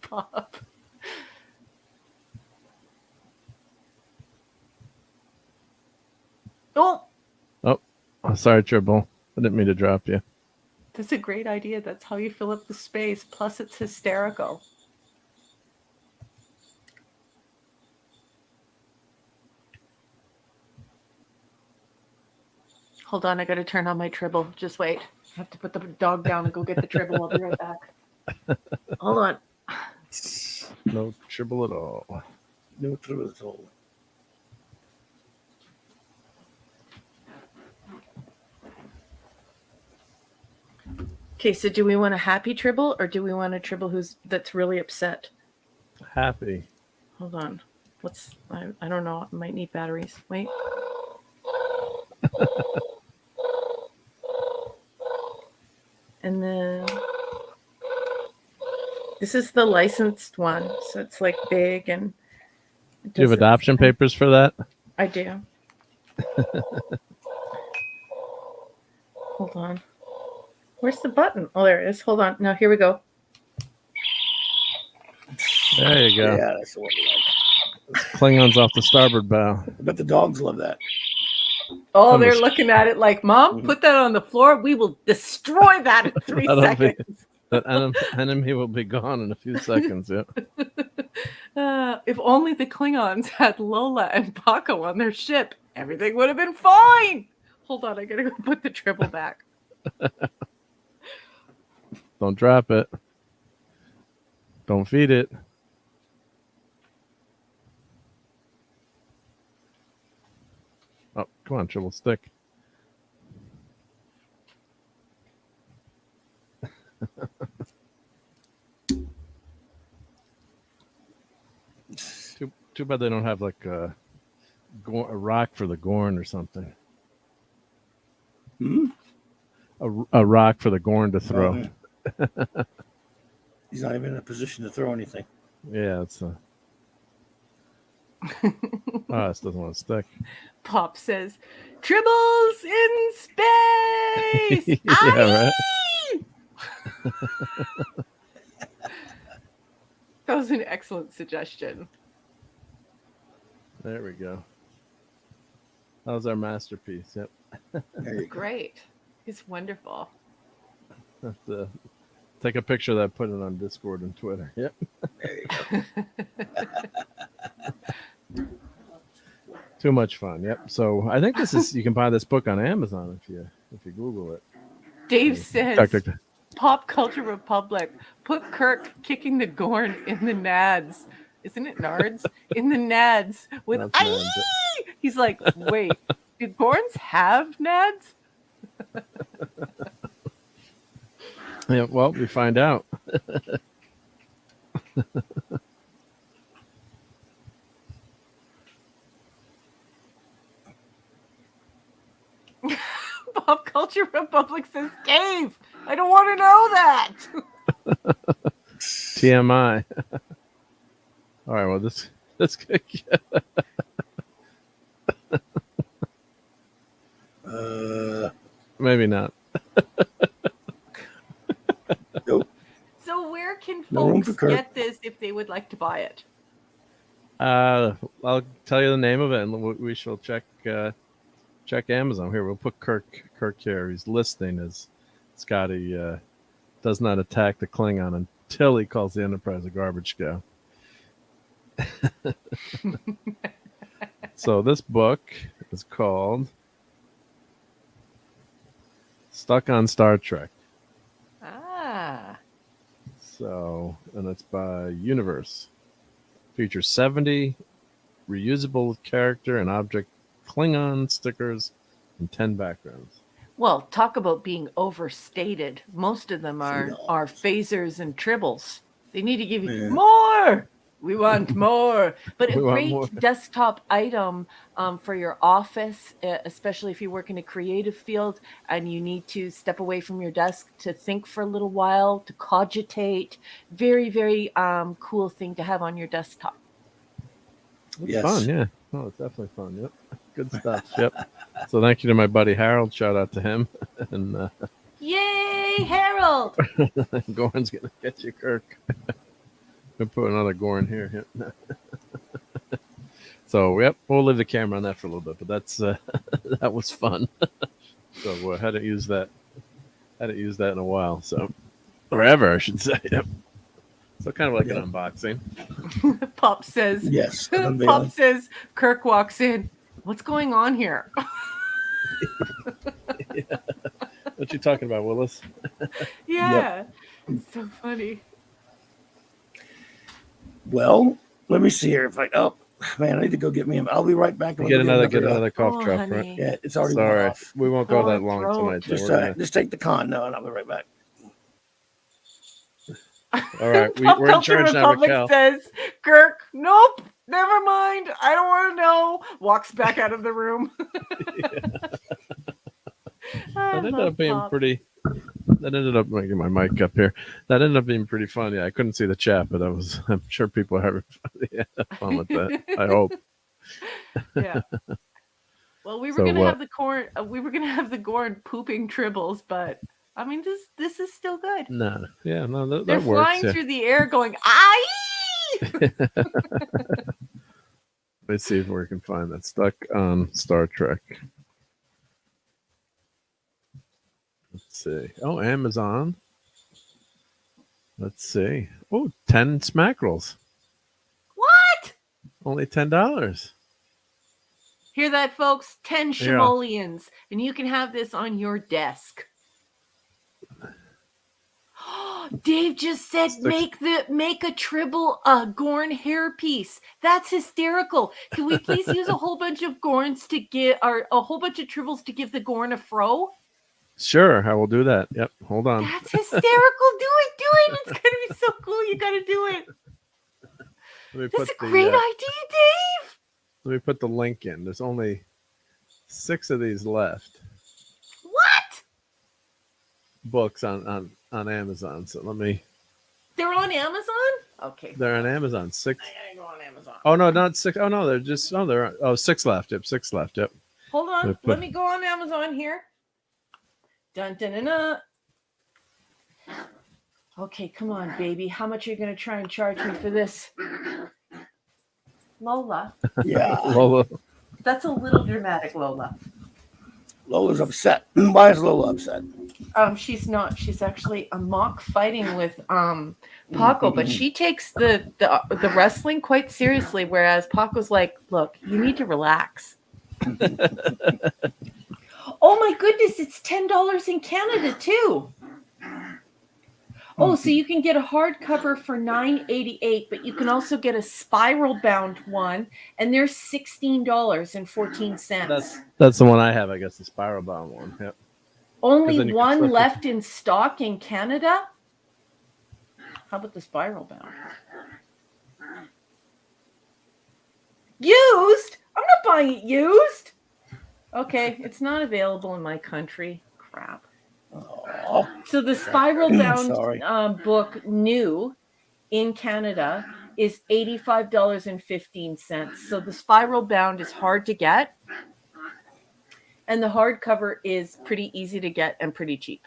Pop. Oh, Oh, sorry, Tribble. I didn't mean to drop you. that's a great idea. That's how you fill up the space. Plus, it's hysterical. Hold on, I got to turn on my tribble. Just wait. I have to put the dog down and go get the tribble. I'll be right back. Hold on. No Tribble at all. No trouble at all. Okay, so do we want a happy tribble or do we want a tribble that's really upset? Happy. Hold on. I don't know. I might need batteries. Wait. And then this is the licensed one, so it's like big and. Do you have adoption papers for that? I do. Hold on. Where's the button? Oh, there it is. Hold on. Now here we go. There you go. Yeah, that's what we like. Klingons off the starboard bow. I bet the dogs love that. Oh, they're looking at it like, Mom, put that on the floor. We will destroy that in 3 seconds. That enemy will be gone in a few seconds. Yeah. If only the Klingons had Lola and Paco on their ship, everything would have been fine. Hold on, I gotta go put the tribble back. Don't drop it. Don't feed it. Oh, come on, Tribble, stick. Too bad they don't have like a rock for the Gorn or something. Hmm? A rock for the Gorn to throw. Oh, yeah. He's not even in a position to throw anything. Yeah, it's a. Oh, this doesn't want to stick. Pop says, "Tribbles in space." Yeah, right. That was an excellent suggestion. There we go. That was our masterpiece. Yep. There you go. Great. It's wonderful. Have to take a picture of that, put it on Discord and Twitter. Yep. There you go. Too much fun. Yep. So I think this is, you can buy this book on Amazon if you Google it. Dave says, Pop Culture Republic, put Kirk kicking the Gorn in the nads. Isn't it nards? In the nads with Nads. He's like, wait, do Gorns have nads? Yeah, well, we find out. Pop Culture Republic says, Dave, I don't want to know that. TMI. All right, well, this maybe not. Nope. So where can No room folks for Kurt. get this if they would like to buy it? I'll tell you the name of it, and we shall check Amazon. Here, we'll put Kirk here. He's listing as Scotty does not attack the Klingon until he calls the Enterprise a garbage cow. So this book is called Stuck on Star Trek. Ah. So, and it's by Universe. Features 70 reusable character and object Klingon stickers and 10 backgrounds. Well, talk about being overstated. Most of them are phasers and tribbles. They need to give you more. We want more. But a great desktop item for your office, especially if you work in a creative field and you need to step away from your desk to think for a little while, to cogitate. Very, very cool thing to have on your desktop. It's fun, yeah. Oh, it's definitely fun. Yep. Good stuff. Yep. So thank you to my buddy Harold. Shout out to him. And yay, Harold! Gorn's gonna get you, Kirk. We'll put another Gorn here. Yep. So yep, we'll leave the camera on that for a little bit, but that's that was fun. So I hadn't used that in a while. So forever, I should say. Yep. So kind of like an unboxing. Pop says, yes. Pop says, Kirk walks in. What's going on here? Yeah. What you talking about, Willis? Yeah. It's so funny. Well, let me see here. If I man, I need to go get me him. I'll be right back. Get another cough drop, honey. right? Yeah, it's already Sorry. off. We won't go that long tonight. Just take the con now, and I'll be right back. All right, we're in charge now, Raquel. Says, Kirk, nope, never mind. I don't want to know. Walks back out of the room. That ended up being pretty. That ended up making my mic up here. That ended up being pretty funny. I couldn't see the chat, but I'm sure people are having fun with that. I hope. Yeah. Well, we were gonna have the corn. We were gonna have the Gorn pooping tribbles, but I mean, this is still good. No, yeah, no, that They're works. flying through the air, going "Aye." Let's see if we can find that. Stuck on Star Trek. Let's see. Oh, Amazon. Let's see. Oh, 10 smackerels. What? Only $10. Hear that, folks? 10 simoleons, and you can have this on your desk. Dave just said make a tribble Gorn hairpiece. That's hysterical. Can we please use a whole bunch of Gorns to give, or a whole bunch of tribbles to give the Gorn a fro? Sure, I will do that. Yep, hold on. That's hysterical. Do it. It's gonna be so cool. You gotta do it. That's a great idea, Dave. Let me put the link in. There's only 6 of these left. What? Books on Amazon. So let me. They're on Amazon? Okay. They're on Amazon. 6. I gotta go on Amazon. Oh no, not 6. Oh no, they're just. Oh, there are 6 left. Yep, 6 left. Yep. Hold on. Let me go on Amazon here. Dun dun dun dun. Okay, come on, baby. How much are you gonna try and charge me for this? Lola. Yeah. Lola. That's a little dramatic, Lola. Lola's upset. Why is Lola upset? She's not. She's actually a mock fighting with Paco, but she takes the wrestling quite seriously, whereas Paco's like, look, you need to relax. Oh my goodness, it's $10 in Canada too. Oh, so you can get a hardcover for $9.88, but you can also get a spiral bound one, and they're $16.14. That's the one I have, I guess, the spiral bound one. Yep. Only then you can one flip it. left in stock in Canada. How about the spiral bound? Used? I'm not buying it used. Okay, it's not available in my country. Crap. Oh, So the spiral bound sorry. book new in Canada is $85.15. So the spiral bound is hard to get. And the hardcover is pretty easy to get and pretty cheap.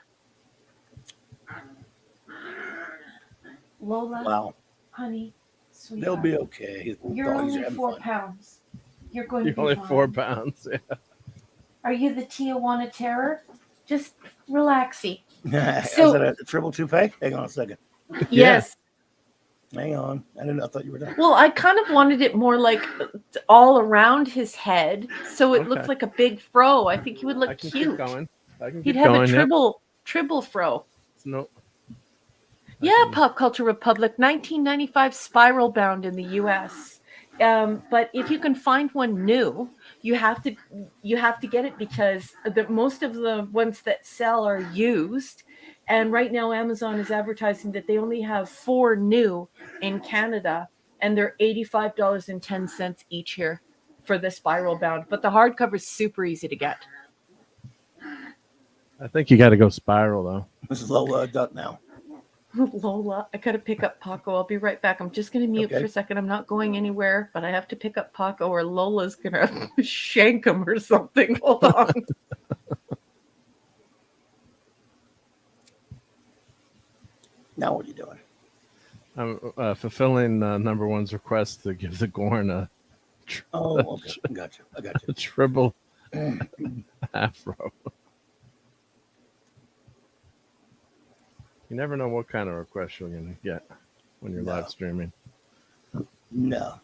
Lola, Wow. honey, They'll sweetheart, be okay. you're Doggies are only having 4 fun. pounds. You're going You're to be only fine. 4 pounds. Yeah. Are you the Tijuana Terror? Just relaxy. Is So- it a triple toupee? Hang on a second. Yes. Hang on. I thought you were done. Well, I kind of wanted it more like all around his head, so it looked Okay. like a big fro. I think he would I look can cute. keep going. I can He'd keep have going. a tribble fro. No. Yeah, Pop Culture Republic, 1995 spiral bound in the U.S. But if you can find one new, you have to get it because most of the ones that sell are used. And right now, Amazon is advertising that they only have 4 new in Canada, and they're $85.10 each here for the spiral bound. But the hardcover is super easy to get. I think you got to go spiral though. This is Lola Duck now. Lola, I gotta pick up Paco. I'll be right back. I'm just gonna mute Okay. for a second. I'm not going anywhere, but I have to pick up Paco or Lola's gonna shank him or something. Hold on. Now what are you doing? I'm fulfilling number one's request to give the Gorn a Oh, okay. I got you. triple afro. You never know what kind of request you're going to get when you're No. live streaming. No.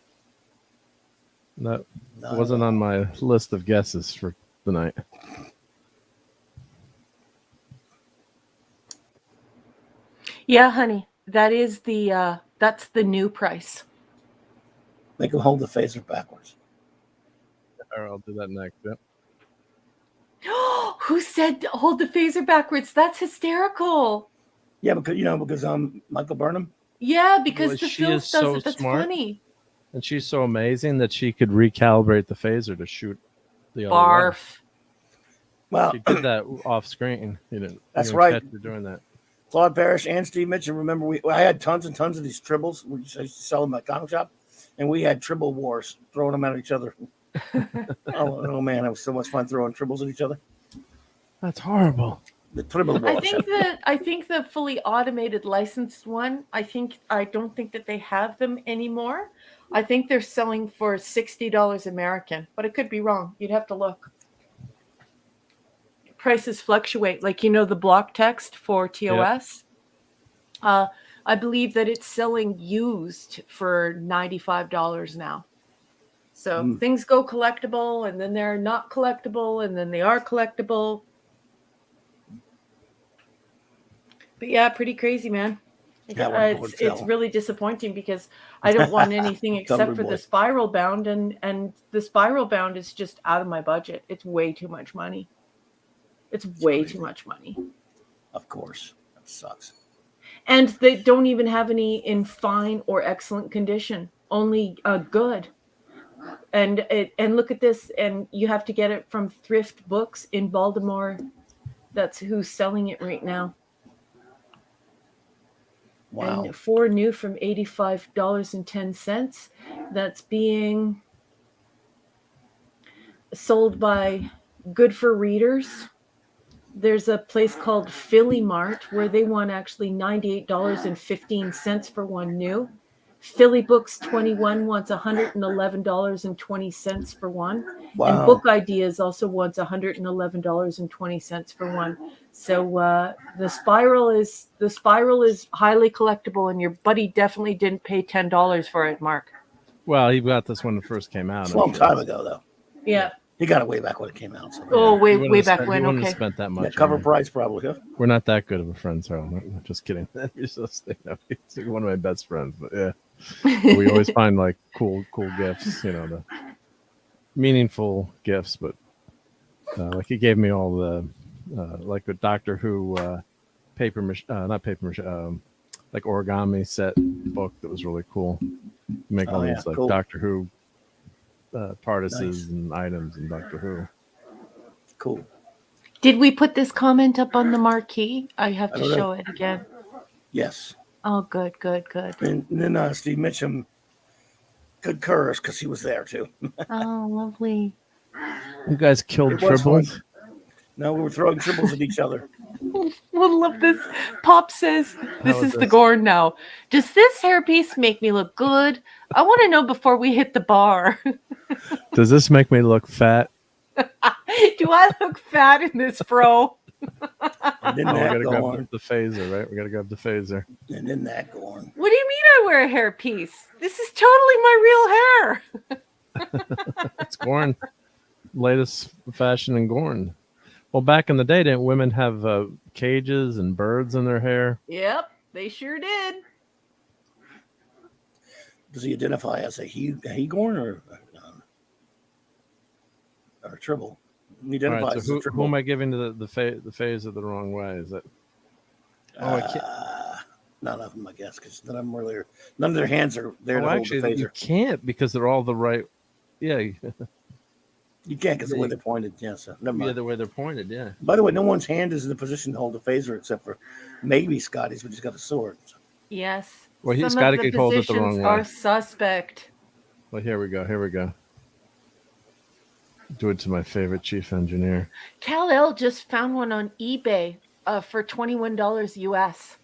That Not wasn't at all. on my list of guesses for tonight. Yeah, honey, that is that's the new price. Make them hold the phaser backwards. Or I'll do that next. Yep. Who said hold the phaser backwards? That's hysterical. Yeah, because Michael Burnham. Yeah, because Well, the she film is does so it. That's smart. funny. And she's so amazing that she could recalibrate the phaser to shoot the other way. Barf. Well, She did that off screen. That's you right. catch her doing that. Claude Parrish and Steve Mitchell. Remember, I had tons and tons of these tribbles. We used to sell them at comic shop, and we had tribble wars, throwing them at each other. oh man, it was so much fun throwing tribbles at each other. That's horrible. The tribble I wars. think the fully automated licensed one, I don't think that they have them anymore. I think they're selling for $60 American, but I could be wrong. You'd have to look. Prices fluctuate, like the block text for TOS. I believe that it's selling used for $95 now. So things go collectible, and then they're not collectible, and then they are collectible. But yeah, pretty crazy, man. It's really disappointing because I don't want anything except for the spiral bound, and the spiral bound is just out of my budget. It's way too much money. It's way too much money. Of course, that sucks. And they don't even have any in fine or excellent condition. Only good. And look at this, and you have to get it from Thrift Books in Baltimore. That's who's selling it right now. Wow. And 4 new from $85.10. That's being sold by Good for Readers. There's a place called Philly Mart where they want actually $98.15 for one new. Philly Books 21 wants $111.20 for one. Wow. And Book Ideas also wants $111.20 for one. So the spiral is highly collectible, and your buddy definitely didn't pay $10 for it, Mark. Well, he got this when it first came out. It's a long time ago, though. Yeah. He got it way back when it came out. So Oh, way wouldn't back have when. He wouldn't Okay. have spent that much. yeah, cover on it. price probably. Huh? We're not that good of a friend, so I'm just kidding. He's just, he's like one of my best friends, but yeah, we always find like cool gifts, the meaningful gifts. But like he gave me all the like a Doctor Who not paper mache, like origami set book that was really cool. Make all these like cool. Doctor Who partices Nice. and items in Doctor Who. Cool. Did we put this comment up on the marquee? I have I to don't know. show it again. Yes. Oh, good, good, good. And then Steve Mitchum concurs because he was there too. Oh, lovely. You guys killed It was tribbles. fun. No, we were throwing tribbles at each other. We'll love this. Pop says, this How is is the this? Gorn now. Does this hairpiece make me look good? I want to know before we hit the bar. Does this make me look fat? Do I look fat in this fro? And then Oh, we that gotta go grab on. the phaser, right? We gotta grab the phaser. And then that go on. What do you mean I wear a hairpiece? This is totally my real hair. It's Gorn. Latest fashion in Gorn. Well, back in the day, didn't women have cages and birds in their hair? Yep, they sure did. Does he identify as a he-gorn or a tribble? He All identifies right, as so a who tribble. am I giving to the phaser the wrong way? Is it? Oh, I can't. None of them, I guess, because none of them really none of their hands are there to Oh, hold actually, the you phaser. can't because they're all the right. Yeah, You can't because the way they're pointed. Yeah, so never mind. yeah, the way they're pointed. Yeah. By the way, no one's hand is in the position to hold the phaser except for maybe Scotty's, but he's got a sword. Yes. Well, he's Some gotta of the get hold it the wrong positions way. are suspect. Well, here we go. Here we go. Do it to my favorite chief engineer. Kal-El just found one on eBay for $21 US.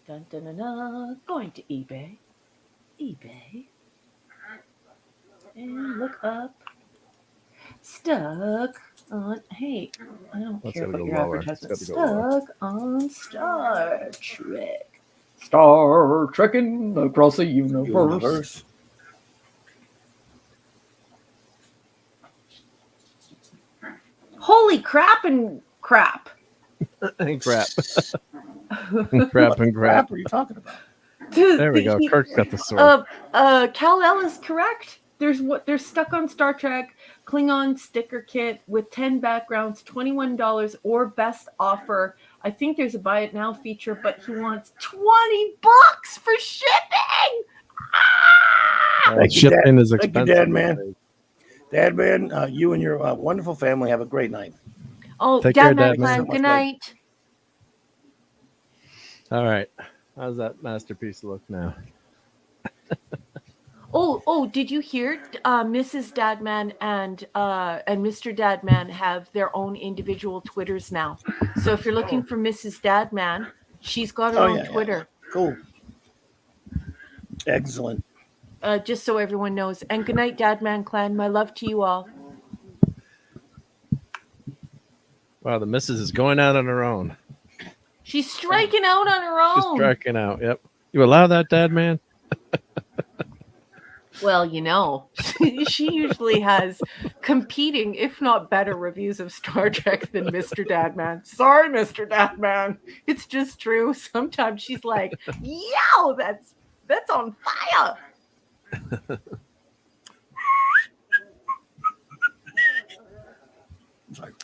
Dun, dun, dun, dun. Going to eBay. eBay. And look up. Stuck on. Hey, I don't That's care gotta about go your lower. advertisement. It's gotta go lower. Stuck on Star Trek. Star trekking across the universe. Holy crap and crap. And crap. What crap and crap. are you talking about? There we go. Kirk's got the sword. Kal-El is correct. They're stuck on Star Trek Klingon sticker kit with 10 backgrounds, $21 or best offer. I think there's a buy it now feature, but he wants $20 for shipping. Thank you, Dad. Shipping is Thank you, expensive. Dad, man. Dad, man, you and your wonderful family have a great night. Oh, Take care, Dad, man, Dad, man. plan. Good night. All right. How's that masterpiece look now? Oh, did you hear? Mrs. Dadman and Mr. Dadman have their own individual Twitters now. So if you're looking for Mrs. Dadman, she's got her own Twitter. Yeah. Cool. Excellent. Just so everyone knows. And good night, Dadman clan. My love to you all. Wow, the missus is going out on her own. She's striking out on her own. She's striking out. Yep. You allow that, Dad, man? Well, you know, she usually has competing, if not better, reviews of Star Trek than Mr. Dadman. Sorry, Mr. Dadman. It's just true. Sometimes she's like, yo, that's on fire.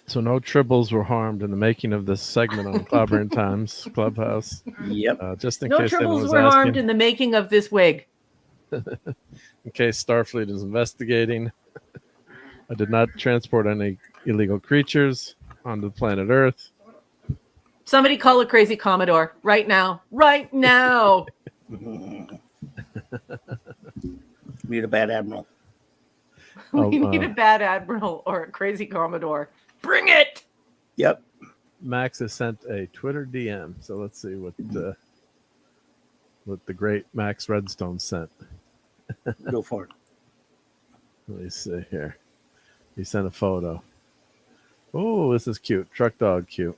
So no tribbles were harmed in the making of this segment on CLOBBERIN Times Clubhouse. Yep. Just in No case anyone tribbles was were harmed asking, in the making of this wig. in case Starfleet is investigating. I did not transport any illegal creatures onto the planet Earth. Somebody call a crazy Commodore right now. Right now. We need a bad admiral. We need a bad admiral or a crazy Commodore. Bring it. Yep. Max has sent a Twitter DM, so let's see what the great Max Redstone sent. Go for it. Let me see here. He sent a photo. Oh, this is cute. Truck dog cute.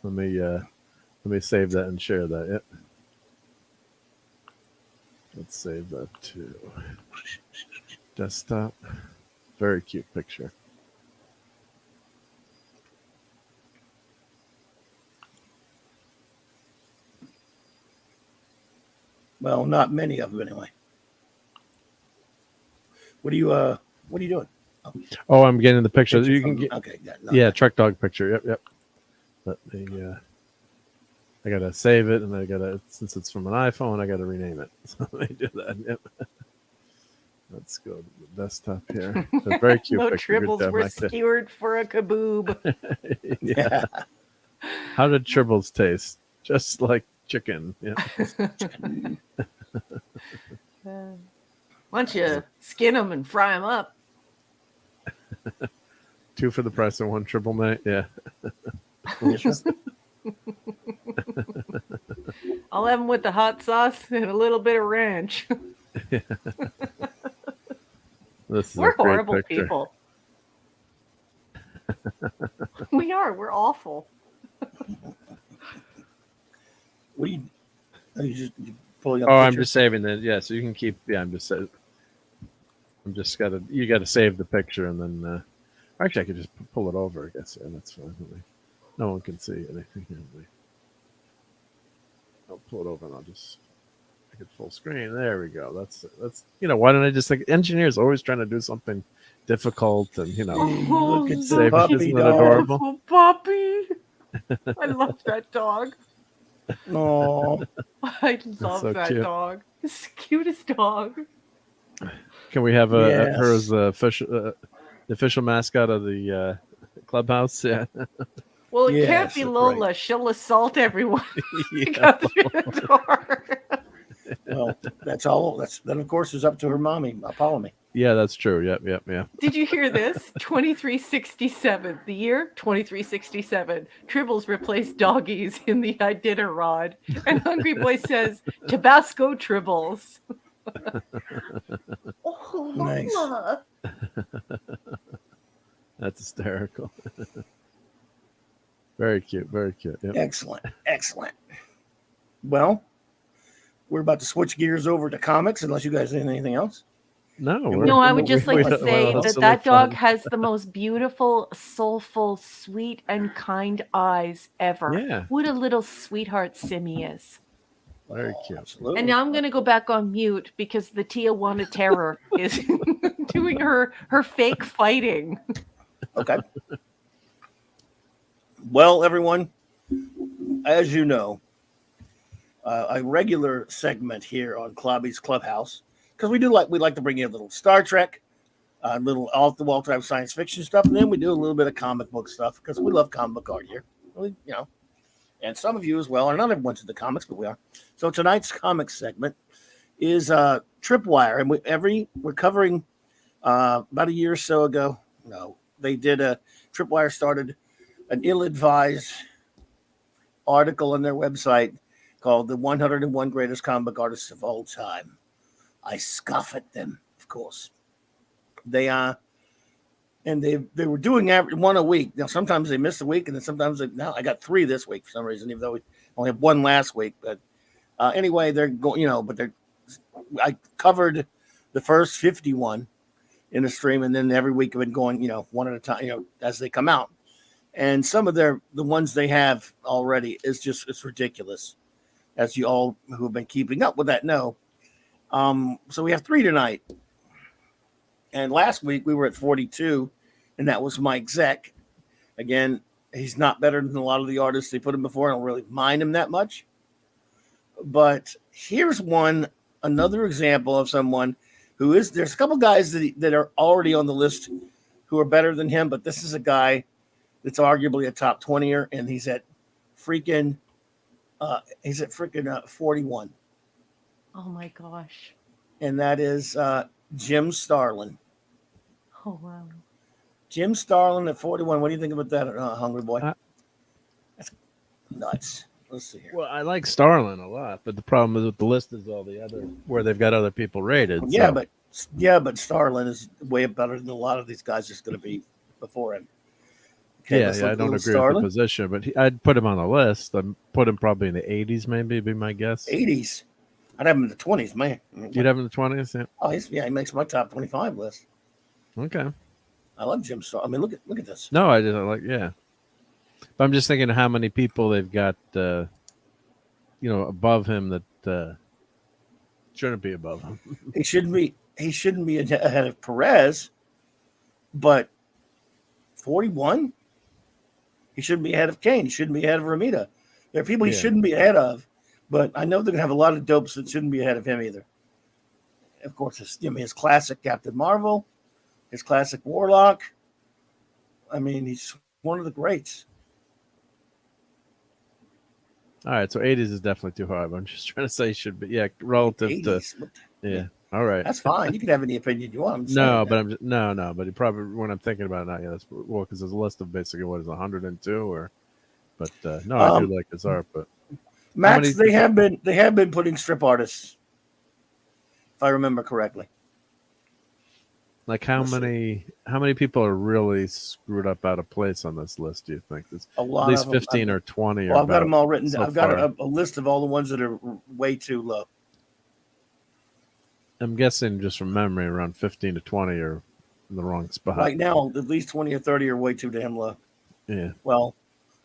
Let me save that and share that. Yep. Let's save that to desktop. Very cute picture. Well, not many of them anyway. What are you doing? Oh, I'm getting the picture. Picture You from- can get, okay, yeah, truck dog picture. Yep. But I gotta save it, and I gotta, since it's from an iPhone, I gotta rename it. So let me do that. Yep. Let's go to the desktop here. It's a very cute No picture. Good tribbles job, were Mike. skewered for a kaboob. Yeah. How did tribbles taste? Just like chicken. Yeah. Why don't you skin them and fry them up? 2 for the price of 1 triple night. Yeah. I'll have them with the hot sauce and a little bit of ranch. This is We're a great horrible picture. people. We are. We're awful. What are you just pulling up? Oh, I'm pictures? just saving that. Yeah, so you can keep. Yeah, I'm just you gotta save the picture, and then actually I could just pull it over. I guess. Yeah, that's fine. No one can see anything. I'll pull it over, and I'll just make it full screen. There we go. That's why don't I just like engineers always trying to do something difficult and Look at the save it. puppy Isn't that dog. adorable? Oh, puppy. I love that dog. Oh, I love so that cute. dog. It's the cutest dog. Can we have Yes. her as the official mascot of the clubhouse? Yeah. Well, it Yes, can't be that's Lola. right. She'll assault everyone. Yeah. Got through the door. well, that's all. That of course is up to her mommy, Apollo. Yeah, that's true. Yep. Did you hear this? 2367. The year 2367. Tribbles replaced doggies in the Iditarod. And Hungry Boy says, Tabasco Tribbles. Oh, Nice. Mama. That's hysterical. Very cute. Very cute. Yep. Excellent. Well, we're about to switch gears over to comics, unless you guys have anything else. No, I would just like to say that's that silly dog fun. has the most beautiful, soulful, sweet, and kind eyes ever. Yeah. What a little sweetheart Simi is. Very cute. Absolutely. And now I'm going to go back on mute because the Tijuana Terror is doing her fake fighting. Okay. Well, everyone, as you know, a regular segment here on CLOBBY'S Clubhouse, because we like to bring you a little Star Trek, a little off the wall type science fiction stuff, and then we do a little bit of comic book stuff because we love comic book art here, and some of you as well. Or not everyone's into comics, but we are. So tonight's comics segment is Tripwire, and we're covering about a year or so ago. No, they did Tripwire started an ill-advised article on their website called "The 101 Greatest Comic Book Artists of All Time." I scoff at them, of course. They were doing average one a week. Now sometimes they miss a week, and then sometimes now I got 3 this week for some reason, even though we only have 1 last week. But anyway, they're going, I covered the first 51 in the stream, and then every week I've been going, one at a time, as they come out. And some of the ones they have already it's ridiculous, as you all who have been keeping up with that know. So we have 3 tonight. And last week we were at 42, and that was Mike Zeck. Again, he's not better than a lot of the artists they put him before. I don't really mind him that much. But here's another example of someone there's a couple guys that are already on the list who are better than him, but this is a guy that's arguably a top 20er, and he's at freaking 41. Oh my gosh. And that is Jim Starlin. Oh wow. Jim Starlin at 41. What do you think about that, Hungry Boy? That's nuts. Let's see here. Well, I like Starlin a lot, but the problem is with the list is all the other where they've got other people rated. Yeah, but Starlin is way better than a lot of these guys that's going to be before him. Okay, I don't agree with the position, but I'd put him on the list. I'd put him probably in the 80s, maybe, be my guess. 80s. I'd have him in the 20s, man. You'd have him in the 20s? Yeah. Oh, he makes my top 25 list. Okay. I love Jim Starlin. I mean, look at this. No, I just But I'm just thinking of how many people they've got, above him that shouldn't be above him. He shouldn't be ahead of Perez, But 41, he shouldn't be ahead of Kane. He shouldn't be ahead of Ramita. There are people he shouldn't be ahead of, but I know they're going to have a lot of dopes that shouldn't be ahead of him either. Of course, his classic Captain Marvel, his classic Warlock. I mean, he's one of the greats. All right, so 80s is definitely too high. But I'm just trying to say he should be, relative 80s, to, all right. That's fine. You can have any opinion you want. No, but he probably, when I'm thinking about it now, that's because there's a list of basically what is 102 but no, I do like his art. But Max, they have been putting strip artists, if I remember correctly. Like how many people are really screwed up out of place on this list? Do you think there's a lot? At least 15 or 20. Well, I've got them all written. So I've got a list of all the ones that are way too low. I'm guessing just from memory, around 15 to 20 are in the wrong spot. Right now, at least 20 or 30 are way too damn low. Yeah. Well,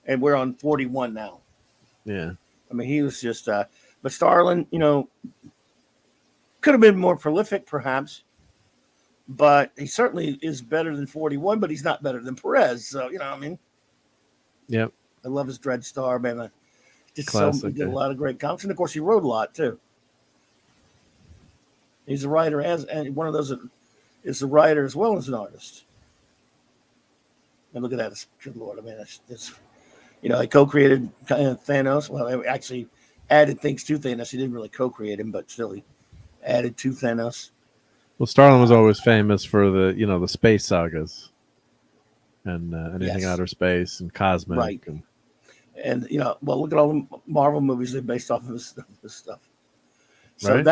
and we're on 41 now. Yeah. I mean, he was just. But Starlin, could have been more prolific, perhaps. But he certainly is better than 41, but he's not better than Perez. So, I mean. Yep. I love his Dread Star, man. He did a lot of great comics. And, of course, he wrote a lot, too. He's a writer, and one of those that is a writer as well as an artist. And look at that. Good Lord. I mean, it's he co-created Thanos. Well, he actually added things to Thanos. He didn't really co-create him, but still he added to Thanos. Well, Starlin was always famous for the space sagas and anything outer space and cosmic. Right. And look at all the Marvel movies they're based off of this stuff. So right?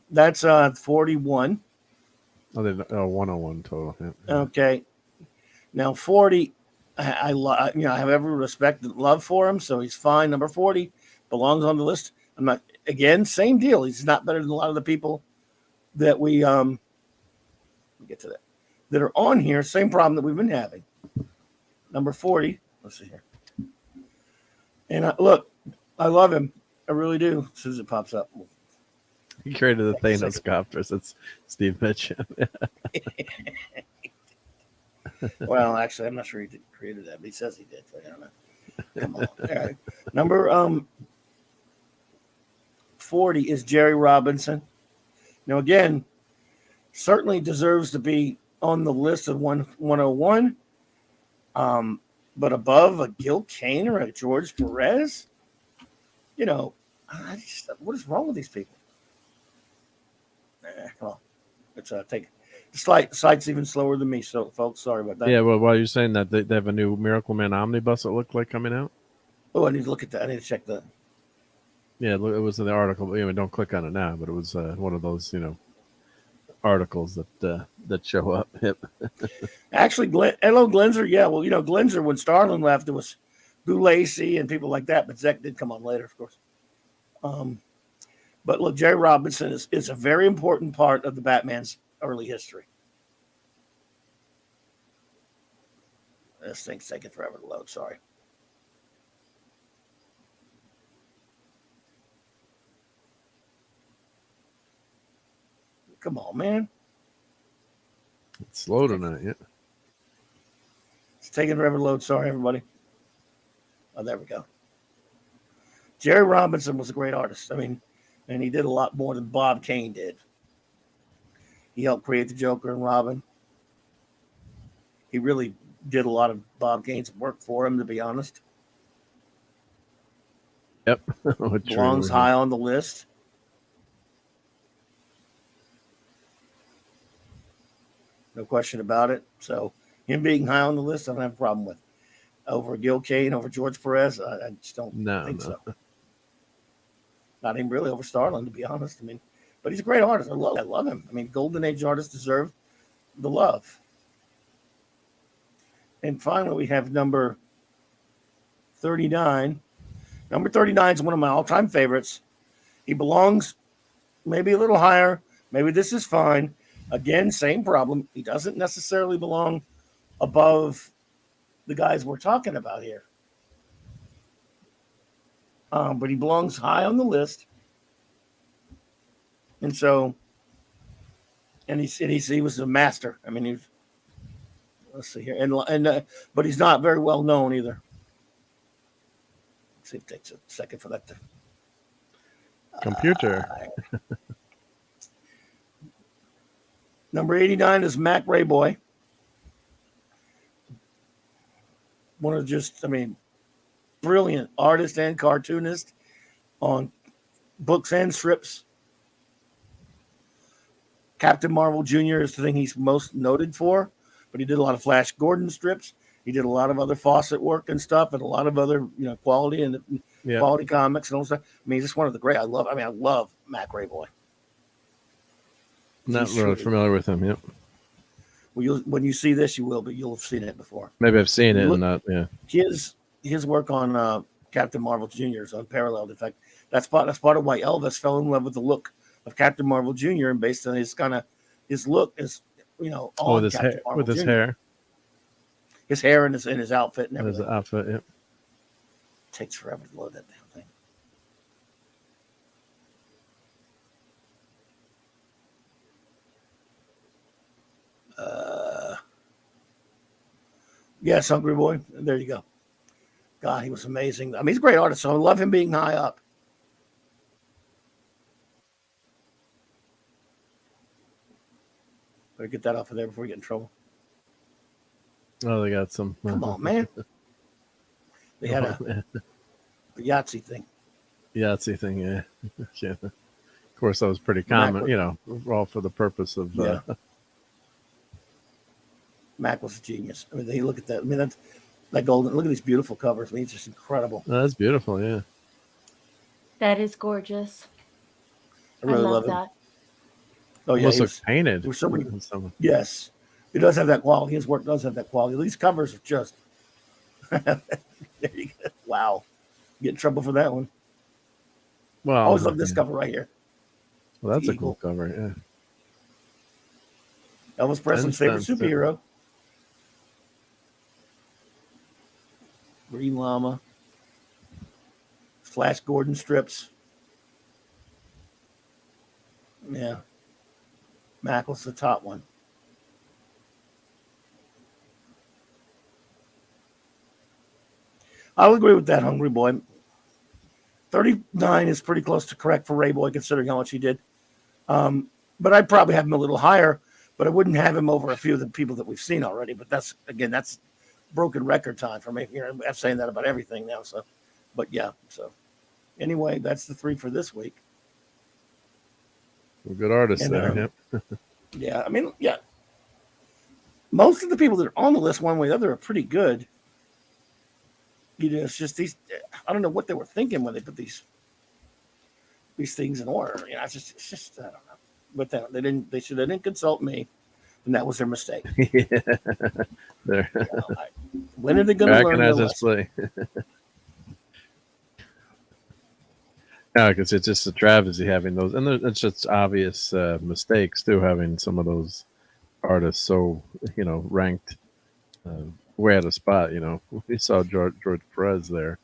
That's 41. Oh, 101 total. Yeah. Okay. Now 40, I have every respect and love for him, so he's fine. Number 40 belongs on the list. I'm not, again, same deal. He's not better than a lot of the people that we get to that are on here. Same problem that we've been having. Number 40. Let's see here. And look, I love him. I really do. As soon as it pops up. He created the Thanos copters. It's Steve Mitchum. Well, actually, I'm not sure he created that, but he says he did. So I don't know. Come on. All right. Number 40 is Jerry Robinson. Now, again, certainly deserves to be on the list of 101, but above a Gil Kane or a George Perez, what is wrong with these people? Come on, let's take it. The site's even slower than me, so folks, sorry about that. Yeah, well, while you're saying that, they have a new Miracle Man omnibus, it looked like, coming out. Oh, I need to look at that. I need to check that. Yeah, it was in the article. Don't click on it now, but it was one of those, articles that show up. Yep. Actually, hello, Glenzer. Yeah, well, Glenzer, when Starlin left, it was Boo Lacey and people like that, but Zek did come on later, of course. But look, Jerry Robinson is a very important part of the Batman's early history. This thing's taking forever to load. Sorry. Come on, man. It's slow tonight, yeah. It's taking forever to load. Sorry, everybody. Oh, there we go. Jerry Robinson was a great artist. I mean, and he did a lot more than Bob Kane did. He helped create the Joker and Robin. He really did a lot of Bob Kane's work for him, to be honest. Yep. Belongs high on the list. No question about it. So him being high on the list, I don't have a problem with. Over Gil Kane, over George Perez, I just don't think so. Not even really over Starlin, to be honest. I mean, but he's a great artist. I love him. I mean, Golden Age artists deserve the love. And finally, we have number 39. Number 39 is one of my all-time favorites. He belongs maybe a little higher. Maybe this is fine. Again, same problem. He doesn't necessarily belong above the guys we're talking about here. But he belongs high on the list. And so, he was a master. I mean, Let's see here, but he's not very well known either. Let's see if it takes a second for that to. Computer. Number 89 is Mac Rayboy. One of just, brilliant artist and cartoonist on books and strips. Captain Marvel Jr. is the thing he's most noted for, but he did a lot of Flash Gordon strips. He did a lot of other Fawcett work and stuff, and a lot of other, quality and quality comics and all stuff. He's just one of the great. I love Mac Rayboy. Not really familiar with him. Yep. Well, when you see this, you will, but you'll have seen it before. Maybe I've seen it, and not. Yeah. His work on Captain Marvel Jr. is unparalleled. In fact, that's part of why Elvis fell in love with the look of Captain Marvel Jr. and based on his look is all with his hair, with his hair, his hair and his outfit and everything. His outfit, yeah. Takes forever to load that damn thing. Yes, Hungry Boy. There you go. God, he was amazing. He's a great artist, so I love him being high up. Better get that off of there before we get in trouble. Oh, they got some. Come on, man. They had a Yahtzee thing. Yahtzee thing, yeah. Yeah. Of course, that was pretty common, all for the purpose of. Yeah. Mac was a genius. They look at that. That's that golden. Look at these beautiful covers. It's just incredible. Oh, that's beautiful, yeah. That is gorgeous. I really love that. Oh yeah, Almost looks painted. There's so many. Yes, it does have that quality. His work does have that quality. These covers are just. There you go. Wow, get in trouble for that one. Well, I always love this cover right here. Well, that's a cool cover. Yeah. Elvis Presley's favorite superhero. Green Llama. Flash Gordon strips. Yeah. Mac was the top one. I'll agree with that, Hungry Boy. 39 is pretty close to correct for Rayboy, considering how much he did. But I'd probably have him a little higher, but I wouldn't have him over a few of the people that we've seen already. But that's broken record time for me. I'm saying that about everything now. So, but yeah. So anyway, that's the 3 for this week. Well, good artist there. Yeah. Yeah. Most of the people that are on the list, one way or the other, are pretty good. It's just these. I don't know what they were thinking when they put these things in order. It's just I don't know. But they didn't. They didn't consult me, and that was their mistake. There. When are they going to learn? Recognize this play. No, because it's just a travesty having those, and it's just obvious mistakes too. Having some of those artists so ranked way out of spot. We saw George Perez there.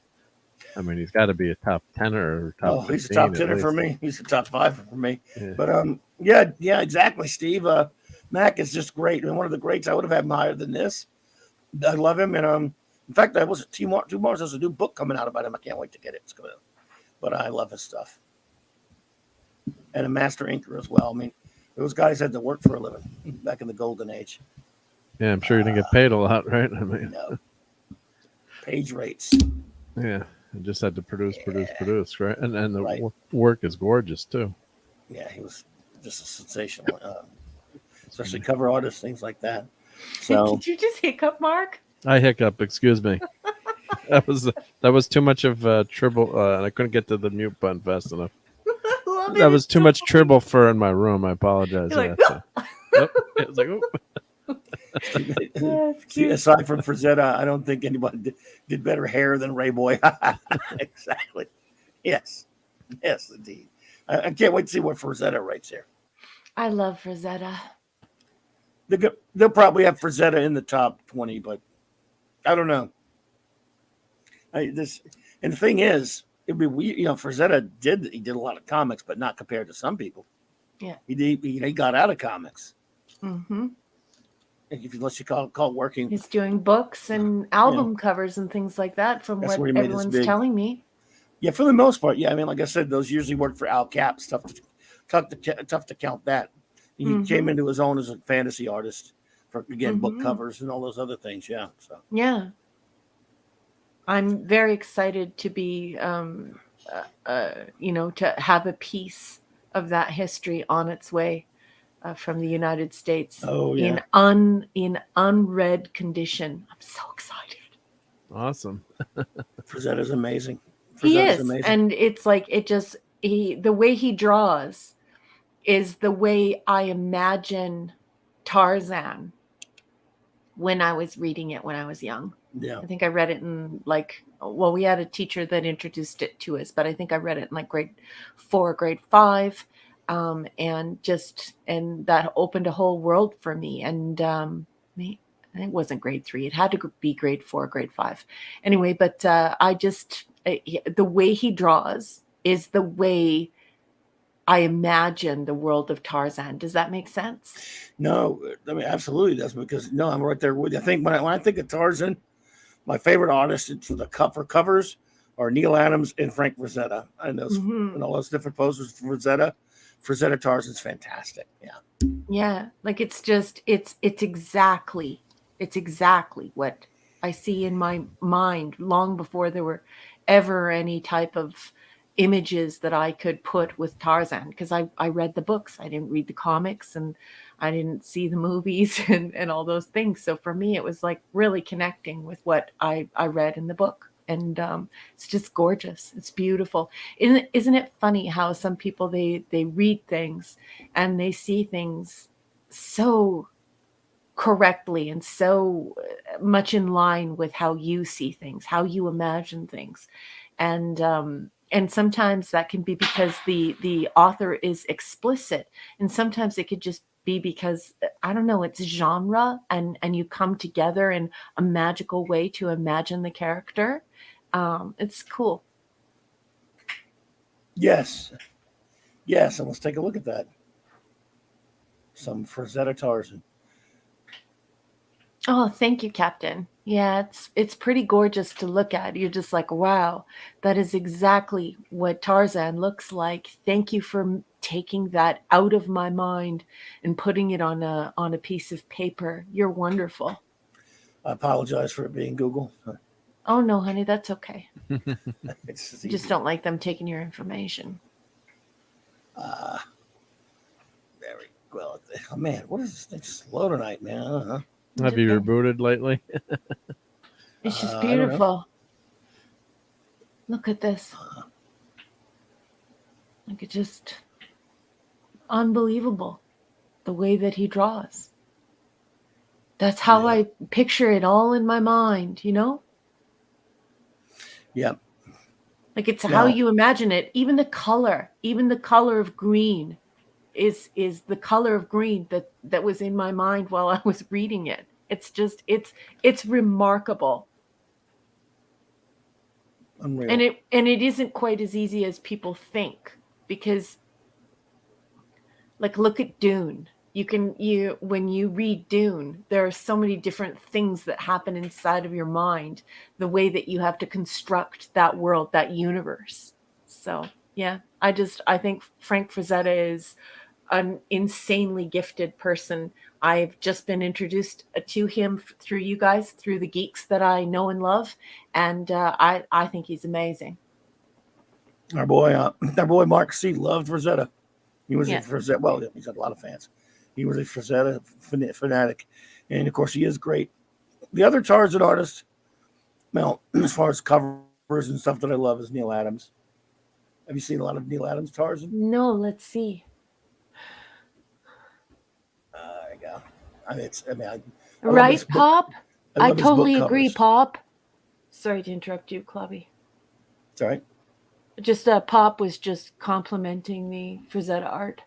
He's got to be a top 10 or top. Oh, he's a top 10 for me. He's a top 5 for me. Yeah. But yeah, exactly, Steve. Mac is just great. One of the greats. I would have had him higher than this. I love him, and in fact, I was Two Mars. There's a new book coming out about him. I can't wait to get it. It's coming out. But I love his stuff. And a master inker as well. Those guys had to work for a living back in the golden age. Yeah, I'm sure you didn't get paid a lot, right? No. Page rates. Yeah, I just had to produce, right? And the right. Work is gorgeous too. Yeah, he was just a sensational, especially cover artists, things like that. So Did you just hiccup, Mark? I hiccup. Excuse me. That was too much of tribble, and I couldn't get to the mute button fast enough. That was too much tribble fur in my room. I apologize. Like, It was like, See, aside from Frazetta, I don't think anybody did better hair than Rayboy. Exactly. Yes, indeed. I can't wait to see what Frazetta writes here. I love Frazetta. They'll probably have Frazetta in the top 20, but I don't know. And the thing is, it'd be weird. Frazetta did a lot of comics, but not compared to some people. Yeah, he got out of comics. Mm-hmm. unless you call it working. He's doing books and album covers and things like that, from That's what where he made his everyone's big- telling me. Yeah, for the most part. Yeah, I mean, like I said, those usually work for Al Cap. Tough to count that. He came into his own as a fantasy artist for, again, book covers and all those other things. Yeah. So Yeah. I'm very excited to be, to have a piece of that history on its way from the United States in unread condition. I'm so excited. Awesome. Frazetta's amazing. He is, amazing. And it's like the way he draws is the way I imagine Tarzan when I was reading it when I was young. Yeah. I think I read it in we had a teacher that introduced it to us, but I think I read it in grade 4, grade 5. And that opened a whole world for me. And it wasn't grade 3. It had to be grade 4, grade 5. Anyway, but the way he draws is the way I imagine the world of Tarzan. Does that make sense? No, I mean, absolutely does, because I'm right there with you. I think when I think of Tarzan, my favorite artists for the covers are Neil Adams and Frank Frazetta. And and all those different posters for Frazetta Tarzan's fantastic. Yeah. Yeah. It's exactly what I see in my mind long before there were ever any type of images that I could put with Tarzan, because I read the books. I didn't read the comics, and I didn't see the movies and all those things. So for me, it was really connecting with what I read in the book. And it's just gorgeous. It's beautiful. Isn't it funny how some people, they read things and they see things so correctly and so much in line with how you see things, how you imagine things. And sometimes that can be because the author is explicit, and sometimes it could just be because, I don't know, it's genre, and you come together in a magical way to imagine the character. It's cool. Yes. And let's take a look at that. Some Frazetta Tarzan. Oh, thank you, Captain. Yeah, it's pretty gorgeous to look at. You're just like, wow, that is exactly what Tarzan looks like. Thank you for taking that out of my mind and putting it on a piece of paper. You're wonderful. I apologize for it being Google. Oh no, honey, that's okay. It's You just don't like them taking your information. Very well. Oh man, what is this thing slow tonight, man? I don't know. Have you rebooted lately? It's just beautiful. Look at this. It's just unbelievable the way that he draws. That's how I picture it all in my mind, Yeah. It's how you imagine it. Even the color of green is the color of green that was in my mind while I was reading it. It's just it's remarkable. Unreal. And it isn't quite as easy as people think, because look at Dune. When you read Dune, there are so many different things that happen inside of your mind, the way that you have to construct that world, that universe. So yeah, I think Frank Frazetta is an insanely gifted person. I've just been introduced to him through you guys, through the geeks that I know and love, and I think he's amazing. Our boy Mark C. loved Frazetta. He was a Frazetta. Well, he's got a lot of fans. He was a Frazetta fanatic, and of course, he is great. The other Tarzan artist, well, as far as covers and stuff that I love, is Neil Adams. Have you seen a lot of Neil Adams Tarzan? No, let's see. There you go. I Right, Pop? I love his totally book agree, covers. Pop. Sorry to interrupt you, Clubby. It's all right. Just Pop was just complimenting the Frazetta art.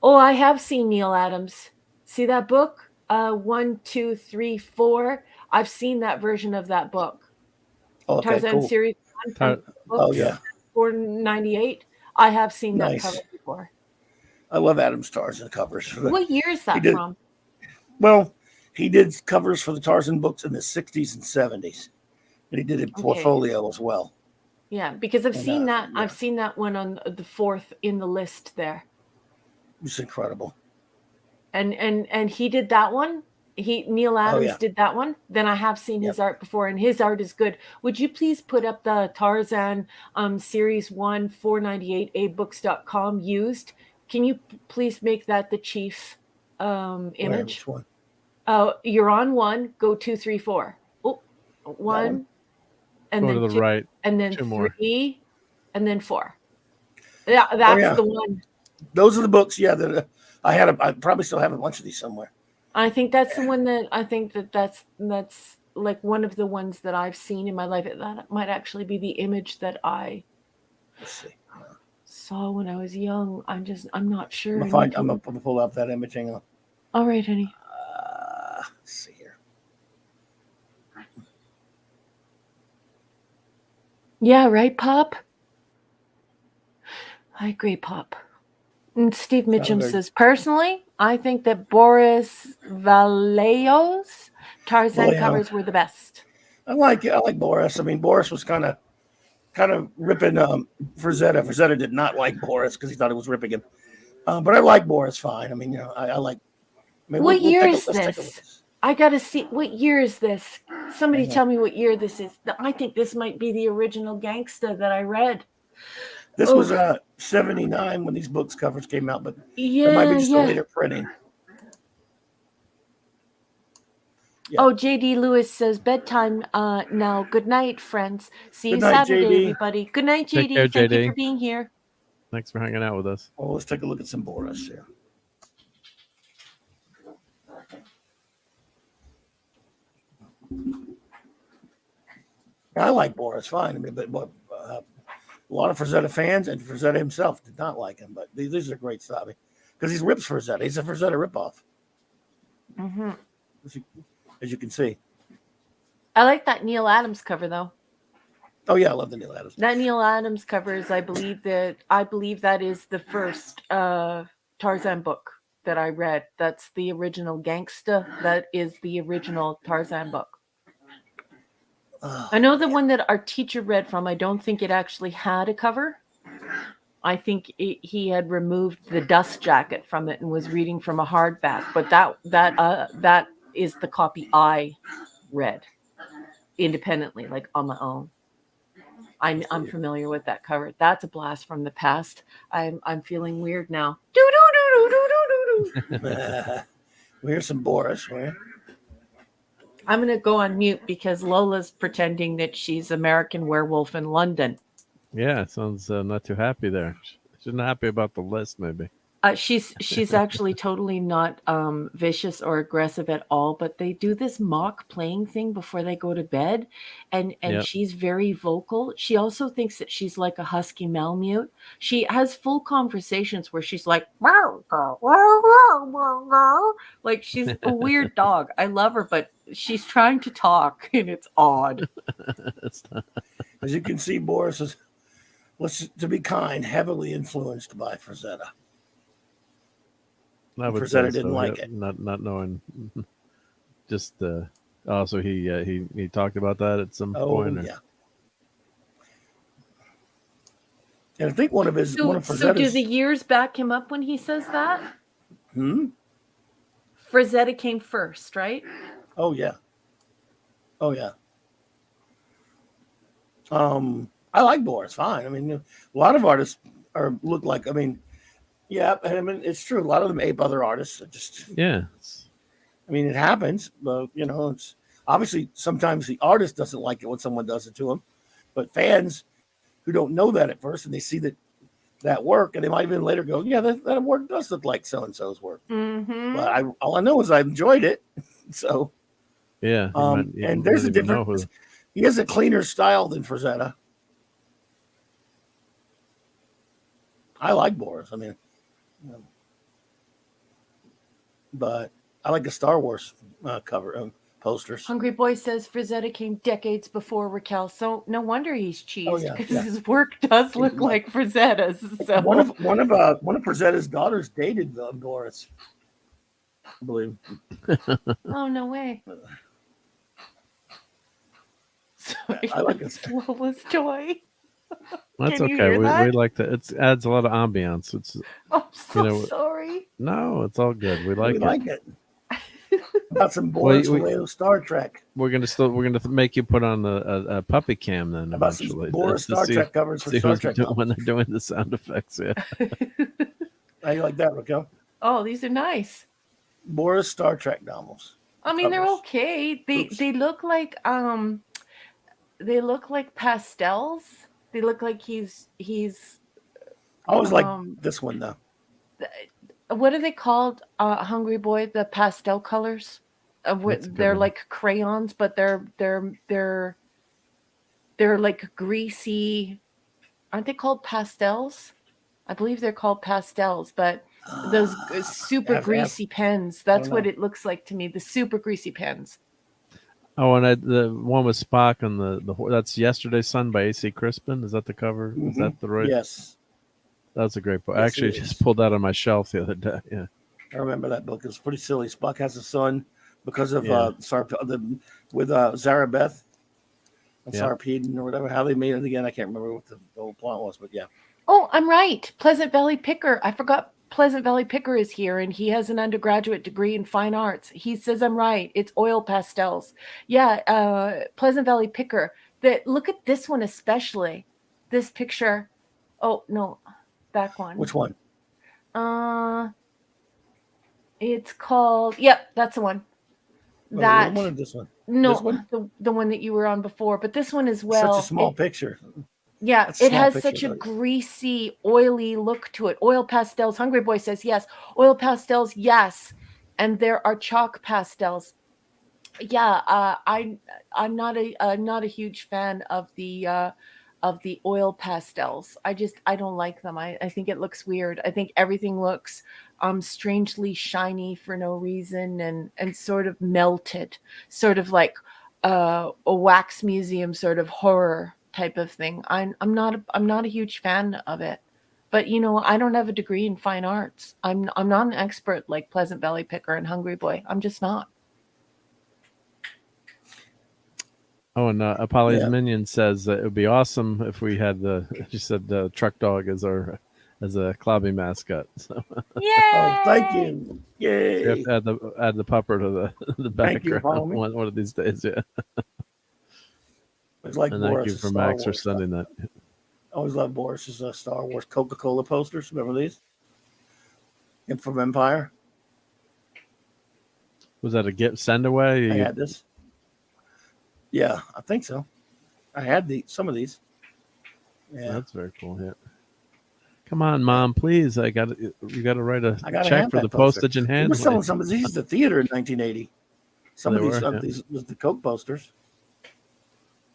Oh, I have seen Neil Adams. See that book? 1, 2, 3, 4. I've seen that version of that book. Oh, okay, Tarzan cool. Series 1. Oh, yeah. 498. I have seen that Nice. cover before. I love Adams Tarzan covers. What year is that from? Well, he did covers for the Tarzan books in the 60s and 70s, and he did a portfolio as well. Yeah, because I've seen that. Yeah. I've seen that one on the 4th in the list there. It's incredible. And he did that one. Neil Adams did that one. Then I have seen his art before, and his art is good. Would you please put up the Tarzan Series 1 498abooks.com used? Can you please make that the chief image? Which one? You're on 1. Go 2, 3, 4. Oh, 1, and Go then to the 2, right, and then 2 3, more. and then 4. Yeah, that's the one. Those are the books. Yeah, that I had. I probably still have a bunch of these somewhere. I think that's the one that I think that's like one of the ones that I've seen in my life. That might actually be the image that I saw when I was young. I'm not sure. I'm gonna pull up that image. Hang on. All right, honey. Let's see here. Yeah, right, Pop. I agree, Pop. And Steve Mitchum says, personally, I think that Boris Vallejo's Tarzan covers were the best. I like Boris. I mean, Boris was kind of ripping Frazetta. Frazetta did not like Boris because he thought it was ripping him. But I like Boris fine. I mean, I like. I mean, what year is this? I got to see. What year is this? Somebody tell me what year this is. I think this might be the original Gangsta that I read. This was 79 when these books covers came out, but it might be just a later printing. Yeah. Oh, JD Lewis says bedtime now. Good night, friends. See you Saturday, JD. Everybody. Good night, JD. Care, Thank JD. you for being here. Thanks for hanging out with us. Well, let's take a look at some Boris here. I like Boris fine. I mean, but a lot of Frazetta fans and Frazetta himself did not like him. But these are great stuff because he rips Frazetta. He's a Frazetta ripoff. Mm-hmm. As you can see. I like that Neil Adams cover though. Oh yeah, I love the Neil Adams. That Neil Adams cover is, I believe that is the first Tarzan book that I read. That's the original Gangsta. That is the original Tarzan book. I know the one that our teacher read from. I don't think it actually had a cover. I think he had removed the dust jacket from it and was reading from a hardback. But that is the copy I read independently, like on my own. I'm familiar with that cover. That's a blast from the past. I'm feeling weird now. We hear some Boris, right? I'm going to go on mute because Lola's pretending that she's American Werewolf in London. Yeah, sounds not too happy there. She's not happy about the list, maybe. She's actually totally not vicious or aggressive at all, but they do this mock playing thing before they go to bed, and she's very vocal. She also thinks that she's like a husky Malamute. She has full conversations where she's like, like she's a weird dog. I love her, but she's trying to talk, and it's odd. As you can see, Boris is, to be kind, heavily influenced by Frazetta. Frazetta didn't like it. Not knowing. Just so he talked about that at some point. Or? Yeah. And I think one of Frazetta's. So do the years back him up when he says that? Frazetta came first, right? Oh yeah. I like Boris fine. I mean, a lot of artists look like. I mean, yeah. I mean, it's true. A lot of them ape other artists. I mean, it happens. But it's obviously sometimes the artist doesn't like it when someone does it to them, but fans who don't know that at first and they see that work, and they might even later go, yeah, that work does look like so and so's work. Mm-hmm. But all I know is I enjoyed it. So yeah. And there's a difference. He has a cleaner style than Frazetta. I like Boris. I mean, but I like the Star Wars cover posters. Hungry Boy says Frazetta came decades before Raquel, so no wonder he's cheesed because his work does look like Frazetta's. So one of Frazetta's daughters dated Boris. I believe. Oh, no way. Sorry, I like that's it. Lola's toy. That's Can you okay. hear We that? like that. It adds a lot of ambiance. It's I'm so know, sorry. no, it's all good. We like We it. like it. About some Well, Boris Vallejo Star Trek. we're gonna make you put on a puppy cam then About some eventually Boris to Star see, Trek covers for see Star who's Trek. when they're doing the sound effects. Yeah. How you like that, Raquel? Oh, these are nice. Boris Star Trek novels. I mean, they're Covers. okay. Oops. They look like pastels. They look like he's I always like um this one though. what are they called? Hungry Boy, the pastel colors. That's a good They're one. like crayons, but they're like greasy. Aren't they called pastels? I believe they're called pastels, but those super greasy pens. That's what it looks like to me. The super greasy pens. Oh, and the one with Spock and that's Yesterday's Sun by A.C. Crispin. Is that the cover? Mm-hmm. Is that the right? Yes. That's a great book. Yes, I actually just pulled that on my shelf the other day. Yeah. I remember that book. It was pretty silly. Spock has a son because of Yeah. with Zarabeth and Yeah. Sarpedon or whatever. How they made it again, I can't remember what the whole plot was, but yeah. Oh, I'm right. Pleasant Valley Picker. I forgot Pleasant Valley Picker is here, and he has an undergraduate degree in fine arts. He says I'm right. It's oil pastels. Yeah, Pleasant Valley Picker. Look at this one especially. This picture. Oh no, back one. Which one? It's called. Yep, that's the one. That one or this one? No, this one? the one that you were on before, but this one as well. Such a small picture. Yeah, That's a it small has picture, such a though. greasy, oily look to it. Oil pastels. Hungry Boy says yes. Oil pastels, yes. And there are chalk pastels. Yeah, I'm not a huge fan of the oil pastels. I don't like them. I think it looks weird. I think everything looks strangely shiny for no reason and sort of melted, sort of like a wax museum sort of horror type of thing. I'm not a huge fan of it. But I don't have a degree in fine arts. I'm not an expert like Pleasant Valley Picker and Hungry Boy. I'm just not. Oh, and Apolly's Minion says it would be awesome if we had she said the truck dog as a Clobby mascot. So. Yay! Oh, thank you. Yay! You have to add the pupper to the background one of these days. Yeah. It's like and Boris thank you for Star Max for Wars sending stuff. that. I always love Boris's Star Wars Coca-Cola posters. Remember these? And from Empire. Was that a gift send away? I had this. Yeah, I think so. I had some of these. Yeah, that's very cool. Yeah. Come on, Mom, please. You got to write a check for the postage and handling. We were selling some of these at the theater in 1980. Some of these was the Coke posters.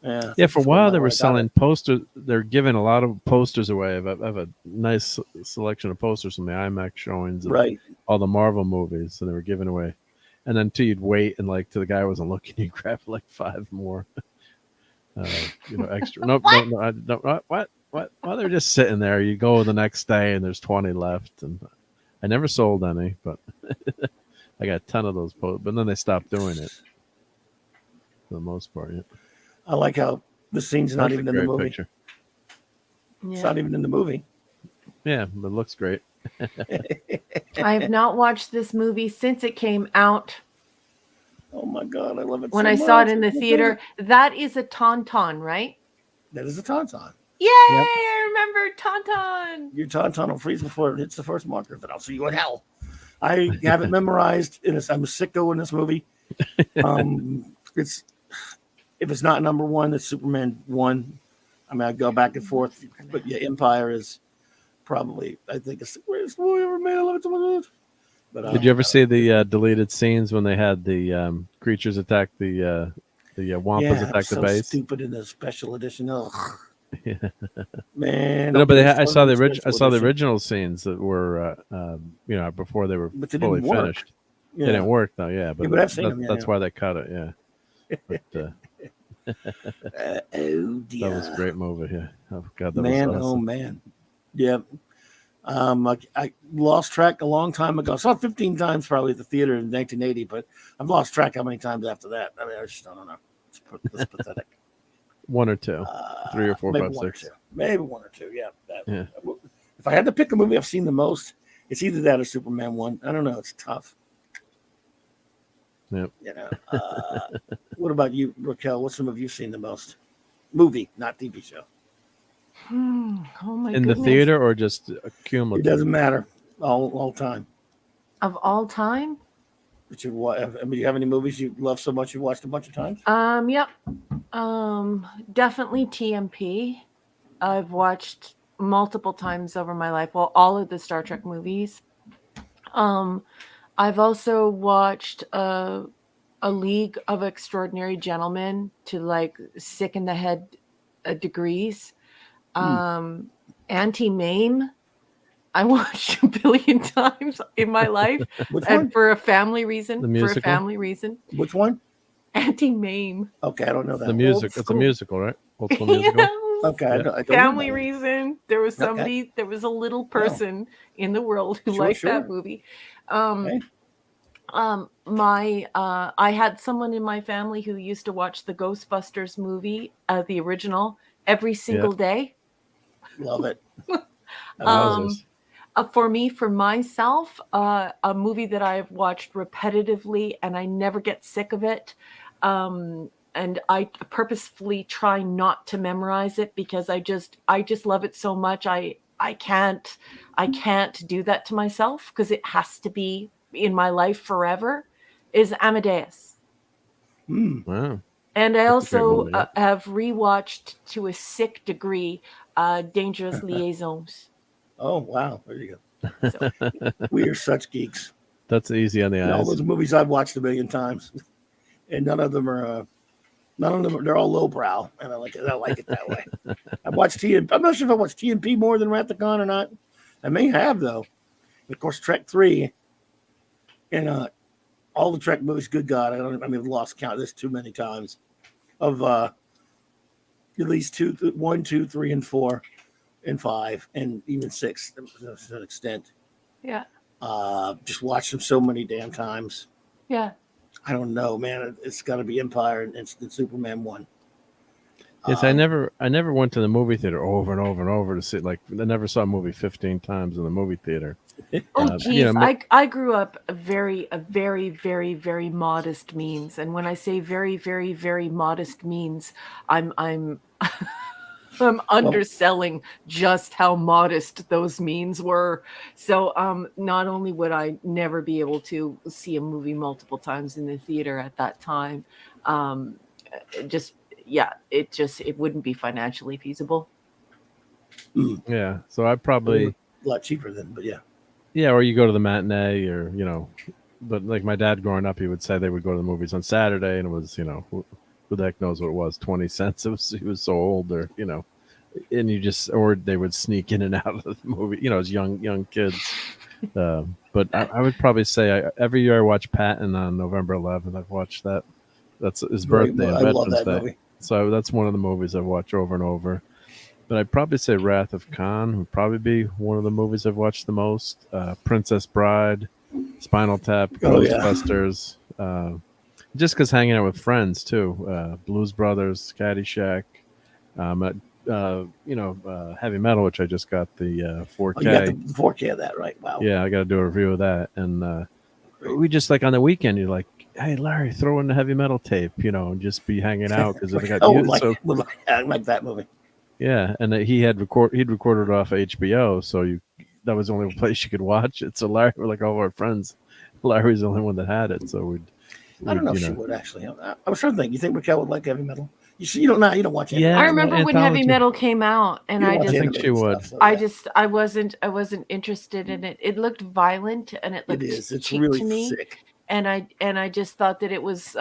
Yeah. Yeah. For a while, they were selling posters. They're giving a lot of posters away. I have a nice selection of posters from the IMAX showings of all the Marvel movies, so they were giving away. And then you'd wait and till the guy wasn't looking, you grab 5 more. Extra. Nope. What? Well, they're just sitting there. You go the next day and there's 20 left, and I never sold any, but I got a ton of those posters. But then they stopped doing it for the most part. Yeah. I like how the scene's not even in the movie. Picture. Yeah. It's not even in the movie. Yeah, but it looks great. I have not watched this movie since it came out. Oh my God, I love it. When I saw it in the theater, that is a tauntaun, right? That is a tauntaun. Yay! Yep. I remember tauntaun. Your tauntaun will freeze before it hits the first marker, but I'll see you in hell. I have it memorized. I'm a sicko in this movie. It's if it's not number one, it's Superman 1. I mean, I go back and forth, but yeah, Empire is probably. I think it's the greatest movie ever made. I love it so much. But did you ever see the deleted scenes when they had the creatures attack the Wampas attack the base? Stupid in the special edition. Ugh. Yeah. Man, no, but I saw the original scenes that were before they were fully finished. Yeah. They didn't work though, yeah. But that's why they cut it, yeah. But, oh dear, that was a great movie. Yeah, oh God, that man, was awesome. Oh man, yeah. I lost track a long time ago. I saw it 15 times probably at the theater in 1980, but I've lost track how many times after that. I mean, I just don't know. It's pathetic. One or two, 3 or 4, maybe 5, one 6. or two. Maybe one or two. Yeah. Yeah. If I had to pick a movie I've seen the most, it's either that or Superman 1. I don't know. It's tough. Yep. You know. What about you, Raquel? What's the movie you've seen the most? Movie, not TV show. Oh my In goodness. the theater or just It cumulative? doesn't matter. All time. Of all time? But do you have any movies you love so much you watched a bunch of times? Yep. Definitely TMP. I've watched multiple times over my life. Well, all of the Star Trek movies. I've also watched a League of Extraordinary Gentlemen to like sick in the head degrees. Anti-Mame, I watched a billion times in my life. Which And one? for a family reason. The musical? For a family reason. Which one? Anti-Mame. Okay, I don't know that. The one. music. It's a school. musical, right? Old school musical. Yes. Okay, I don't know Family that one. reason. There was somebody, there was a little person in the world who Sure, liked sure. that movie. Okay. I had someone in my family who used to watch the Ghostbusters movie, the original, every single day. Love it. Wowzers. For me, for myself, a movie that I have watched repetitively and I never get sick of it. And I purposefully try not to memorize it because I just love it so much. I can't do that to myself because it has to be in my life forever. Is Amadeus. Wow. And I That's a great also movie, yeah. have rewatched to a sick degree Dangerous Liaisons. Oh wow, there you go. So, We are such geeks. That's easy on the And all eyes. those movies I've watched a million times, and none of them are. They're all lowbrow, and I like it. I like it that way. I watched TNP. I'm not sure if I watched TNP more than Wrath of Khan or not. I may have though. And of course, Trek 3 and all the Trek movies. Good God, I've lost count. There's too many times of at least 1, 2, 3, and 4, and 5, and even 6 to an extent. yeah. Just watched them so many damn times. Yeah. I don't know, man. It's got to be Empire and Superman 1. Yes, I never went to the movie theater over and over and over to see. Like, I never saw a movie 15 times in the movie theater. Oh geez, I grew up a very, very, very modest means, and when I say very, very, very modest means, I'm I'm underselling just how modest those means were. So not only would I never be able to see a movie multiple times in the theater at that time, it wouldn't be financially feasible. Yeah, so I probably A lot cheaper then, but yeah. Yeah, or you go to the matinee, or but like my dad growing up, he would say they would go to the movies on Saturday, and it was who the heck knows what it was, 20 cents. He was so old, or and or they would sneak in and out of the movie, as young kids. But I would probably say every year I watch Patton on November 11th. I've watched that. That's his birthday and I love Veterans that Day. movie. So that's one of the movies I've watched over and over. But I'd probably say Wrath of Khan would probably be one of the movies I've watched the most. Princess Bride, Spinal Tap, Ghostbusters. Just because hanging out with friends too. Blues Brothers, Caddyshack. Heavy Metal, which I just got the 4K. Oh, you got the 4K of that, right? Wow. Yeah, I got to do a review of that. And we just like on the weekend, you're like, hey, Larry, throw in the Heavy Metal tape, and just be hanging out because I got I like that movie. Yeah, and he'd recorded it off of HBO, so that was the only place you could watch it. So Larry, we're like all of our friends, Larry's the only one that had it. So I don't know if she would actually. I was trying to think. You think Raquel would like Heavy Metal? You don't know. You don't watch. Yeah, I remember when Heavy Metal came out, and I think she would. I wasn't interested in it. It looked violent, and it looked It's cheap really to me. sick. And I just thought that it was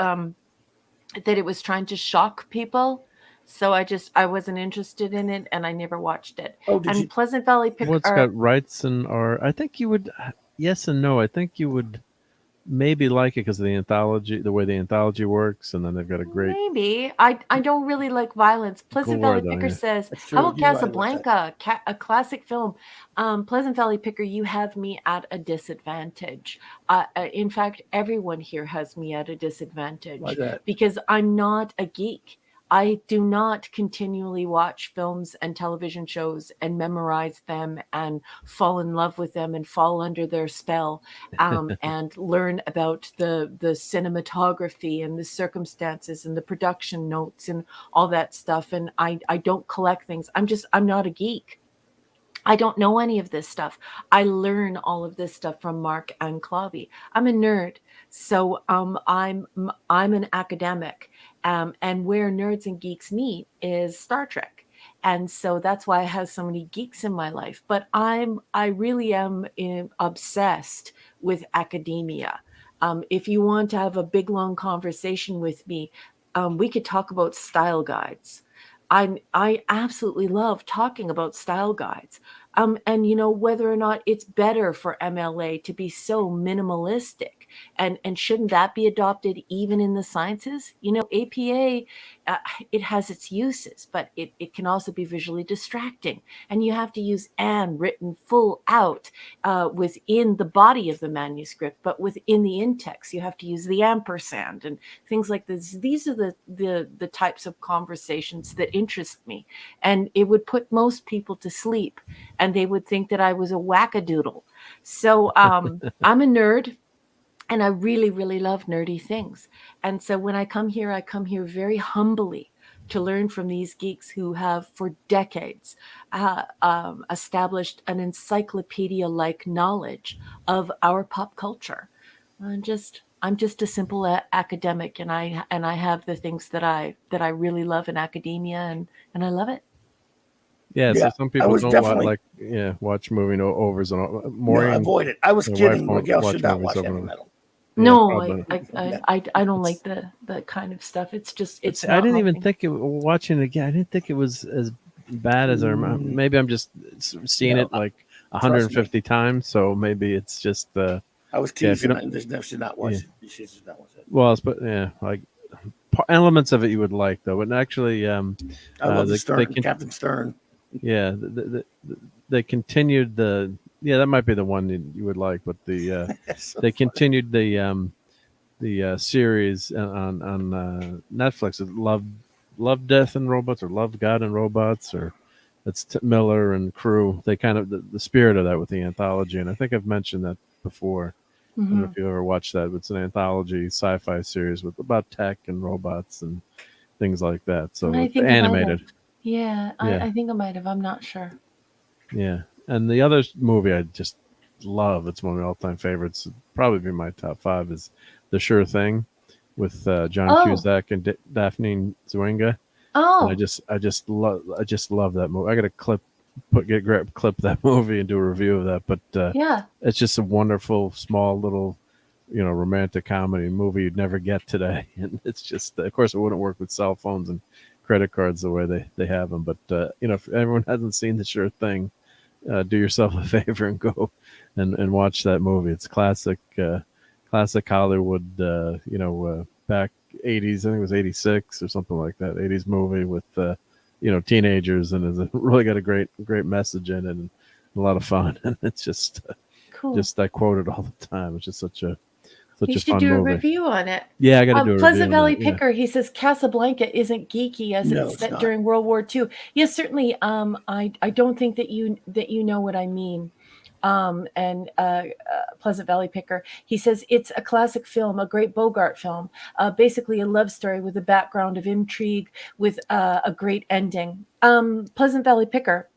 trying to shock people. So I wasn't interested in it, and I never watched it. Oh, and Pleasant Valley Well, it's got rights and I think you would. Yes and no. I think you would maybe like it because of the anthology, the way the anthology works, and then they've got a great Maybe. I don't really like violence. Pleasant gore, Valley though. Picker Yeah. says, That's how true. about You're right about that. Casablanca, a classic film? Pleasant Valley Picker, you have me at a disadvantage. In fact, everyone here has me at a Why disadvantage that? because I'm not a geek. I do not continually watch films and television shows and memorize them and fall in love with them and fall under their spell, and learn about the cinematography and the circumstances and the production notes and all that stuff. And I don't collect things. I'm not a geek. I don't know any of this stuff. I learn all of this stuff from Mark and Clobby. I'm a nerd, so I'm an academic, and where nerds and geeks meet is Star Trek, and so that's why I have so many geeks in my life. But I really am obsessed with academia. If you want to have a big long conversation with me, we could talk about style guides. I absolutely love talking about style guides. And whether or not it's better for MLA to be so minimalistic, and shouldn't that be adopted even in the sciences? APA, it has its uses, but it can also be visually distracting, and you have to use "and" written full out within the body of the manuscript, but within the in-text you have to use the ampersand and things like this. These are the types of conversations that interest me, and it would put most people to sleep, and they would think that I was a wackadoodle. So I'm a nerd, and I really, really love nerdy things. And so when I come here very humbly to learn from these geeks who have for decades established an encyclopedia-like knowledge of our pop culture. I'm just a simple academic, and I have the things that I really love in academia, and I love it. Yeah, so Yeah, some I people was don't definitely watch movie overs and all. no, Maureen, avoid it. I was my wife, kidding. won't Miguel watch should not movies watch over heavy and over. metal. Yeah, No, probably. I don't It's, like the kind of stuff. It's just it's. it's I not didn't my even thing. think watching it again. I didn't think it was as bad as I remember. Maybe I'm just seeing No, it like trust me. 150 times, so maybe it's just I was yeah. If you teasing don't, it, and just should not yeah. watch it. She should not watch it. Well, but yeah, like elements of it you would like though, and actually, I love the they Stern, can. Captain Stern. Yeah, they continued the. Yeah, that might be the one you would like, but So they funny. continued the series on Netflix. Love, Death and Robots, or Love, God and Robots, or it's Miller and crew. They kind of the spirit of that with the anthology, and I think I've mentioned that before. I don't know Hmm. if you ever watched that. It's an anthology sci-fi series with about tech and robots and things like that. So I it's think I might have. animated. Yeah, Yeah, I think I might have. I'm not sure. yeah. And the other movie I just love, it's one of my all-time favorites, probably be my top five, is The Sure Thing with John Oh, Cusack and Daphne Zuniga. And oh, I just love that movie. I got to clip that movie and do a review of that. But yeah. it's just a wonderful, small little, romantic comedy movie you'd never get today. And it's just, of course, it wouldn't work with cell phones and credit cards the way they have them. But if everyone hasn't seen The Sure Thing, do yourself a favor and go and watch that movie. It's classic Hollywood. Back 80s. I think it was 86 or something like that. 80s movie with teenagers, and it's really got a great message in it, and a lot of fun. And it's Cool. I quote it all the time. It's just such You a should fun do a movie. review on it. Yeah, I got to do a review Pleasant on Valley that. Yeah. Picker, he says Casablanca isn't geeky as No, it's it's set not. during World War II. Yes, certainly. I don't think that you know what I mean. And Pleasant Valley Picker, he says it's a classic film, a great Bogart film, basically a love story with a background of intrigue with a great ending. Pleasant Valley Picker,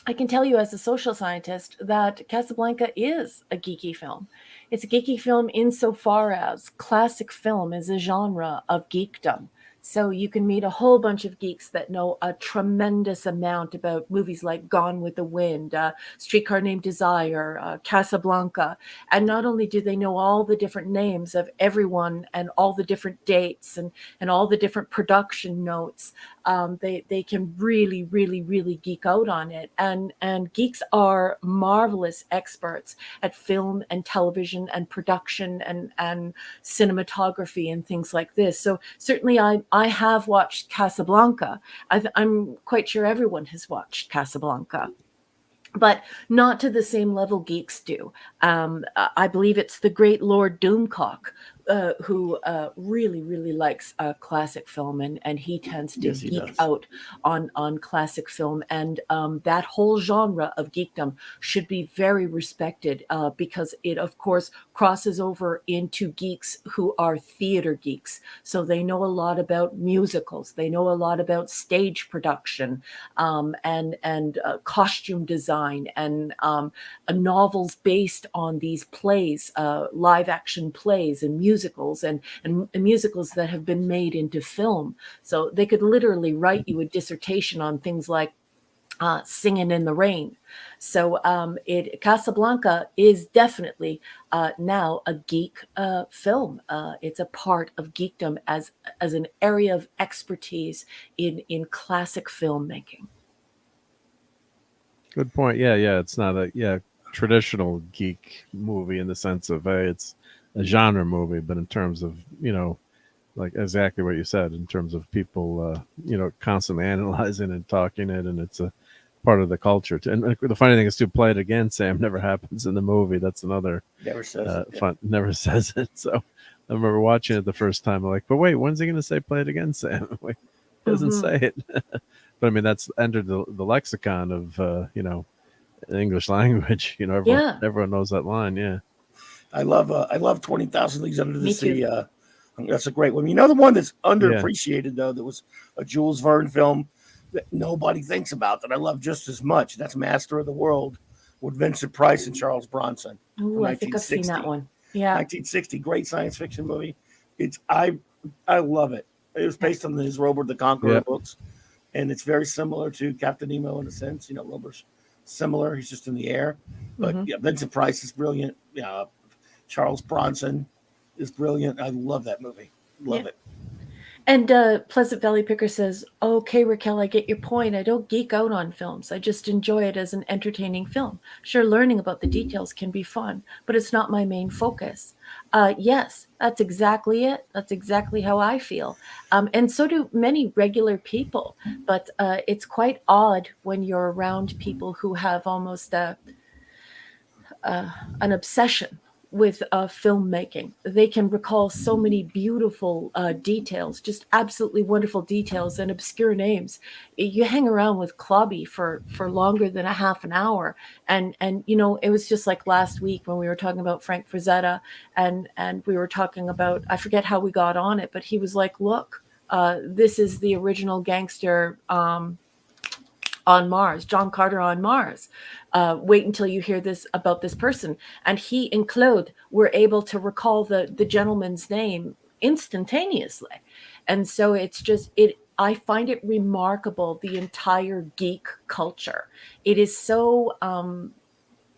I can tell you as a social scientist that Casablanca is a geeky film. It's a geeky film insofar as classic film is a genre of geekdom. So you can meet a whole bunch of geeks that know a tremendous amount about movies like Gone with the Wind, Streetcar Named Desire, Casablanca. And not only do they know all the different names of everyone and all the different dates and all the different production notes, they can really, really, really geek out on it. And geeks are marvelous experts at film and television and production and cinematography and things like this. So certainly I have watched Casablanca. I'm quite sure everyone has watched Casablanca, but not to the same level geeks do. I believe it's the great Lord Doomcock who really, really likes classic film, and he tends to Yes, he geek does. out on classic film. And that whole genre of geekdom should be very respected because it, of course, crosses over into geeks who are theater geeks. So they know a lot about musicals. They know a lot about stage production and costume design and novels based on these plays, live action plays and musicals and musicals that have been made into film. So they could literally write you a dissertation on things like Singing in the Rain. So Casablanca is definitely now a geek film. It's a part of geekdom as an area of expertise in classic filmmaking. Good point. Yeah, yeah. It's not a traditional geek movie in the sense of it's a genre movie, but in terms of like exactly what you said, in terms of people constantly analyzing and talking it, and it's a part of the culture. And the funny thing is, to play it again, Sam, never happens in the movie. That's another Never says it. Yeah. fun. Never says it. So I remember watching it the first time. I'm like, but wait, when's he going to say play it again, Sam? Like, he doesn't say it. But I mean, that's entered the lexicon of English language. Everyone knows that line. Yeah. I love 20,000 Leagues Under the Me Sea. too. That's a great one. You know, the one that's underappreciated though, that was a Jules Verne film that nobody thinks about that I love just as much. That's Master of the World with Vincent Price and Charles Bronson. Ooh, I think I've seen that one. Yeah. 1960, great science fiction movie. I love it. It was based on his Robert the Conqueror books, and it's very similar to Captain Nemo in a sense. Robert's similar. He's just in the air. But Vincent Price is brilliant. Charles Bronson is brilliant. I love that movie. Love it. And Pleasant Valley Picker says, okay, Raquel, I get your point. I don't geek out on films. I just enjoy it as an entertaining film. Sure, learning about the details can be fun, but it's not my main focus. Yes, that's exactly it. That's exactly how I feel. And so do many regular people. But it's quite odd when you're around people who have almost an obsession with filmmaking. They can recall so many beautiful details, just absolutely wonderful details and obscure names. You hang around with Clobby for longer than a half an hour. And it was just like last week when we were talking about Frank Frazetta and we were talking about, I forget how we got on it, but he was like, look, this is the original gangster on Mars, John Carter on Mars. Wait until you hear this about this person. And he and Claude were able to recall the gentleman's name instantaneously. And so it's just, I find it remarkable, the entire geek culture. It is so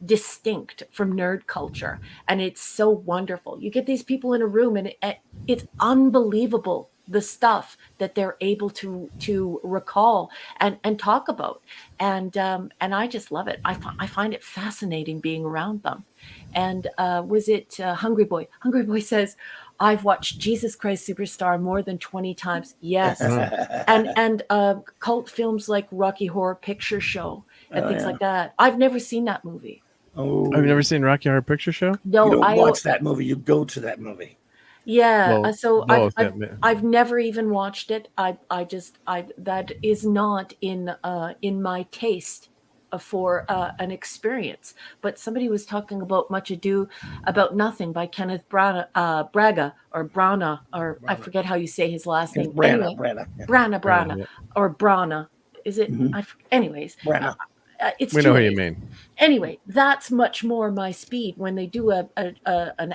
distinct from nerd culture, and it's so wonderful. You get these people in a room and it's unbelievable the stuff that they're able to recall and talk about, and I just love it. I find it fascinating being around them. And was it Hungry Boy? Hungry Boy says, I've watched Jesus Christ Superstar more than 20 times. Yes. and cult films like Rocky Horror Picture Show and things like that. I've never seen that movie. Oh, I've never seen Rocky Horror Picture Show. No, you don't watch that movie. You go to that movie. Yeah. Well, I've never even watched it. I that is not in my taste for an experience. But somebody was talking about Much Ado About Nothing by Kenneth Braga, or I forget how you say his last name. Branagh. Brana, or Brana. Is it? Mm-hmm. Anyways. Branagh. it's We know who you 2/8. mean. Anyway, that's much more my speed. When they do an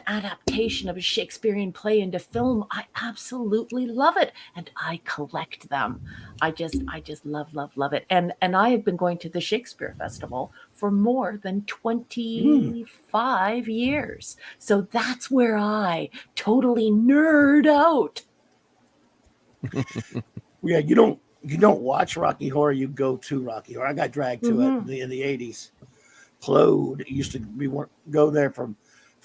adaptation of a Shakespearean play into film, I absolutely love it, and I collect them. I just love it. And I have been going to the Shakespeare Festival for more than 25 years. So that's where I totally nerd out. Yeah, you don't watch Rocky Horror, you go to Rocky Horror. I got dragged to it in the 80s. Claude used to go there for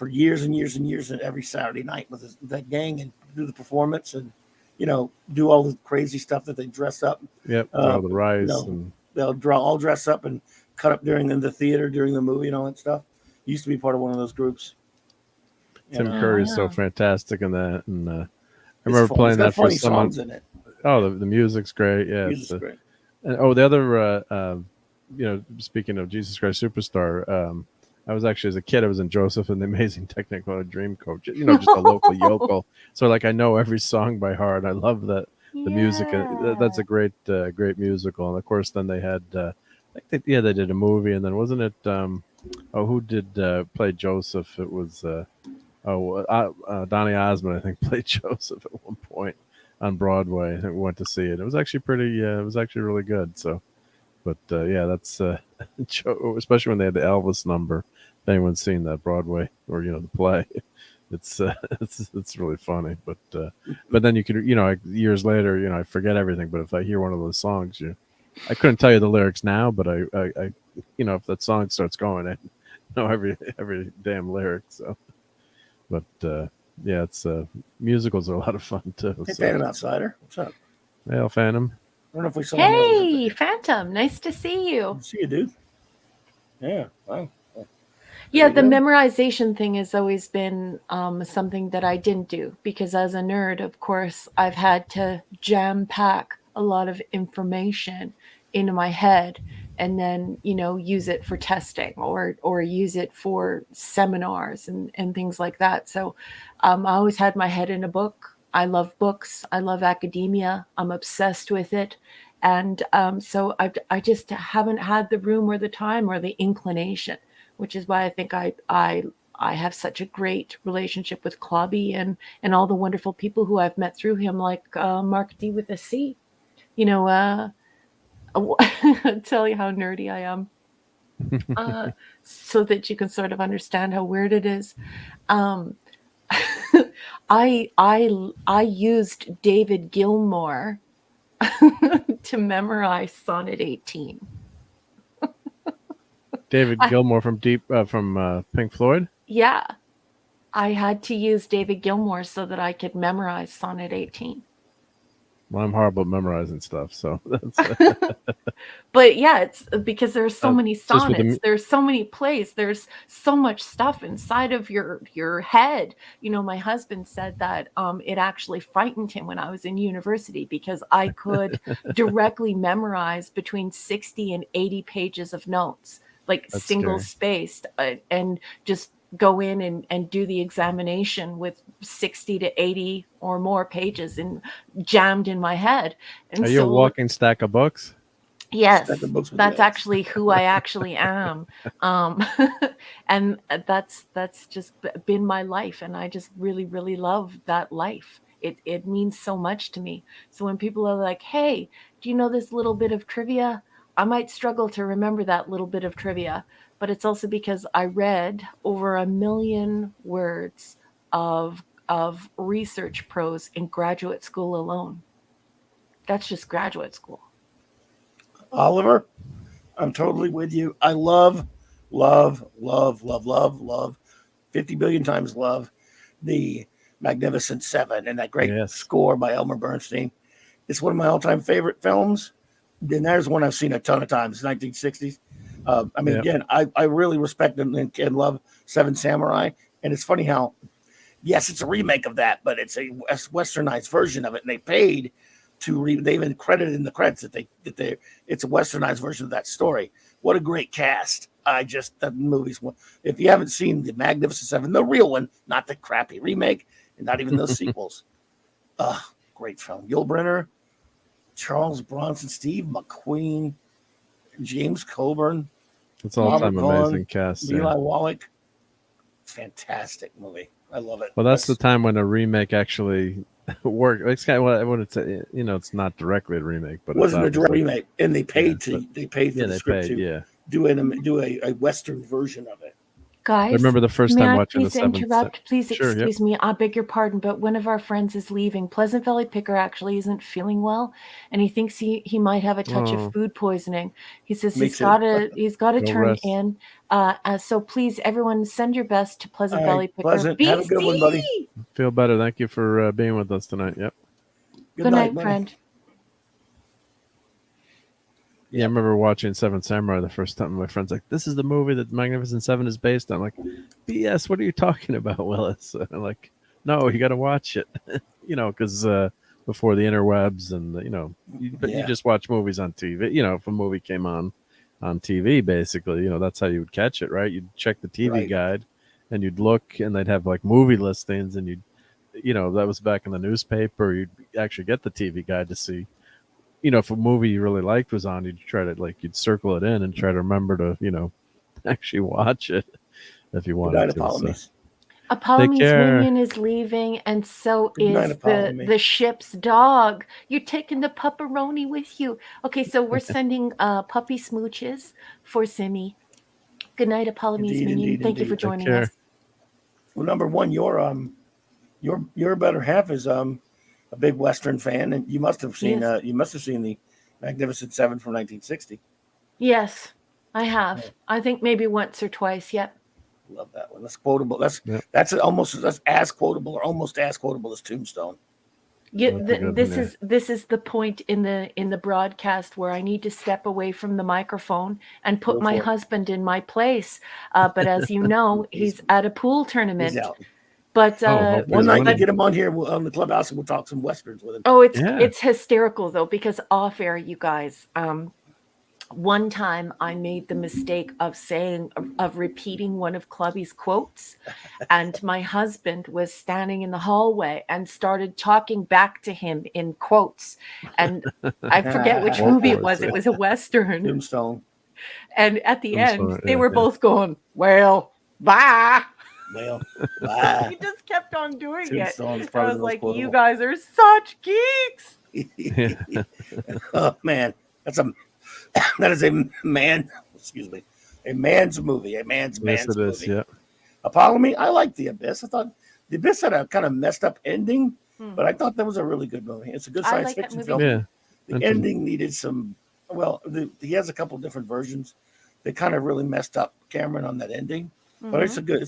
years and years and years, and every Saturday night with that gang and do the performance and do all the crazy stuff that they dress up. Yep, all the rice and they'll all dress up and cut up during the theater during the movie and all that stuff. He used to be part of one of those groups. Tim Curry is so fantastic in that, and I fun. remember playing that for funny someone. songs in it. Oh, the music's great. Yeah, Music's great. And, the other, speaking of Jesus Christ Superstar, I was actually, as a kid, I was in Joseph and the Amazing Technicolor Dreamcoat, just a local yokel. So like, I know every song by heart. I love that the music. That's a great musical. And of course, then they had, they did a movie, and then wasn't it? Who did play Joseph? It was Donny Osmond, I think, played Joseph at one point on Broadway. I think we went to see it. It was actually pretty. It was actually really good. So. But that's especially when they had the Elvis number. If anyone's seen that Broadway or the play, it's really funny. But then you could years later I forget everything. But if I hear one of those songs, I couldn't tell you the lyrics now. But I if that song starts going, I know every damn lyric. So, but it's musicals are a lot of fun too. Hey, Phantom Outsider, what's up? Hey, Phantom. I don't know if we saw him. Hey, Phantom, nice to see you. See you, dude. Yeah. Wow. Yeah, the memorization thing has always been something that I didn't do because as a nerd, of course, I've had to jam pack a lot of information into my head and then, use it for testing or use it for seminars and things like that. So I always had my head in a book. I love books. I love academia. I'm obsessed with it. And so I just haven't had the room or the time or the inclination, which is why I think I have such a great relationship with Clobby and all the wonderful people who I've met through him, like Mark D with a C. I'll tell you how nerdy I am so that you can sort of understand how weird it is. I used David Gilmour to memorize Sonnet 18. David Gilmour from Pink Floyd? Yeah. I had to use David Gilmour so that I could memorize Sonnet 18. Well, I'm horrible at memorizing stuff, so that's but yeah, it's because there's so many sonnets, there's so many plays, there's so much stuff inside of your head. My husband said that it actually frightened him when I was in university because I could directly memorize between 60 and 80 pages of notes, like That's single scary. spaced, and just go in and do the examination with 60 to 80 or more pages and jammed in my head. And Are you a walking stack of books? Yes, that's actually who I actually am. And that's just been my life. And I just really, really love that life. It means so much to me. So when people are like, hey, do you know this little bit of trivia? I might struggle to remember that little bit of trivia, but it's also because I read over 1 million words of research prose in graduate school alone. That's just graduate school. Oliver, I'm totally with you. I love 50 billion times love the Magnificent Seven and that great score by Elmer Bernstein. It's one of my all-time favorite films. And there's one I've seen a ton of times, 1960s. Again, I really respect and love Seven Samurai. And it's funny how, yes, it's a remake of that, but it's a westernized version of it. And they paid they even credited in the credits that it's a westernized version of that story. What a great cast. That movie's one. If you haven't seen the Magnificent Seven, the real one, not the crappy remake, and not even those sequels. Great film. Yul Brynner, Charles Bronson, Steve McQueen, James Coburn, It's all Robert time Vaughn, amazing cast. Eli Yeah. Wallach. Fantastic movie. I love it. Well, that's the time when a remake actually worked. It's kind of what I would say. You know, it's not directly a remake, but wasn't a it's direct like, remake, and they paid yeah, they paid for yeah, the they script paid. to Yeah, do a Western version of it. I Guys, remember the first may time I watching the please seventh. interrupt? Please Sure, yep. excuse me. I beg your pardon, but one of our friends is leaving. Pleasant Valley Picker actually isn't feeling well, and he thinks he might have a touch Oh. of food poisoning. He says Me he's too. got to Go turn rest. in. So please, everyone, send your best to Pleasant All Valley right, Picker. Pleasant. Have a good one, buddy. BC! Feel better. Thank you for being with us tonight. Yep. Good night, buddy. friend. Yeah, I remember watching Seven Samurai the first time. My friend's like, "This is the movie that Magnificent Seven is based on." I'm like, "BS! What are you talking about, Willis?" I'm like, "No, you got to watch it." You know, because before the interwebs and you just watch movies on TV. You know, if a movie came on TV, basically, that's how you would catch it, right? You'd check the TV guide, and you'd look, and they'd have like movie listings, and that was back in the newspaper. You'd actually get the TV guide to see. If a movie you really liked was on, you'd try to you'd circle it in and try to remember to, actually watch it if you wanted to. So. Apollome's minion is leaving, and so is the ship's dog. You're taking the pupperoni with you. Okay, so we're sending puppy smooches for Simi. Good night, Apollome's minion. Thank you for joining us. Well, number one, your better half is a big Western fan, and you must have seen the Magnificent Seven from 1960. Yes, I have. I think maybe once or twice. Yep. Love that one. That's quotable. That's as quotable or almost as quotable as Tombstone. Yeah, this is the point in the broadcast where I need to step away from the microphone and put my husband in my place. But as you know, he's at a pool tournament. He's out. But one night to get him on here on the clubhouse, and we'll talk some westerns with him. Oh, it's hysterical though, because off air, you guys. One time I made the mistake of repeating one of Clubby's quotes, and my husband was standing in the hallway and started talking back to him in quotes. And I forget which movie it was. It was a Western. Tombstone. And at the end, they were both going, "Well, bye." Well, bye. He just kept on doing it. I was like, quotable. "You guys are such geeks." Oh man, that is a man's movie. A man's movie. Is, yeah. Apollo, I liked The Abyss. I thought The Abyss had a kind of messed up ending, but I thought that was a really good movie. It's a good science fiction film. Yeah. The ending needed some. Well, he has a couple different versions. They kind of really messed up Cameron on that ending, but it's a good.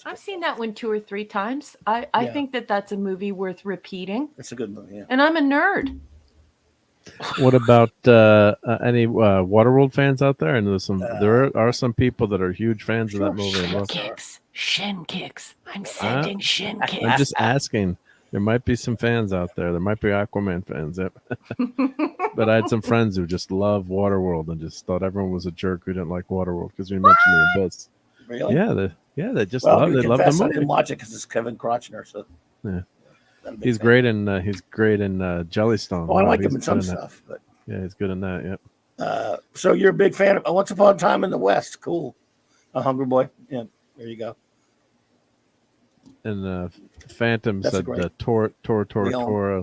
I've seen that one 2 or 3 times. I think that's a movie worth repeating. It's a good movie. Yeah. And I'm a nerd. What about any Waterworld fans out there? And there are some people that are huge fans of that movie. Shin kicks. I'm sending shin kicks. I'm just asking. There might be some fans out there. There might be Aquaman fans. Yep. But I had some friends who just love Waterworld and just thought everyone was a jerk who didn't like Waterworld because we mentioned The Abyss. Really? Yeah, they just love the movie. I didn't watch it because it's Kevin Krochner. So yeah. He's great in Jellystone. Oh, I like him in some stuff, but yeah, he's good in that. Yep. So you're a big fan of Once Upon a Time in the West. Cool. A Hungry Boy. Yeah, there you go. And Phantom said Tora,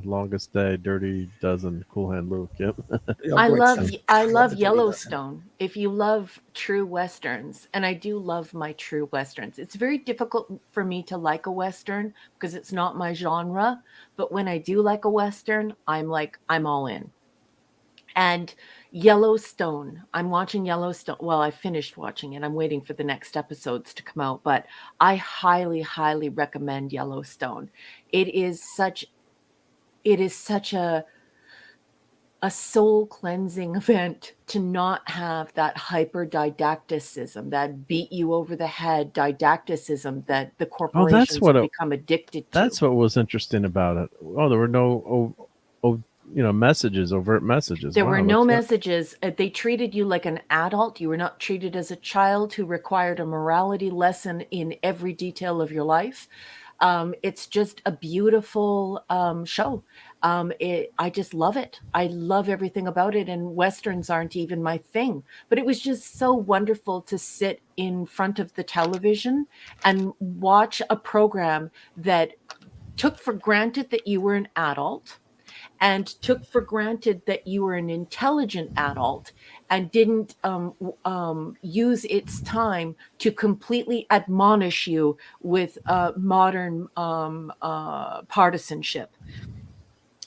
Longest Day, Dirty Dozen, Cool Hand Luke. Yep. I love Yellowstone. If you love true westerns, and I do love my true westerns, it's very difficult for me to like a western because it's not my genre. But when I do like a western, I'm all in. And Yellowstone, I'm watching Yellowstone. Well, I finished watching it. I'm waiting for the next episodes to come out, but I highly, highly recommend Yellowstone. It is such a soul cleansing event to not have that hyper didacticism, that beat you over the head didacticism that the corporations have become addicted to. That's what was interesting about it. Oh, there were no overt messages. There were no messages. They treated you like an adult. You were not treated as a child who required a morality lesson in every detail of your life. It's just a beautiful show. I just love it. I love everything about it. And Westerns aren't even my thing. But it was just so wonderful to sit in front of the television and watch a program that took for granted that you were an adult and took for granted that you were an intelligent adult and didn't use its time to completely admonish you with modern partisanship.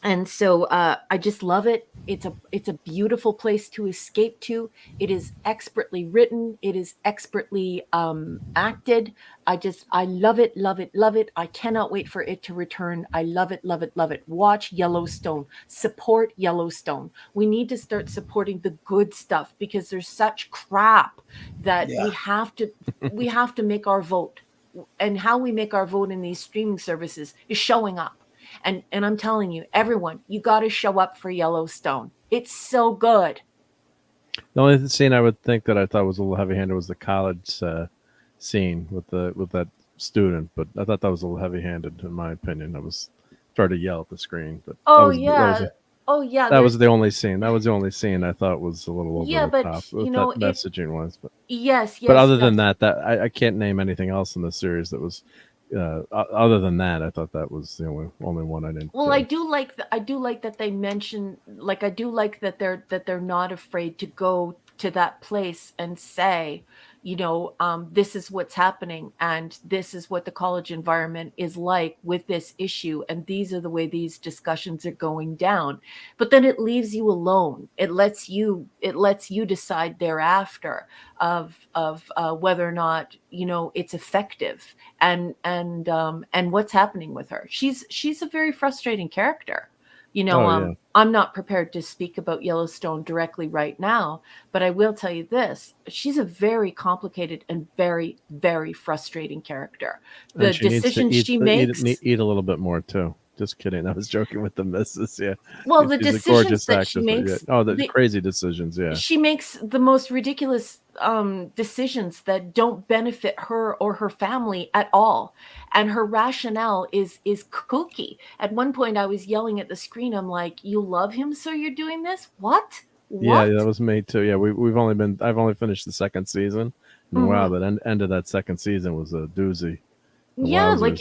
And so I just love it. It's a beautiful place to escape to. It is expertly written. It is expertly acted. I love it, love it, love it. I cannot wait for it to return. I love it, love it, love it. Watch Yellowstone. Support Yellowstone. We need to start supporting the good stuff because there's such crap that Yeah. we have to make our vote. And how we make our vote in these streaming services is showing up. And I'm telling you, everyone, you got to show up for Yellowstone. It's so good. The only scene I would think that I thought was a little heavy-handed was the college scene with that student, but I thought that was a little heavy-handed in my opinion. I was trying to yell at the screen, but that was the only scene. That was the only scene I thought was a little over the top. You know, that messaging was, but yes. But other than that I can't name anything else in the series that was. Other than that, I thought that was the only one I didn't. Well, I do like that they mention, like, I do like that they're not afraid to go to that place and say, you know, this is what's happening and this is what the college environment is like with this issue, and these are the way these discussions are going down. But then it leaves you alone. It lets you decide thereafter of whether or not, you know, it's effective and what's happening with her. She's a very frustrating character. You know, I'm not prepared to speak about Yellowstone directly right now, but I will tell you this. She's a very complicated and very, very frustrating character. The decisions she makes... Eat a little bit more, too. Just kidding. I was joking with the missus, yeah. Well, the decisions that she makes... Yeah. Oh, the crazy decisions, yeah. She makes the most ridiculous decisions that don't benefit her or her family at all. And her rationale is kooky. At one point, I was yelling at the screen. I'm like, you love him, so you're doing this? What? Yeah, that was me, too. Yeah, I've only finished the second season. And wow, that end of that second season was a doozy. Yeah, like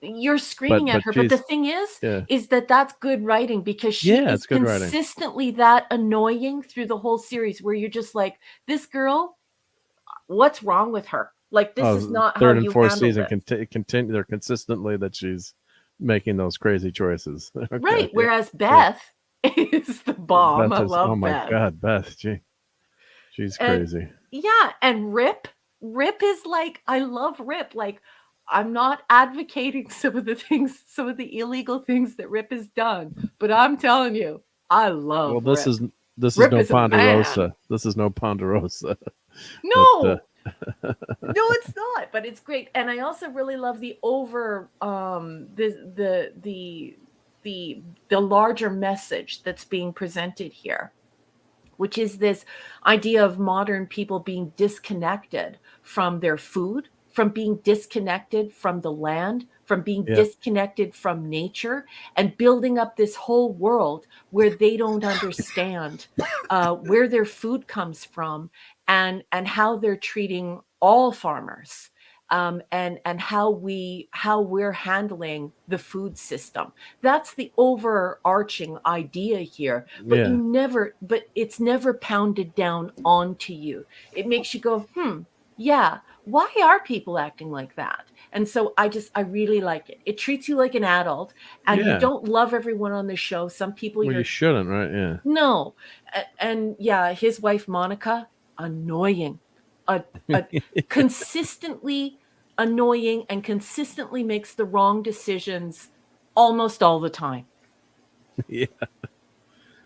you're screaming at her, but the thing is that's good writing because she is consistently that annoying through the whole series, where you're just like, this girl, what's wrong with her? Like, this is not third how and you fourth handle season continue. They're consistently that she's making those crazy choices, okay. Right? Whereas Beth is the bomb. I love Beth. Oh my God, Beth, she's crazy. Yeah, and Rip is like, I love Rip. Like, I'm not advocating some of the illegal things that Rip has done, but I'm telling you, I love Rip. This is Rip no is Ponderosa. This is no Ponderosa. No. No, it's not, but it's great. And I also really love the larger message that's being presented here, which is this idea of modern people being disconnected from their food, from being disconnected from the land, from being disconnected from nature, and building up this whole world where they don't understand where their food comes from and how they're treating all farmers, and how we're handling the food system. That's the overarching idea here. But it's never pounded down onto you. It makes you go, yeah, why are people acting like that? And so I really like it. It treats you like an adult, and you don't love everyone on the show. Some people you shouldn't, right? Yeah. No. And yeah, his wife, Monica, annoying. Consistently annoying and consistently makes the wrong decisions almost all the time. Yeah.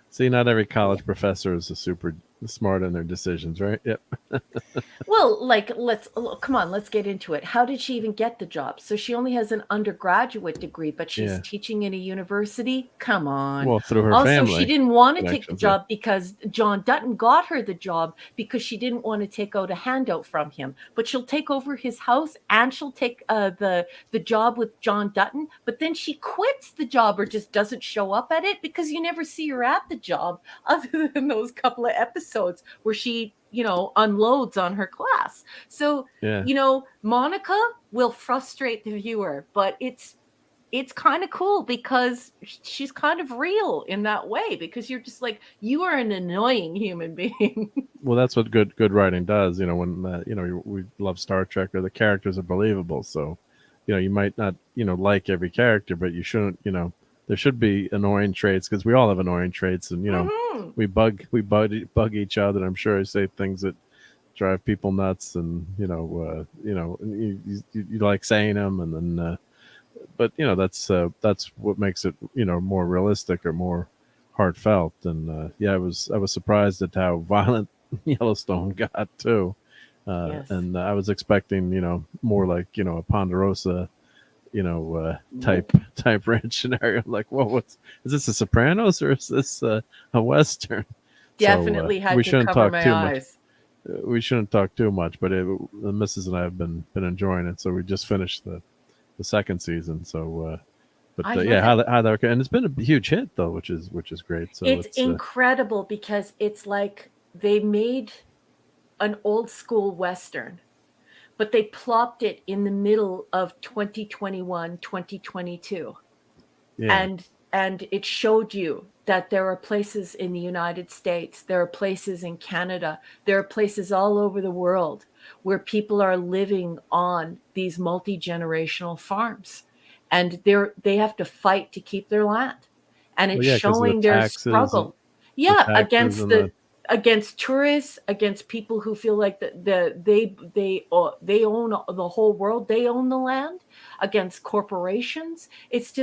See, not every college professor is a super smart in their decisions, right? Yep. Well, like, come on, let's get into it. How did she even get the job? So she only has an undergraduate degree, but she's Yeah. teaching in a university. Come on. Well, through her Also, she family didn't want to take the connections. Yeah. job because John Dutton got her the job because she didn't want to take out a handout from him. But she'll take over his house and she'll take the job with John Dutton. But then she quits the job or just doesn't show up at it because you never see her at the job other than those couple of episodes where she, you know, unloads on her class. So, Yeah. you know, Monica will frustrate the viewer, but it's kind of cool because she's kind of real in that way, because you're just like, you are an annoying human being. Well, that's what good writing does. You know, when you know, we love Star Trek, or the characters are believable. So, you know, you might not, you know, like every character, but you shouldn't, you know, there should be annoying traits, because we all have annoying traits, and you know, we bug each other. I'm sure I say things that drive people nuts, and you know, you like saying them, and then, but you know, that's what makes it, you know, more realistic or more heartfelt. And yeah, I was surprised at how violent Yellowstone got too. Yes. And I was expecting, you know, more like, you know, a Ponderosa, you know, type ranch scenario. Like, whoa, is this a Sopranos, or is this a Western? Definitely So, had we to shouldn't cover talk my too much. eyes. We shouldn't talk too much, but the missus and I have been enjoying it. So we just finished the second season. So, I but love yeah, it. how that, and it's been a huge hit though, which is great. So It's incredible because it's like they made an old school Western, but they plopped it in the middle of 2021, 2022. yeah, And it showed you that there are places in the United States, there are places in Canada, there are places all over the world where people are living on these multi-generational farms, and they have to fight to keep their land, and well, it's yeah, because of the showing their taxes, struggle. Yeah, against and the against tourists, against people who feel like they own the whole world, they own the land, against corporations. It's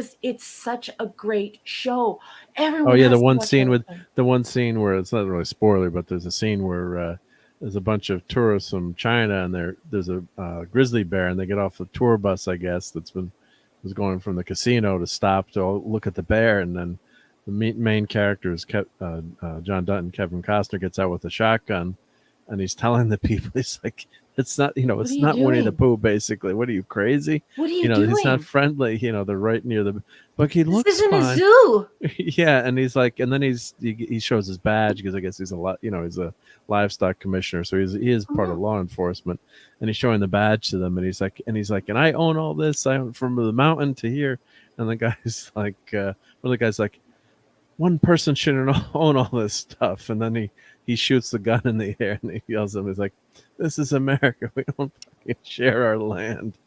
such a great show. oh Everyone yeah, the has to one watch scene Yellowstone. where it's not really spoiler, but there's a scene where there's a bunch of tourists from China, and there's a grizzly bear, and they get off the tour bus, I guess, was going from the casino to stop to look at the bear, and then the main character is John Dutton, Kevin Costner, gets out with a shotgun, and he's telling the people, he's like, it's not, you know, What are it's you not Winnie the doing? Pooh, basically. What are you, crazy? What are You you know, he's not doing? friendly. You know, they're right near the, but he This looks isn't a fine. zoo. Yeah, and he's like, and then he shows his badge, because I guess he's a lot, you know, he's a livestock commissioner, so he is part of law enforcement, and he's showing the badge to them, and he's like, and I own all this. I own from the mountain to here, and the guy's like, well, the guy's like, one person shouldn't own all this stuff, and then he shoots the gun in the air, and he yells at him, he's like, this is America, we don't fucking share our land.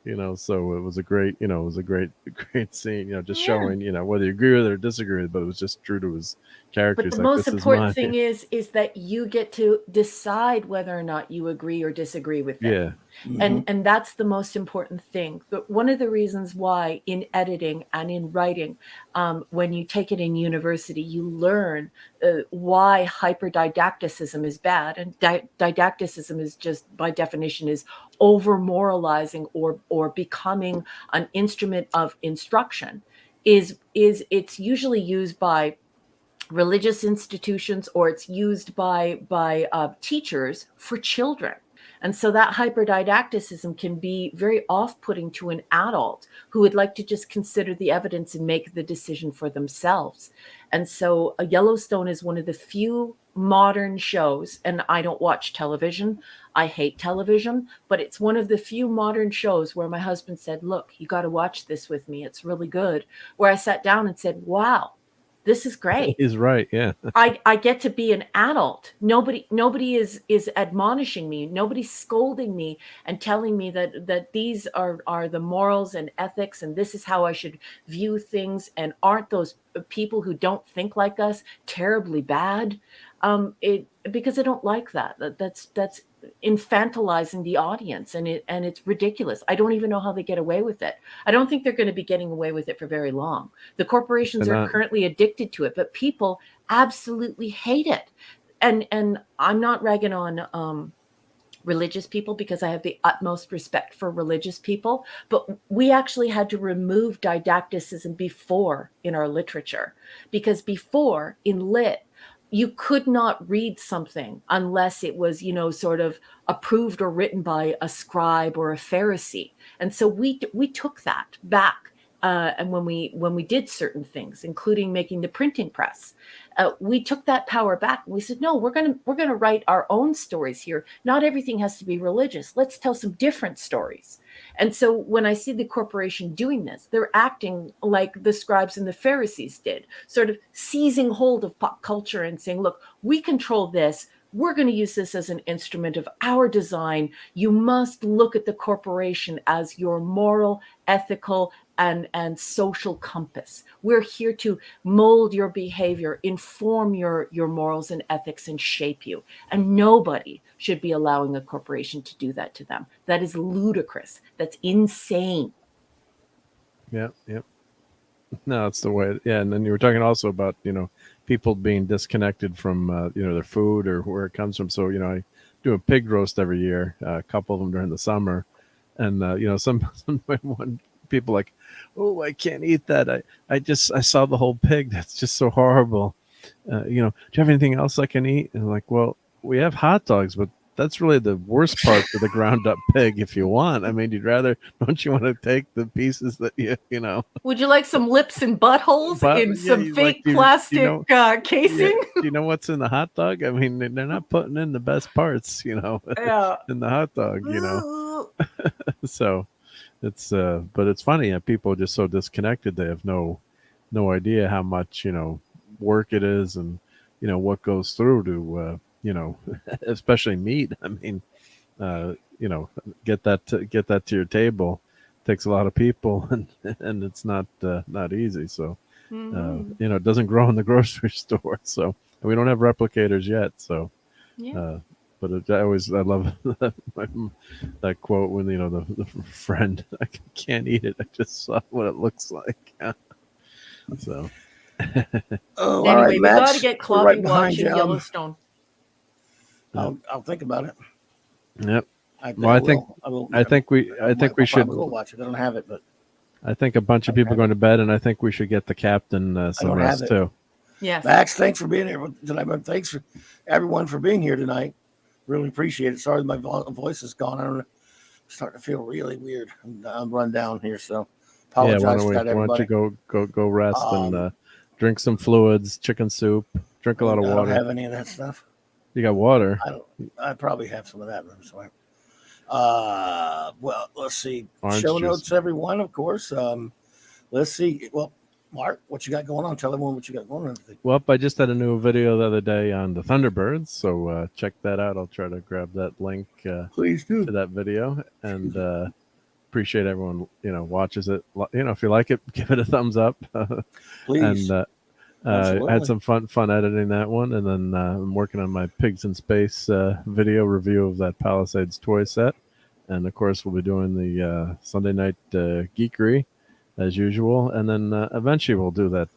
You know, so it was a great, you know, great scene, you know, just Yeah. showing, you know, whether you agree with it or disagree with it, but it was just true to his character. But He's the like, most this is important mine. thing is that you get to decide whether or not you agree or disagree with it. Yeah. And that's the most important thing. But one of the reasons why in editing and in writing, when you take it in university, you learn why hyperdidacticism is bad. And didacticism is just, by definition, is over moralizing or becoming an instrument of instruction. Is it's usually used by religious institutions, or it's used by teachers for children. And so that hyperdidacticism can be very off-putting to an adult who would like to just consider the evidence and make the decision for themselves. And so Yellowstone is one of the few modern shows, and I don't watch television. I hate television, but it's one of the few modern shows where my husband said, look, you got to watch this with me. It's really good. Where I sat down and said, wow, this is great. He's right. Yeah. I get to be an adult. Nobody is admonishing me. Nobody's scolding me and telling me that these are the morals and ethics, and this is how I should view things. And aren't those people who don't think like us terribly bad? Because I don't like that. That's infantilizing the audience, and it's ridiculous. I don't even know how they get away with it. I don't think they're going to be getting away with it for very long. The corporations are currently addicted to it, but people absolutely hate it. and I'm not ragging on religious people, because I have the utmost respect for religious people, but we actually had to remove didacticism before in our literature, because before in lit, you could not read something unless it was, sort of approved or written by a scribe or a Pharisee. And so we took that back. And when we did certain things, including making the printing press, we took that power back. We said, no, we're gonna write our own stories here. Not everything has to be religious. Let's tell some different stories. And so when I see the corporation doing this, they're acting like the scribes and the Pharisees did, sort of seizing hold of pop culture and saying, look, we control this. We're going to use this as an instrument of our design. You must look at the corporation as your moral, ethical, and social compass. We're here to mold your behavior, inform your morals and ethics, and shape you. And nobody should be allowing a corporation to do that to them. That is ludicrous. That's insane. Yeah. No, it's the way. Yeah, and then you were talking also about people being disconnected from their food or where it comes from. So I do a pig roast every year, a couple of them during the summer, and some one people like, oh, I can't eat that. I saw the whole pig. That's just so horrible. Do you have anything else I can eat? And I'm like, well, we have hot dogs, but that's really the worst part of the ground up pig. If you want, I mean, don't you want to take the pieces that you know? Would you like some lips and buttholes in some fake plastic casing? Do you know what's in the hot dog? I mean, they're not putting in the best parts, in the hot dog, So it's but it's funny. People are just so disconnected. They have no idea how much work it is, and what goes through to especially meat. I mean, get that to your table takes a lot of people, and it's not easy. So it doesn't grow in the grocery store. So we don't have replicators yet. So but I love that quote when the friend, I can't eat it. I just saw what it looks like. So anyway, all right, we Max, got to get Clobby right behind watching you. Yellowstone. I'll think about it. Yep. I think we should. We'll watch it. I don't have it, but I think a bunch of people are going to bed, and I think we should get the captain some rest too. Yes. Max, thanks for being here tonight. Thanks for everyone for being here tonight. Really appreciate it. Sorry my voice is gone. I'm starting to feel really weird. I'm run down here, so apologize for that, everybody. Why don't you go rest and drink some fluids, chicken soup, drink a lot of water. I don't have any of that stuff. You got water? I probably have some of that room somewhere. Well, let's see. Orange Show juice. notes, everyone, of course. Let's see. Well, Mark, what you got going on? Tell everyone what you got going on. Well, I just had a new video the other day on the Thunderbirds, so check that out. I'll try to grab that link Please do. to that video, and appreciate everyone watches it. If you like it, give it a thumbs up. Please. And I had some fun editing that one, and then I'm working on my Pigs in Space video review of that Palisades toy set, and of course we'll be doing the Sunday night geekery as usual, and then eventually we'll do that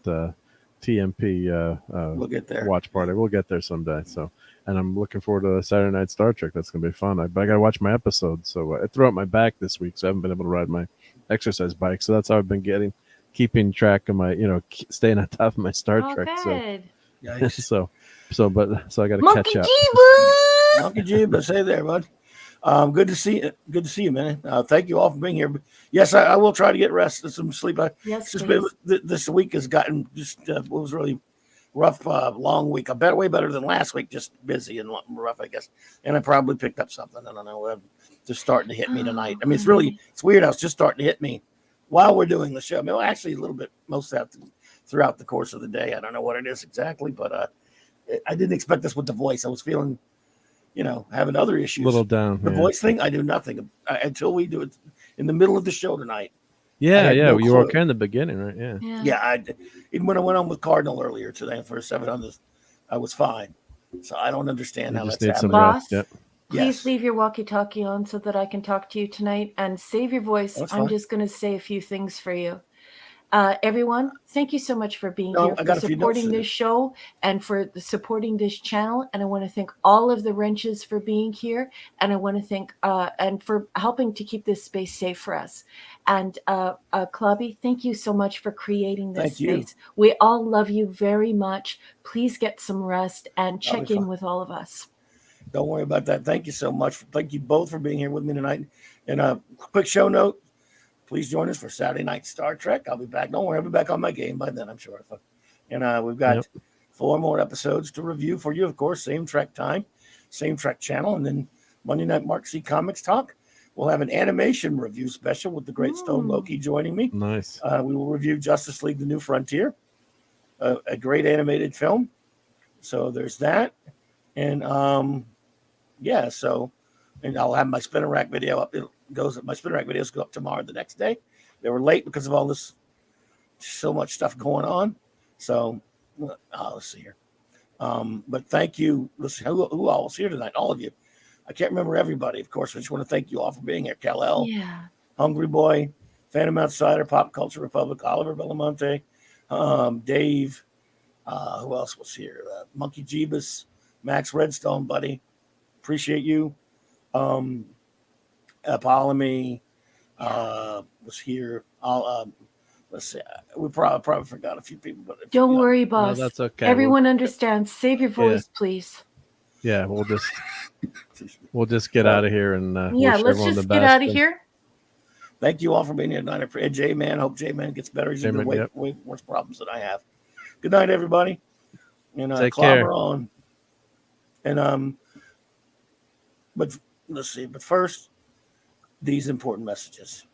TMP we'll get there. watch party. We'll get there someday. So, and I'm looking forward to Saturday Night Star Trek. That's gonna be fun. But I gotta watch my episode. So I threw out my back this week, so I haven't been able to ride my exercise bike. So that's how I've been keeping track of my, staying on top of my Star Trek. Good. So I got to catch up. Monkey G, but say there, bud. Good to see you. Good to see you, man. Thank you all for being here. Yes, I will try to get rest and some sleep. Yes, this week has gotten it was really rough, long week. Way better than last week. Just busy and rough, I guess. And I probably picked up something. I don't know. Just starting to hit me tonight. I mean, it's weird. It's just starting to hit me while we're doing the show. I mean, actually, a little bit throughout the course of the day. I don't know what it is exactly, but I didn't expect this with the voice. I was feeling, having other issues. A little down. The voice thing, I do nothing until we do it in the middle of the show tonight. Yeah. You were okay in the beginning, right? Yeah. Yeah. Even when I went on with Cardinal earlier today for 700, I was fine. So I don't understand how that's happening. Boss, yep. Please leave your walkie-talkie on so that I can talk to you tonight and save your voice. I'm just going to say a few things for you. Everyone, thank you so much for being No, here, I for got a few notes supporting to this show, and for supporting this channel. And I want to thank all of the wrenches for being here. And I want to thank and for helping to keep this space safe for us. And Clubby, thank you so much for creating this Thank you. space. We all love you very much. Please get some rest and I'll be check in fine. with all of us. Don't worry about that. Thank you so much. Thank you both for being here with me tonight. And a quick show note. Please join us for Saturday night Star Trek. I'll be back. Don't worry, I'll be back on my game by then, I'm sure. And we've got 4 more episodes to review for you, of course. Same Trek time, same Trek channel. And then Monday night Mark C Comics Talk. We'll have an animation review special with the great Stone Loki joining me. Nice. We will review Justice League The New Frontier, a great animated film. So there's that. And and I'll have my spinner rack video up. My spinner rack videos go up tomorrow, the next day. They were late because of all this, so much stuff going on. So let's see here. But thank you. Let's see who all was here tonight. All of you. I can't remember everybody, of course. I just want to thank you all for being here. Kal-El, Hungry Boy, Phantom Outsider, Pop Culture Republic, Oliver Belamonte, Dave. Who else was here? Monkey Jeebus, Max Redstone, buddy. Appreciate you. Apollomy was here. Let's see. We probably forgot a few people, but Don't worry, boss. No, that's okay. Everyone understands. Save your voice, please. Yeah, we'll just get out of here and yeah, wish let's everyone just the best. get out of here. Thank you all for being here tonight. J-Man, hope J-Man gets better. He's in way worse problems than I have. Good night, everybody. And Take clobber care. on. And but let's see. But first, these important messages.